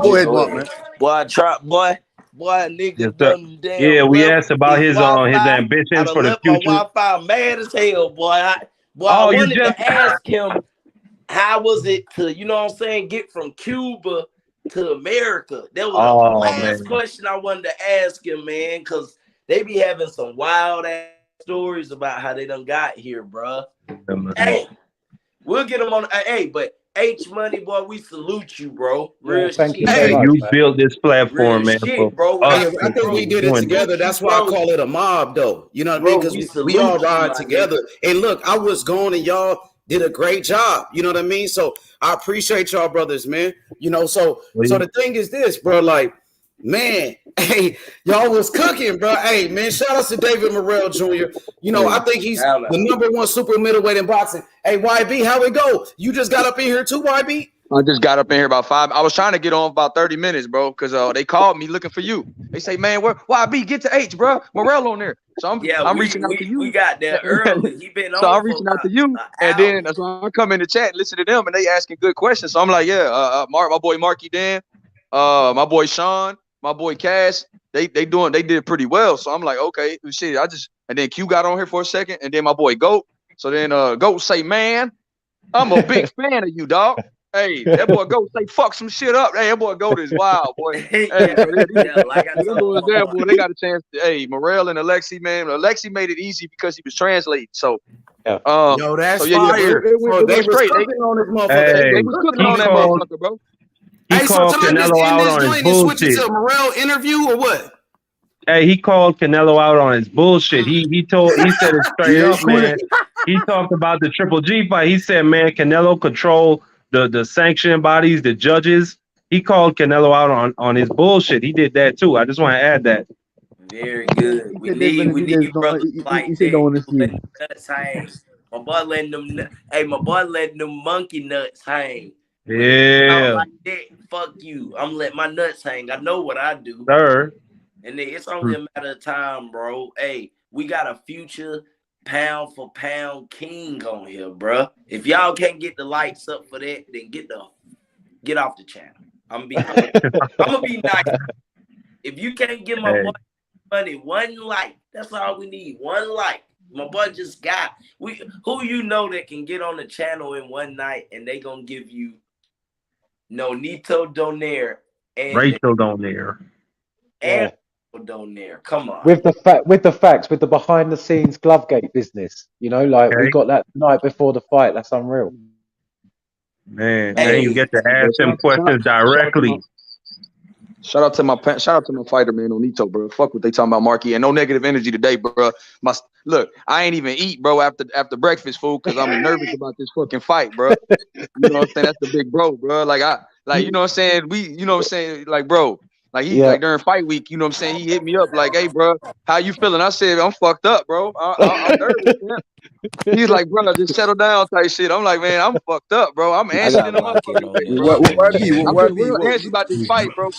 Go ahead, Mark, man. Boy, yes nigga sir. done damn Yeah, we left asked about his his Wi-Fi. I ambitions done for the left my future. Wi-Fi mad as hell, boy. I Oh, you wanted just to ask him how was it to, you know what I'm saying, get from Cuba to America. That was the oh last man. question I wanted to ask him, man, because they be having some wild ass stories about how they done got here, bro. Hey, we'll get them on. Hey, but H Money, boy, we salute you, bro. Real thank shit. you so Hey, much, you man. built this platform, Real man, shit, for bro. us Hey, I think we did it doing this. together. That's why I call it a mob, though. You know what I mean? Bro, Because we we all salute you, ride my together. nigga. And look, I was gone and y'all did a great job. You know what I mean? So I appreciate y'all, brothers, man. You know, so the thing is this, bro. Like, man, hey, y'all was cooking, bro. Hey, man, shout out to David Morrell Jr. You know, I think he's Shout out. the #1 super middleweight in boxing. Hey, YB, how it go? You just got up in here too, YB? I just got up in here about 5. I was trying to get on about 30 minutes, bro, because they called me looking for you. They say, man, where YB, get to H, bro. Morrell on there. So I'm reaching out to you. We got there early. He been on So I'm for reaching out about to you, an and hour. then so I come in the chat and listen to them, and they asking good questions. So I'm like, yeah, my boy Marky Dan, my boy Sean, my boy Cass, they did pretty well. So I'm like, okay, shit. And then Q got on here for a second, and then my boy Goat. So then Goat say, man, I'm a big fan of you, dog. Hey, that boy Goat say fuck some shit up. Hey, that boy Goat is wild, boy. Hey, Like I them boys there, boy, they got a chance. Hey, Morrell and Alexi, man. Alexi made it easy because he was translating. So, Yo, that's so yeah, fire. it So went they was straight. cooking on this motherfucker. They was cooking on that motherfucker, bro. Hey, so called time this Canelo end out this on his joint and switch it bullshit. to a Morrell interview or what? Hey, he called Canelo out on his bullshit. He said it straight up, man. He talked about the Triple G fight. He said, man, Canelo control the sanctioning bodies, the judges. He called Canelo out on his bullshit. He did that too. I just want to add that. Very good. We need brothers like said don't want to that. see. Let nuts hang. My boy letting them. Hey, my boy letting them monkey nuts hang. When it out Yeah, like that, fuck you. I'm letting my nuts hang. I know what I do. sir. And it's only a matter of time, bro. Hey, we got a future pound for pound king on here, bro. If y'all can't get the lights up for that, then get off the channel. I'm gonna be nice. If you can't give my boy money, one like, that's all we need. One like. My boy just got who you know that can get on the channel in one night and they gonna give you Nito Donaire and Rachel Donaire. And Donaire. Come on. With the facts, with the behind the scenes Glovegate business, you know, like we got that night before the fight. That's unreal. Man, and you get to ask them questions directly. Shout out to my fighter, man, Onito, bro. Fuck what they talking about, Marky, and no negative energy today, bro. Look, I ain't even eat, bro, after breakfast food because I'm nervous about this fucking fight, bro. You know what I'm saying? That's the big bro, bro. Like you know what I'm saying? You know what I'm saying? Like, bro, like like during fight week, you know what I'm saying? He hit me up like, hey, bro, how you feeling? I said, I'm fucked up, bro. I'm nervous, man. He's like, bro, just settle down type shit. I'm like, man, I'm fucked up, bro. I'm antsy in the motherfucking face, bro. I'm getting real antsy about this fight, bro.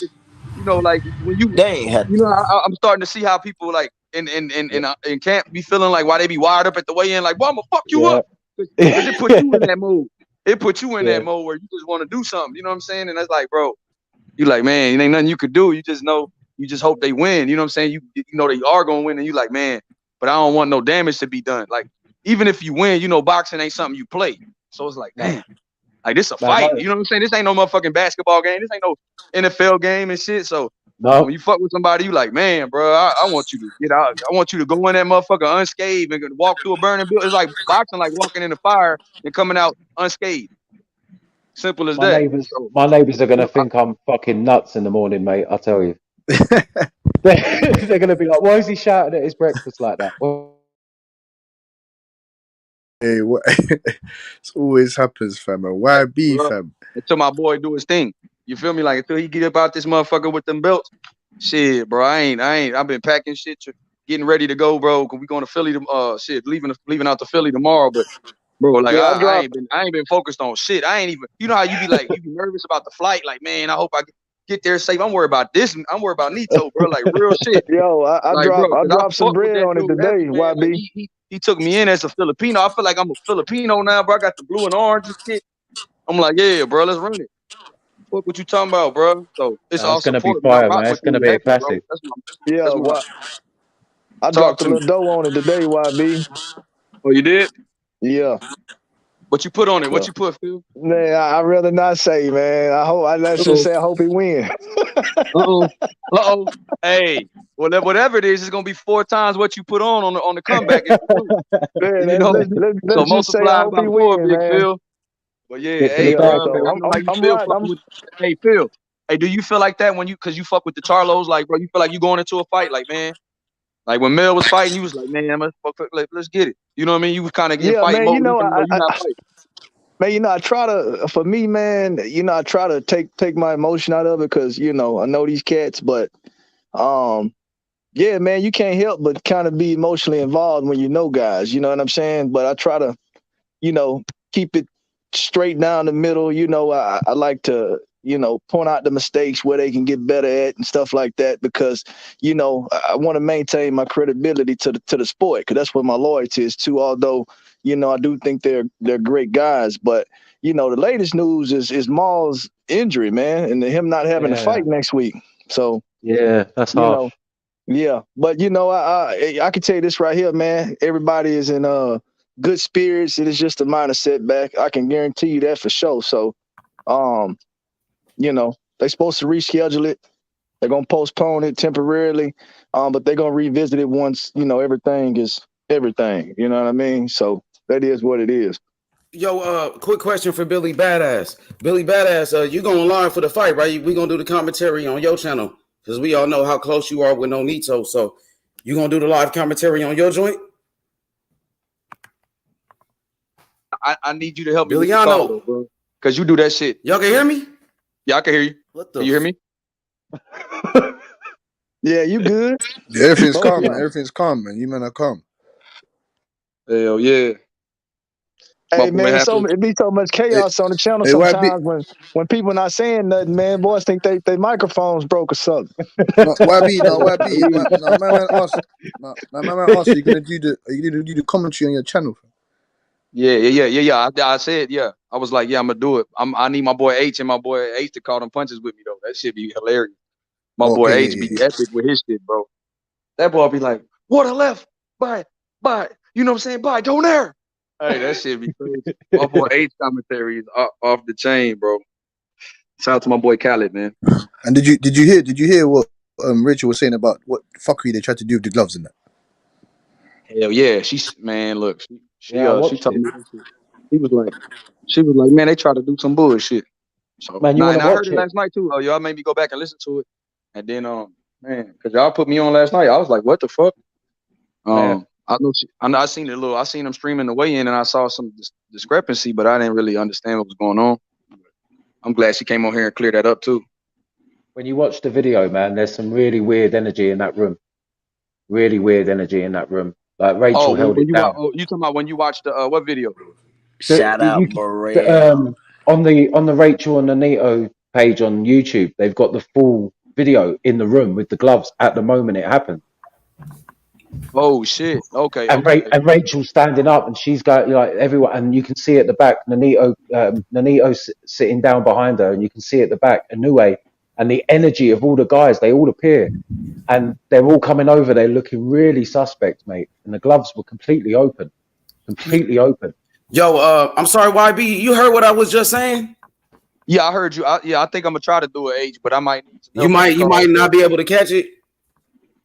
You know, like when I'm starting to see how people like in camp be feeling like why they be wired up at the weigh-in, like, boy, I'm gonna fuck you up. Because it put you in that mode. It put you in that mode where you just want to do something. You know what I'm saying? And that's like, bro, you like, man, it ain't nothing you could do. You just know, you just hope they win. You know what I'm saying? You know they are gonna win, and you like, man, but I don't want no damage to be done. Like, even if you win, you know, boxing ain't something you play. So it's like, damn. Like, this a fight. You know what I'm saying? This ain't no motherfucking basketball game. This ain't no NFL game and shit. So when you fuck with somebody, you like, man, bro, I want you to get out. I want you to go in that motherfucker unscathed and walk through a burning building. It's like boxing, like walking in the fire and coming out unscathed. Simple as that. My neighbors are gonna think I'm fucking nuts in the morning, mate. I tell you. They're gonna be like, why is he shouting at his breakfast like that? Hey, what? It always happens, fam. YB, fam. Until my boy do his thing. You feel me? Like, until he get up out this motherfucker with them belts. Shit, bro. I've been packing shit, getting ready to go, bro. Cause we going to Philly. Leaving out to Philly tomorrow. But bro, like I ain't been focused on shit. I ain't even. You know how you be like, you be nervous about the flight. Like, man, I hope I get there safe. I'm worried about this. I'm worried about Nito, bro. Like, real shit. Yo, I like, dropped some bread on it today, YB. Like, he took me in as a Filipino. I feel like I'm a Filipino now, bro. I got the blue and orange and shit. I'm like, yeah, bro, let's run it. What you talking about, bro? So it's all gonna be support. fire, Man. man. It's gonna be a classic. I dropped a little dough on it today, YB. Oh, you did? Yeah. What you put on it? What you put, Phil? Man, I'd rather not say, man. Let's just say I hope he wins. Hey, whatever it is, it's gonna be 4 times what you put on the comeback. If you do. Man, So let's just say I multiply hope by he 4, wins, Big man. Phil. But yeah, Get to hey, the bag, So though. I don't know how you I'm feel. right. Hey, Phil. Hey, do you feel like that because you fuck with the Charlos? Like, bro, you feel like you going into a fight, like, man, like when Mel was fighting, you was like, man, let's get it. You know what I mean? You was kind of getting Yeah, fight man. mode. You not fighting. Man, I try to. For me, man, I try to take my emotion out of it because I know these cats, but yeah, man, you can't help but kind of be emotionally involved when you know guys. You know what I'm saying? But I try to, keep it straight down the middle. I like to, point out the mistakes where they can get better at and stuff like that because, I want to maintain my credibility to the sport because that's what my loyalty is to. Although, I do think they're great guys, but the latest news is Maul's injury, man, and him not having to fight next week. So yeah, that's harsh. Yeah, but I can tell you this right here, man. Everybody is in good spirits. It is just a minor setback. I can guarantee you that for sure. So, they're supposed to reschedule it. They're gonna postpone it temporarily, but they're gonna revisit it once everything is everything. You know what I mean? So that is what it is. Yo, quick question for Billy Badass. Billy Badass, you going live for the fight, right? We gonna do the commentary on your channel because we all know how close you are with Nonito. So you gonna do the live commentary on your joint? I need you to help me Billy, with the call, though, bro, because you do that shit. Y'all can hear me? Yeah, I can hear you. What the? Can you hear me? Yeah, you good? Yeah, everything's calm, man. Everything's calm, man. You men are calm. Hell yeah. Hey man, it be so much chaos on the channel sometimes when people not saying nothing, man. Boys think they microphones broke or something. No, YB, no, my man asked. No, my man asked, are you gonna do the commentary on your channel? Yeah. I said, yeah. I was like, yeah, I'm gonna do it. I need my boy H and my boy H to call them punches with me though. That shit be hilarious. My boy H be epic with his shit, bro. That boy be like, water left, bye. You know what I'm saying? Bye, don't air. Hey, that shit be crazy. My boy H commentary is off the chain, bro. Shout out to my boy Khaled, man. And did you hear what Rachel was saying about what fuckery they tried to do with the gloves and that? Hell yeah, she told me that shit. She was like, man, they tried to do some bullshit. So Man, you want and to I watch heard it it? last night too. Y'all made me go back and listen to it, and then man, because y'all put me on last night. I was like, what the fuck? I seen them streaming the weigh in, and I saw some discrepancy, but I didn't really understand what was going on. I'm glad she came on here and cleared that up too. When you watch the video, man, there's some really weird energy in that room. Really weird energy in that room. Like Rachel held it down. You talking about when you watched the what video? Shout out Morrell. On the Rachel and Nonito page on YouTube, they've got the full video in the room with the gloves at the moment it happened. Oh shit! Okay. And Rachel's standing up, and she's got like everyone, and you can see at the back Nonito sitting down behind her, and you can see at the back Inoue, and the energy of all the guys. They all appear, and they're all coming over. They're looking really suspect, mate, and the gloves were completely open. Yo, I'm sorry, YB. You heard what I was just saying? Yeah, I heard you. I think I'm gonna try to do it, H, but I might need you might not be able to catch it.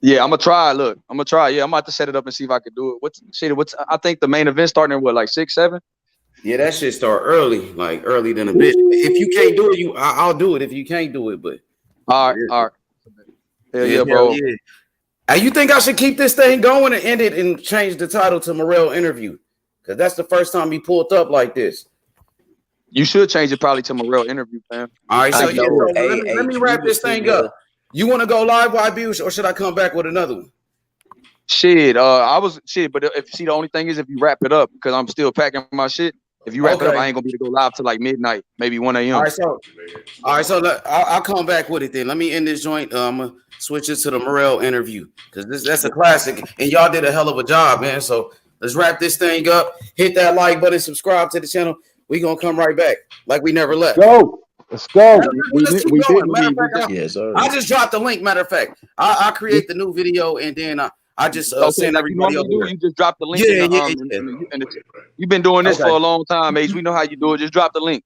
Yeah, I'm gonna try. Look, I'm gonna try. Yeah, I'm about to set it up and see if I can do it. I think the main event starting at what, like 6, 7? Yeah, that shit start early, like early than a bitch. If you can't do it, I'll do it. If you can't do it, but all right. Hell yeah, bro. Yeah. And you think I should keep this thing going and end it and change the title to Morrell interview? Because that's the first time he pulled up like this. You should change it probably to Morrell interview, fam. All right, so let me wrap this thing up. You want to go live, YB, or should I come back with another one? Shit, but if the only thing is if you wrap it up, because I'm still packing my shit. If you wrap it up, I ain't gonna be able to go live till like midnight, maybe 1 a.m. All right, so I'll come back with it then. Let me end this joint. I'm gonna switch it to the Morrell interview because that's a classic, and y'all did a hell of a job, man. So let's wrap this thing up. Hit that like button, subscribe to the channel. We gonna come right back like we never left. Let's go. Let's keep going. Matter of fact, I just dropped the link. Matter of fact, I create the new video and then I just Okay, sent like you everybody normally over do, there. you just drop the link in Yeah, the yeah, yeah. you've been doing this for Okay. a long time, H. We know how you do it. Just drop the link.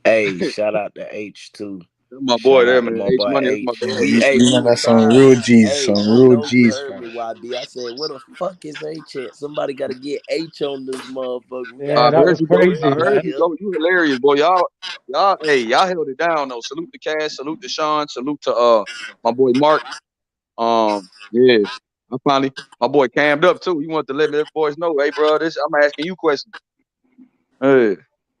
Hey, shout out to H too. My boy Shout there, out to man. my H boy Money, that's my H. dog, We man. hey, You we know was that's some trying. real G's, Hey, some I real know you G's, heard fam. me, YB. I said, where the fuck is H at? Somebody got to get H on this motherfucker. We got Yeah, I to that get heard was you go. I crazy, Morrell in heard man. you here. go. You hilarious, boy. Y'all held it down though. Salute to Cass, salute to Sean, salute to my boy Mark. Yeah. I finally my boy cammed up too. He wanted to let me boys know, hey bro, I'm asking you questions. Hey.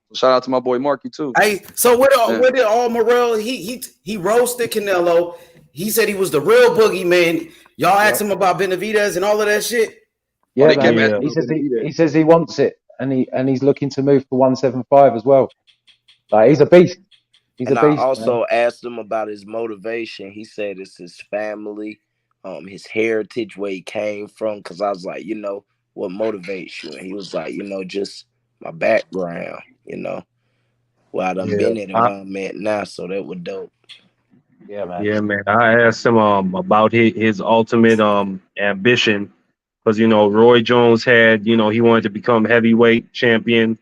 So shout out to my boy Marky too. Hey, so Man. where did all Morrell? He roasted Canelo. He said he was the real boogeyman. Y'all Yeah, asked him about Benavidez and all of that shit. Oh, yeah, they kept man. asking Yeah. He about says Benavidez. he says he wants it, and he's looking to move for 175 as well. Like he's a beast. He's a And I beast, man. also asked him about his motivation. He said it's his family, his heritage, where he came from. Cause I was like, what motivates you? And he was like, just my background, where I done Yeah. been at and where I'm at now. So that was dope. Yeah, man. Yeah, man. I asked him about his ultimate ambition because Roy Jones had he wanted to become heavyweight champion.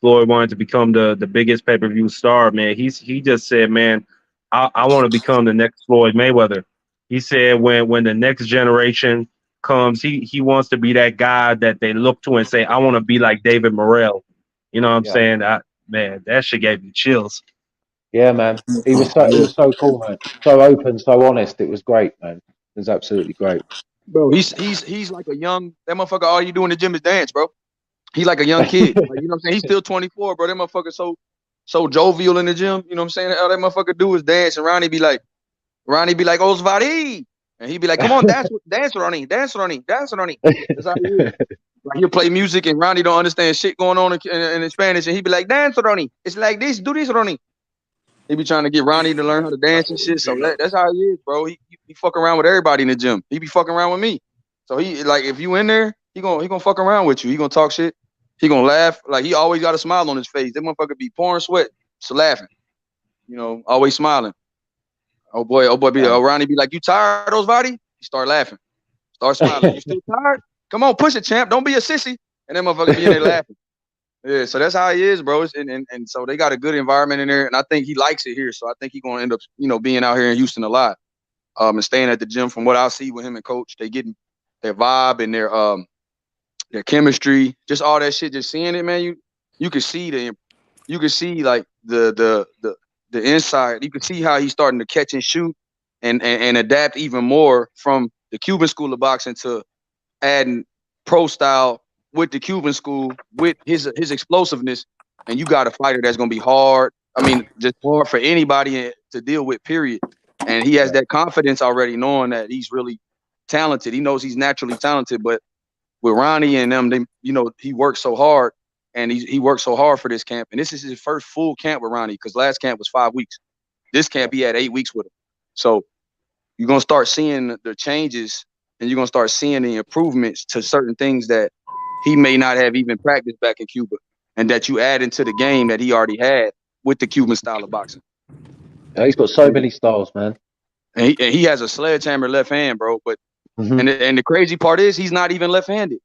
Floyd wanted to become the biggest pay per view star. Man, he just said, man, I want to become the next Floyd Mayweather. He said when the next generation comes, he wants to be that guy that they look to and say, I want to be like David Morrell. You know what I'm Yeah, saying? Man, that shit gave me chills. yeah, man. He Yeah. was so cool, man. So open, so honest. It was great, man. It was absolutely great. Bro, he's like a young that motherfucker. All you do in the gym is dance, bro. He like a young kid. Like, you know what I'm saying? He's still 24, bro. That motherfucker so jovial in the gym. You know what I'm saying? All that motherfucker do is dance, and Ronnie be like, Osvari. And he'd be like, come on, dance, Ronnie, dance, Ronnie, dance, Ronnie. That's how he is. Like, he'll play music, and Ronnie don't understand shit going on in Spanish, and he'd be like, dance, Ronnie. It's like this, do this, Ronnie. He be trying to get Ronnie to learn how to dance and shit. So that's how he is, bro. He fuck around with everybody in the gym. He be fucking around with me. So he like if you in there, he gonna fuck around with you. He gonna talk shit. He gonna laugh. Like he always got a smile on his face. That motherfucker be pouring sweat, just laughing. Always smiling. Oh boy, Ronnie be like, you tired, Osvaldi? He start laughing. Start smiling. You still tired? Come on, push it, champ. Don't be a sissy. And that motherfucker be in there laughing. Yeah, so that's how he is, bro. And so they got a good environment in there, and I think he likes it here. So I think he's gonna end up, being out here in Houston a lot, and staying at the gym. From what I see with him and Coach, they getting their vibe and their chemistry, just all that shit. Just seeing it, man. You can see like the inside. You can see how he's starting to catch and shoot, and adapt even more from the Cuban school of boxing to adding pro style with the Cuban school with his explosiveness, and you got a fighter that's gonna be hard. I mean, just hard for anybody to deal with. Period. And he has that confidence already, knowing that he's really talented. He knows he's naturally talented, but with Ronnie and them, he worked so hard, and he worked so hard for this camp. And this is his first full camp with Ronnie, because last camp was 5 weeks. This camp he had 8 weeks with him. So you're gonna start seeing the changes, and you're gonna start seeing the improvements to certain things that he may not have even practiced back in Cuba, and that you add into the game that he already had with the Cuban style of boxing. Yeah, he's got so many styles, man. And he has a sledgehammer left hand, bro. But Hmm. and the crazy part is he's not even left-handed.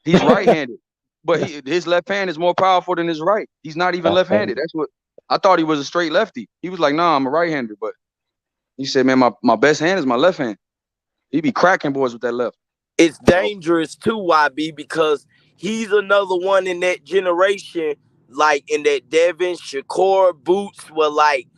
He's right-handed, but his left hand is more powerful than his right. He's not even That's left-handed. crazy. That's what I thought. He was a straight lefty. He was like, nah, I'm a right-hander. But he said, man, my best hand is my left hand. He be cracking boys with that left. It's So dangerous too, YB, because he's another one in that generation, like in that Devin Shakur Boots, where like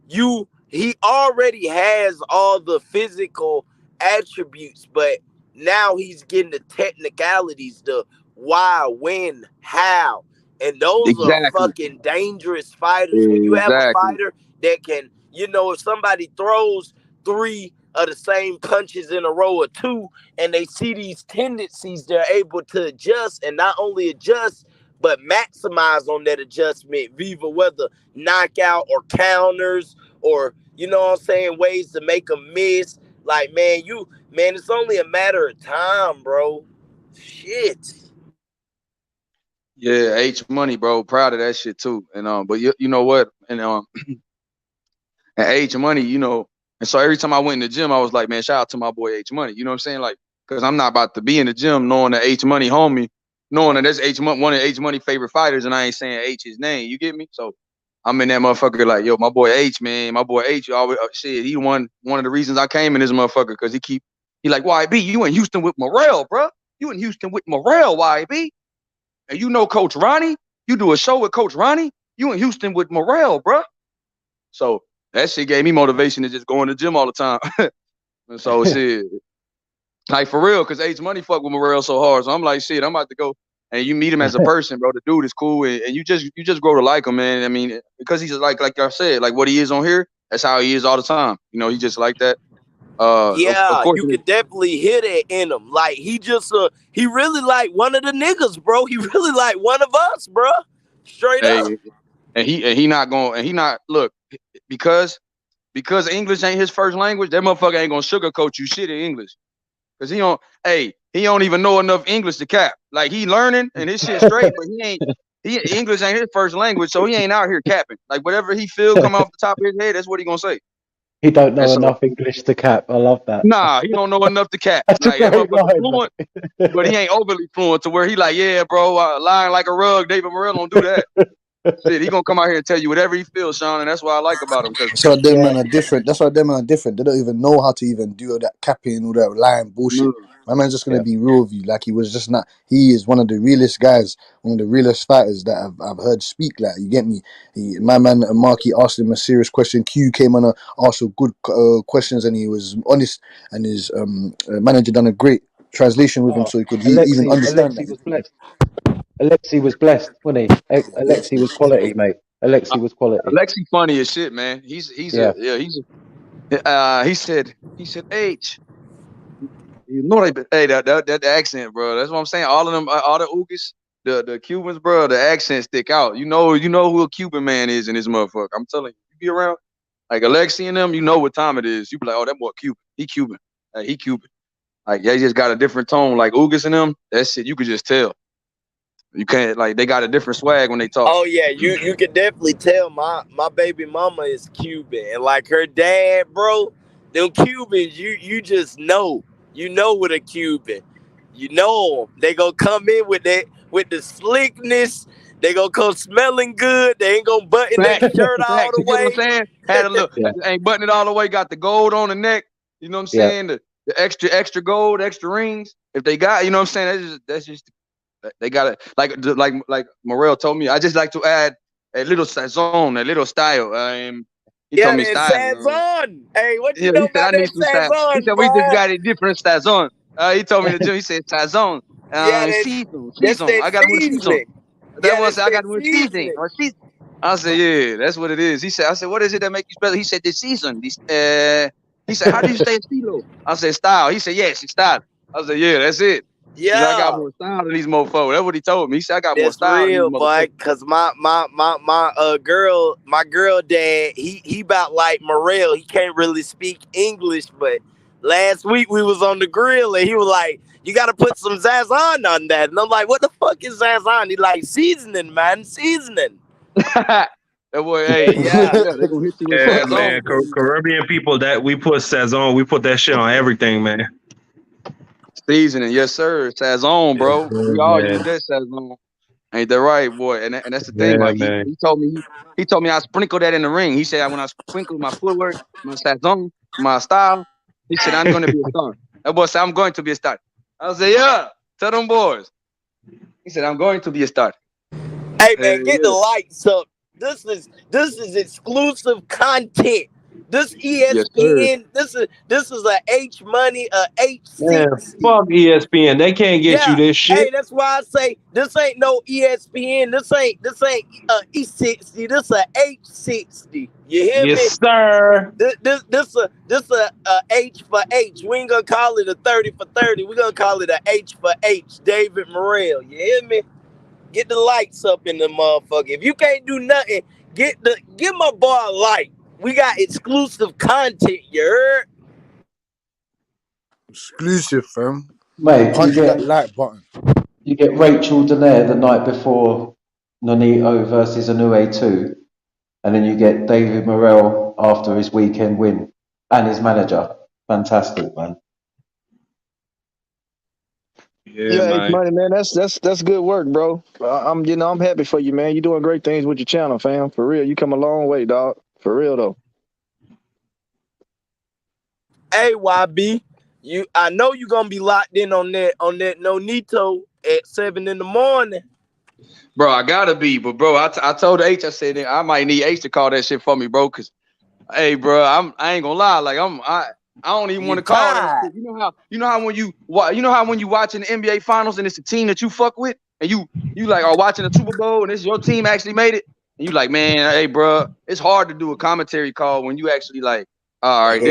he already has all the physical attributes, but now he's getting the technicalities, the why, when, how. And those are exactly, fucking dangerous fighters. When you have a exactly. fighter that can, if somebody throws three of the same punches in a row or two, and they see these tendencies, they're able to adjust, and not only adjust but maximize on that adjustment, viva whether knockout or counters, or what I'm saying, ways to make them miss. Like, man, it's only a matter of time, bro. Shit. Yeah, H Money, bro. Proud of that shit too. And but you know what? And H Money, and so every time I went in the gym, I was like, man, shout out to my boy H Money. You know what I'm saying? Like, because I'm not about to be in the gym knowing that H Money homie, knowing that that's one of H Money favorite fighters, and I ain't saying H's name. You get me? So I'm in that motherfucker like, yo, my boy H, man, my boy H, always shit. He one of the reasons I came in this motherfucker because he like, YB, you in Houston with Morrell, bro. You in Houston with Morrell, YB, and you know Coach Ronnie. You do a show with Coach Ronnie. You in Houston with Morrell, bro. So that shit gave me motivation to just go in the gym all the time. And so shit, like for real, because H Money fuck with Morrell so hard. So I'm like, shit, I'm about to go. And you meet him as a person, bro. The dude is cool, and you just grow to like him, man. I mean, because he's like I said, like what he is on here, that's how he is all the time. You know, he just like that. Of Yeah, course. you could definitely hear that in him. Like he just he really like one of the niggas, bro. He really like one of us, bro. Straight up. Hey, and he not going, and he not look because English ain't his first language. That motherfucker ain't gonna sugarcoat you shit in English. Cause he don't even know enough English to cap. Like he learning and his shit straight, but English ain't his first language, so he ain't out here capping. Like whatever he feel come off the top of his head, that's what he gonna say. He don't know And so, enough English to cap. I love that. nah, he don't know enough to cap. That's Like a that great motherfucker line, fluent, mate. but he ain't overly fluent to where he like, yeah, bro, lying like a rug. David Morrell don't do that. Shit, he gonna come out here and tell you whatever he feels, Sean, and that's what I like about him. Cause So them men are different. That's why them men are different. They don't even know how to even do all that capping, all that lying bullshit. My man's just gonna be real with you. Like he was just not. He is one of the realest guys, one of the realest fighters that I've heard speak. Like you get me. My man Marky asked him a serious question. Q came on and asked some good questions, and he was honest. And his manager done a great translation with him, so he could even understand Alexi that. was blessed. Alexi was blessed, wasn't he? Alexi was quality, mate. Alexi was quality. Alexi funny as shit, man. He said H. You know hey that accent, bro. That's what I'm saying. All of them, all the Oogies, the Cubans, bro. The accents stick out. You know who a Cuban man is in this motherfucker. I'm telling you, you be around like Alexi and them, you know what time it is. You be like, oh, that boy Cuban. He Cuban. Like, he Cuban. Like they just got a different tone. Like Oogies and them, that shit you could just tell. You can't like they got a different swag when they talk. Oh yeah, you can definitely tell my baby mama is Cuban, and like her dad, bro. Them Cubans, you just know, with a Cuban, you know 'em. They gonna come in with the slickness. They gonna come smelling good. They ain't gonna button their Facts, shirt all facts. the You get what I'm way. saying? Had a look, ain't buttoned it all the way. Got the gold on the neck. You know what I'm saying? The extra gold, extra rings. If they got, you know what I'm saying? That's just they got it. Like Morrell told me. I just like to add a little sazon, a little style. He told Yeah, me that style. Sazon. Hey, what you Yeah, know he said I about need that some style. He Sazon, said we just boy? got a different sazon. He told me in the gym. He said sazon. Yeah, that's Season. that I got him with season. seasoning. That Yeah, was that's I that got him with seasoning. seasoning. Or season. I said, yeah, that's what it is. I said, what is it that make you special? He said, the season. He said, how do you stay stilo? I said, style. He said, yes, it's style. I said, yeah, that's it. He said, I got Yeah. more style than these mofos. That's what he told me. He said, I got more That's style than these real, boy. motherfuckers. Cause my girl dad, he about like Morrell. He can't really speak English, but last week we was on the grill and he was like, "You got to put some Zazan on that." And I'm like, "What the fuck is Zazan?" He like seasoning, man, seasoning. That boy, hey, Yeah. yeah, they gonna hit you with Yeah, sazon, man. boy. Caribbean people that we put sazon, we put that shit on everything, man. Seasoning, yes, sir. Sazon, Yes, bro. sir, We all use man. that sazon. Ain't that right, boy? And that's the thing. Yeah, Like man. he told me I sprinkle that in the ring. He said when I sprinkle my footwork, my sazon, my style, he said I'm gonna be a star. That boy said I'm going to be a star. I said, yeah, tell them boys. He said I'm going to be a star. Hey man, get the Yeah. lights up. This is exclusive content. This Yes, sir. ESPN, this is a H Money, a Man, H60. fuck ESPN. They can't get you Yeah. this shit. Hey, that's why I say this ain't no ESPN. This ain't E60. This a H60. You hear me? Yes, sir. This a H for H. We ain't gonna call it a 30 for 30. We gonna call it a H for H. David Morrell. You hear me? Get the lights up in the motherfucker. If you can't do nothing, give my boy a light. We got exclusive content. You heard? Exclusive, fam. Mate, Punch that like button. you get Rachel Danair the night before Nonito versus Inoue 2, and then you get David Morrell after his weekend win and his manager. Fantastic, man. Yeah, H Money, man. That's good work, bro. I'm happy for you, man. You're doing great things with your channel, fam. For real, you come a long way, dog. For real though. Hey, YB, I know you're gonna be locked in on that Nonito at 7 in the morning. Bro, I gotta be, but bro, I told H, I said I might need H to call that shit for me, bro. Cause, hey, bro, I ain't gonna lie, like I don't even want to call that shit. You know how when you watching the NBA finals and it's a team that you fuck with, and you like are watching the Super Bowl and it's your team actually made it, and you like, man, hey, bro, it's hard to do a commentary call when you actually like, all right,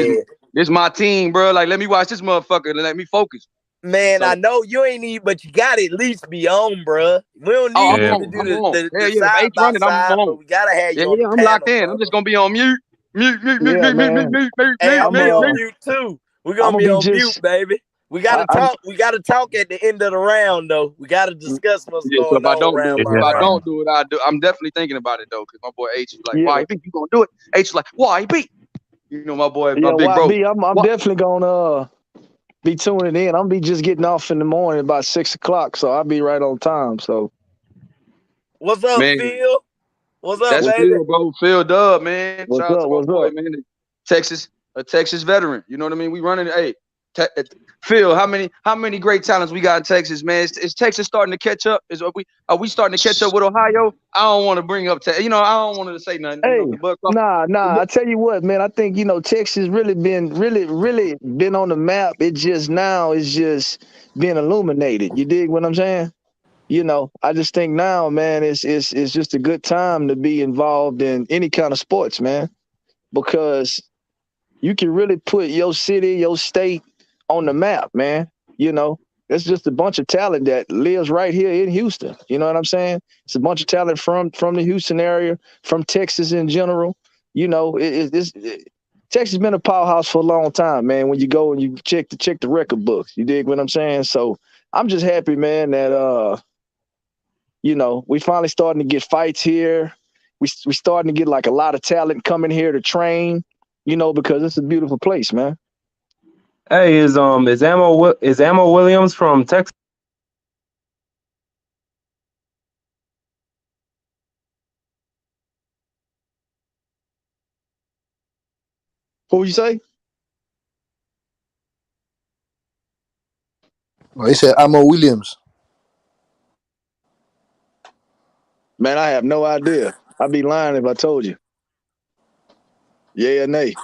this my team, bro. Like, let me watch this motherfucker and let me focus. Man, I know you ain't need, but you gotta at least be on, bro. We don't need you to do the side by side, but we gotta have you on the I'm panel, locked in. brother. I'm just gonna be on mute. Mute. Yeah, man. Hey, I'm be on mute too. We're gonna be on mute, baby. We gotta talk. We gotta talk at the end of the round, though. We gotta discuss what's Yeah, so going if I on don't round do it, by if I round. don't do it, I do. I'm definitely thinking about it though, because my boy H is like, why you think you gonna do it? H is like, why be? You know, my boy, my big bro. YB, I'm definitely gonna be tuning in. I'm be just getting off in the morning about 6 o'clock, so I'll be right on time. So what's up, Man, Phil? What's up, that's baby? Phil, bro. Phil Dub, man. What's Shout out up? to my What's boy, up? man. A Texas veteran. You know what I mean? We running. Hey, Phil, how many great talents we got in Texas, man? Is Texas starting to catch up? Are we starting to catch up with Ohio? I don't want to bring up, I don't want to say nothing. Hey, nah. I tell you what, man. I think Texas really been on the map. It just now is just being illuminated. You dig what I'm saying? I just think now, man, it's just a good time to be involved in any kind of sports, man, because you can really put your city, your state on the map, man. It's just a bunch of talent that lives right here in Houston. You know what I'm saying? It's a bunch of talent from the Houston area, from Texas in general. Texas has been a powerhouse for a long time, man. When you go and you check the record books, you dig what I'm saying? So I'm just happy, man, that we finally starting to get fights here. We starting to get like a lot of talent coming here to train, because it's a beautiful place, man. Hey, is Ammo Williams from Texas? Who you say? Oh, he said Amo Williams. Man, I have no idea. I'd be lying if I told you. Yeah or nay?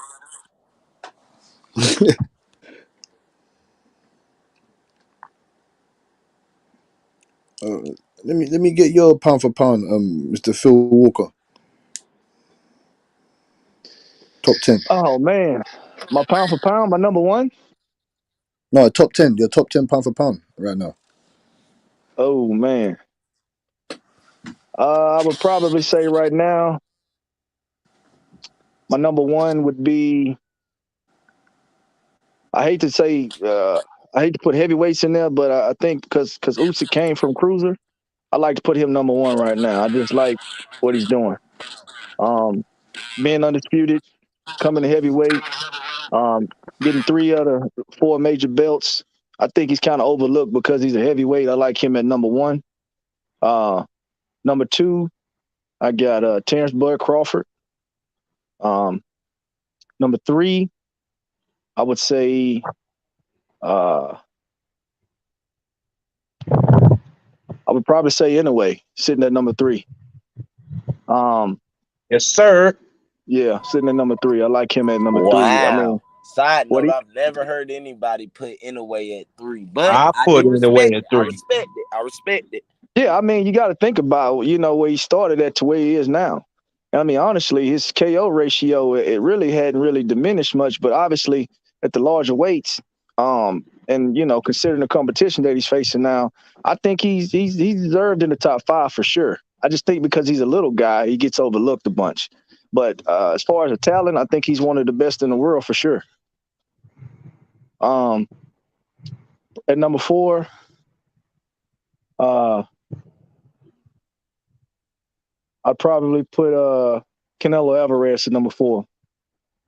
Let me get your pound for pound, Mr. Phil Walker. Top 10. Oh man, my pound for pound, my number one. No, top 10. Your top 10 pound for pound right now. Oh man, I would probably say right now, my number one would be. I hate to say, I hate to put heavyweights in there, but I think because Usyk came from Cruiser, I like to put him number one right now. I just like what he's doing. Being undisputed, coming to heavyweight, getting 3 out of 4 major belts. I think he's kind of overlooked because he's a heavyweight. I like him at number one. Number 2, I got Terrence Bud Crawford. Number 3, I would say I would probably say Inoue, sitting at number 3. Yes, sir. Yeah, sitting at number 3. I like him at number 3. I mean, Wow. Side note, I've never heard anybody put Inoue at 3, but I I put do Inoue respect at it. I 3. respect it. I respect it. Yeah, I mean, you got to think about, where he started at to where he is now. I mean, honestly, his KO ratio, it really hadn't really diminished much, but obviously at the larger weights, and, considering the competition that he's facing now, I think he's deserved in the top 5 for sure. I just think because he's a little guy, he gets overlooked a bunch. But as far as the talent, I think he's one of the best in the world for sure. At number 4, I'd probably put Canelo Alvarez at number 4.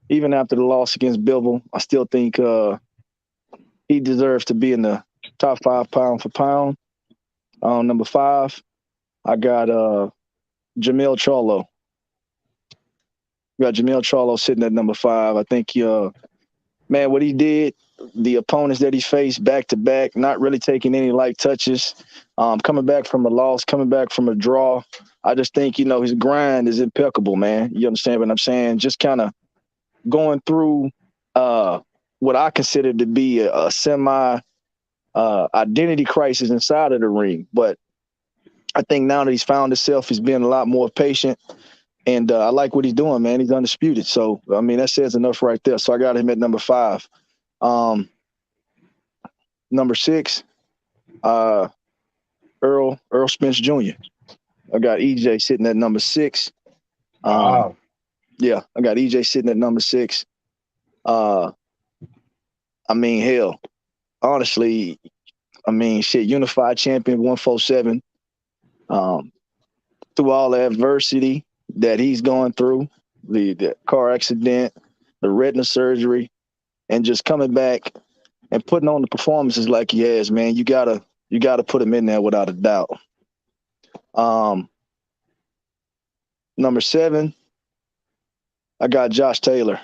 Even after the loss against Bivol, I still think he deserves to be in the top 5 pound for pound. Number 5, I got Jamil Charlo. Got Jamil Charlo sitting at number 5. I think man, what he did, the opponents that he faced back to back, not really taking any light touches, coming back from a loss, coming back from a draw. I just think, his grind is impeccable, man. You understand what I'm saying? Just kind of going through what I consider to be a semi identity crisis inside of the ring. But I think now that he's found himself, he's being a lot more patient. And I like what he's doing, man. He's undisputed. So, I mean, that says enough right there. So I got him at number 5. Number 6, Earl Spence Jr. I got EJ sitting at number 6. Wow. Yeah, I got EJ sitting at number 6. I mean, hell, honestly, unified champion 147. Through all the adversity that he's going through, the car accident, the retina surgery, and just coming back and putting on the performances like he has, man, you gotta put him in there without a doubt. Number 7, I got Josh Taylor.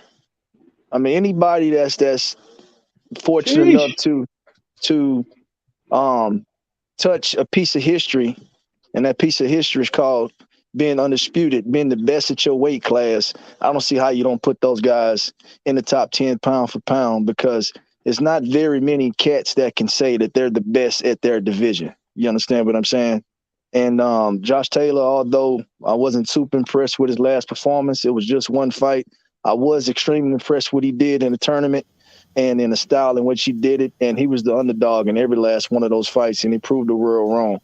I mean, anybody that's fortunate enough to touch a piece of history, and that piece of history is called being undisputed, being the best at your weight class. I don't see how you don't put those guys in the top 10 pound for pound, because it's not very many cats that can say that they're the best at their division. You understand what I'm saying? And Josh Taylor, although I wasn't super impressed with his last performance, it was just one fight. I was extremely impressed with what he did in the tournament and in the style in which he did it. And he was the underdog in every last one of those fights, and he proved the world wrong.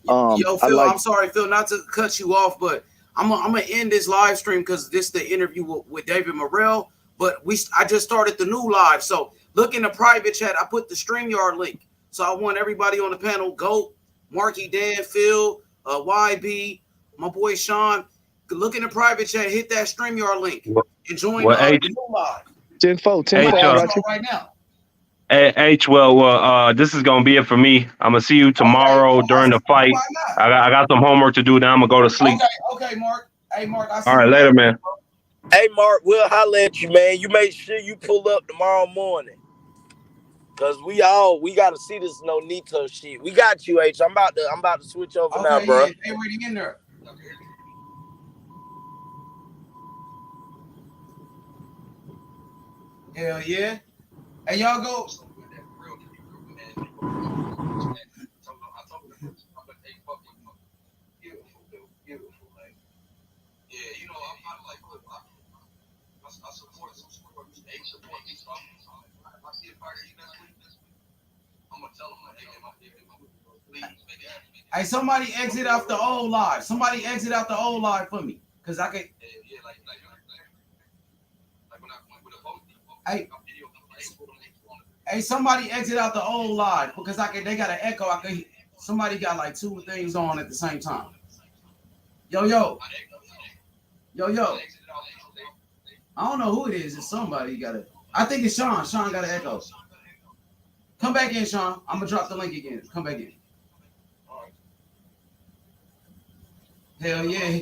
Yo, Phil, I'm sorry, Phil, not to cut you off, but I'm gonna end this live stream because this is the interview with David Morrell. But I just started the new live, so look in the private chat. I put the StreamYard link, so I want everybody on the panel, Goat, Marky, Dan, Phil, YB, my boy Sean. Look in the private chat, hit that StreamYard link, and join the new live. 10-4, I got you right now. H, this is gonna be it for me. I'm gonna see you tomorrow during the fight. I got some homework to do. Now I'm gonna go to sleep. Okay, Mark. Hey, Mark. All right, later, man. Hey, Mark, we'll holler at you, man. You make sure you pull up tomorrow morning, cause we gotta see this Nonito shit. We got you, H. I'm about to switch over now, bro. Yeah, they waiting in there. Hell yeah. Hey, y'all go. Hey, somebody exit out the old live. Somebody exit out the old live for me, cause I can. Hey, somebody exit out the old live because they got an echo. Somebody got like 2 things on at the same time. Yo. I don't know who it is. It's somebody got it. I think it's Sean. Sean got an echo. Come back in, Sean. I'm gonna drop the link again. Come back in. Hell yeah.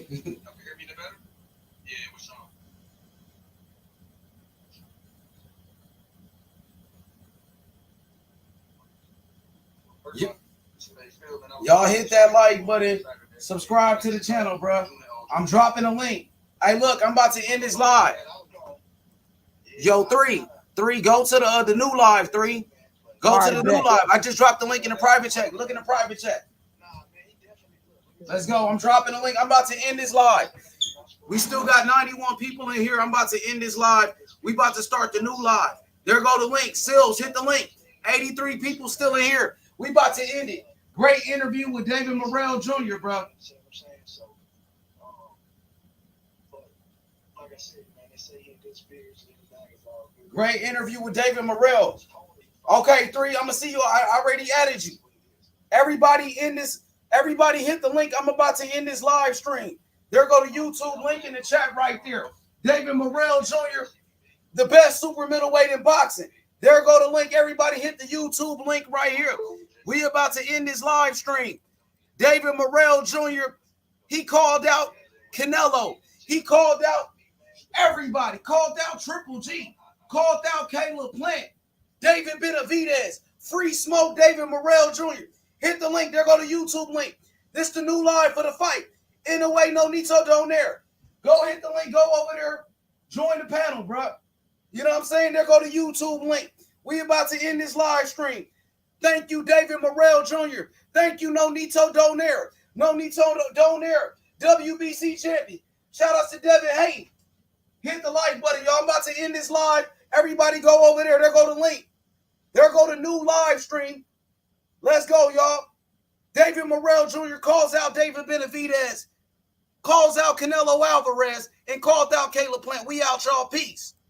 Y'all hit that like button. Subscribe to the channel, bro. I'm dropping a link. Hey, look, I'm about to end this live. Yo, 3, go to the new live. 3, go to the new live. I just dropped the link in the private chat. Look in the private chat. Let's go. I'm dropping a link. I'm about to end this live. We still got 91 people in here. I'm about to end this live. We about to start the new live. There go the link. Sills, hit the link. 83 people still in here. We about to end it. Great interview with David Morrell Jr., bro. Great interview with David Morrell. Okay, 3, I'm going to see you. I already added you. Everybody hit the link. I'm about to end this live stream. There go the YouTube link in the chat right there. David Morrell Jr., the best super middleweight in boxing. There go the link. Everybody hit the YouTube link right here. We about to end this live stream. David Morrell Jr., he called out Canelo. He called out everybody. Called out Triple G. Called out Caleb Plant. David Benavidez. Free smoke David Morrell Jr. Hit the link. There go the YouTube link. This the new live for the fight. In a way, no Nito Donaire. Go hit the link. Go over there. Join the panel, bro. You know what I'm saying? There go the YouTube link. We about to end this live stream. Thank you, David Morrell Jr. Thank you, No Nito Donaire. No Nito Donaire, WBC champion. Shout out to Devin Hayden. Hit the like button, y'all. I'm about to end this live. Everybody go over there. There go the link. There go the new live stream. Let's go, y'all. David Morrell Jr. calls out David Benavidez, calls out Canelo Alvarez, and called out Caleb Plant. We out, y'all. Peace.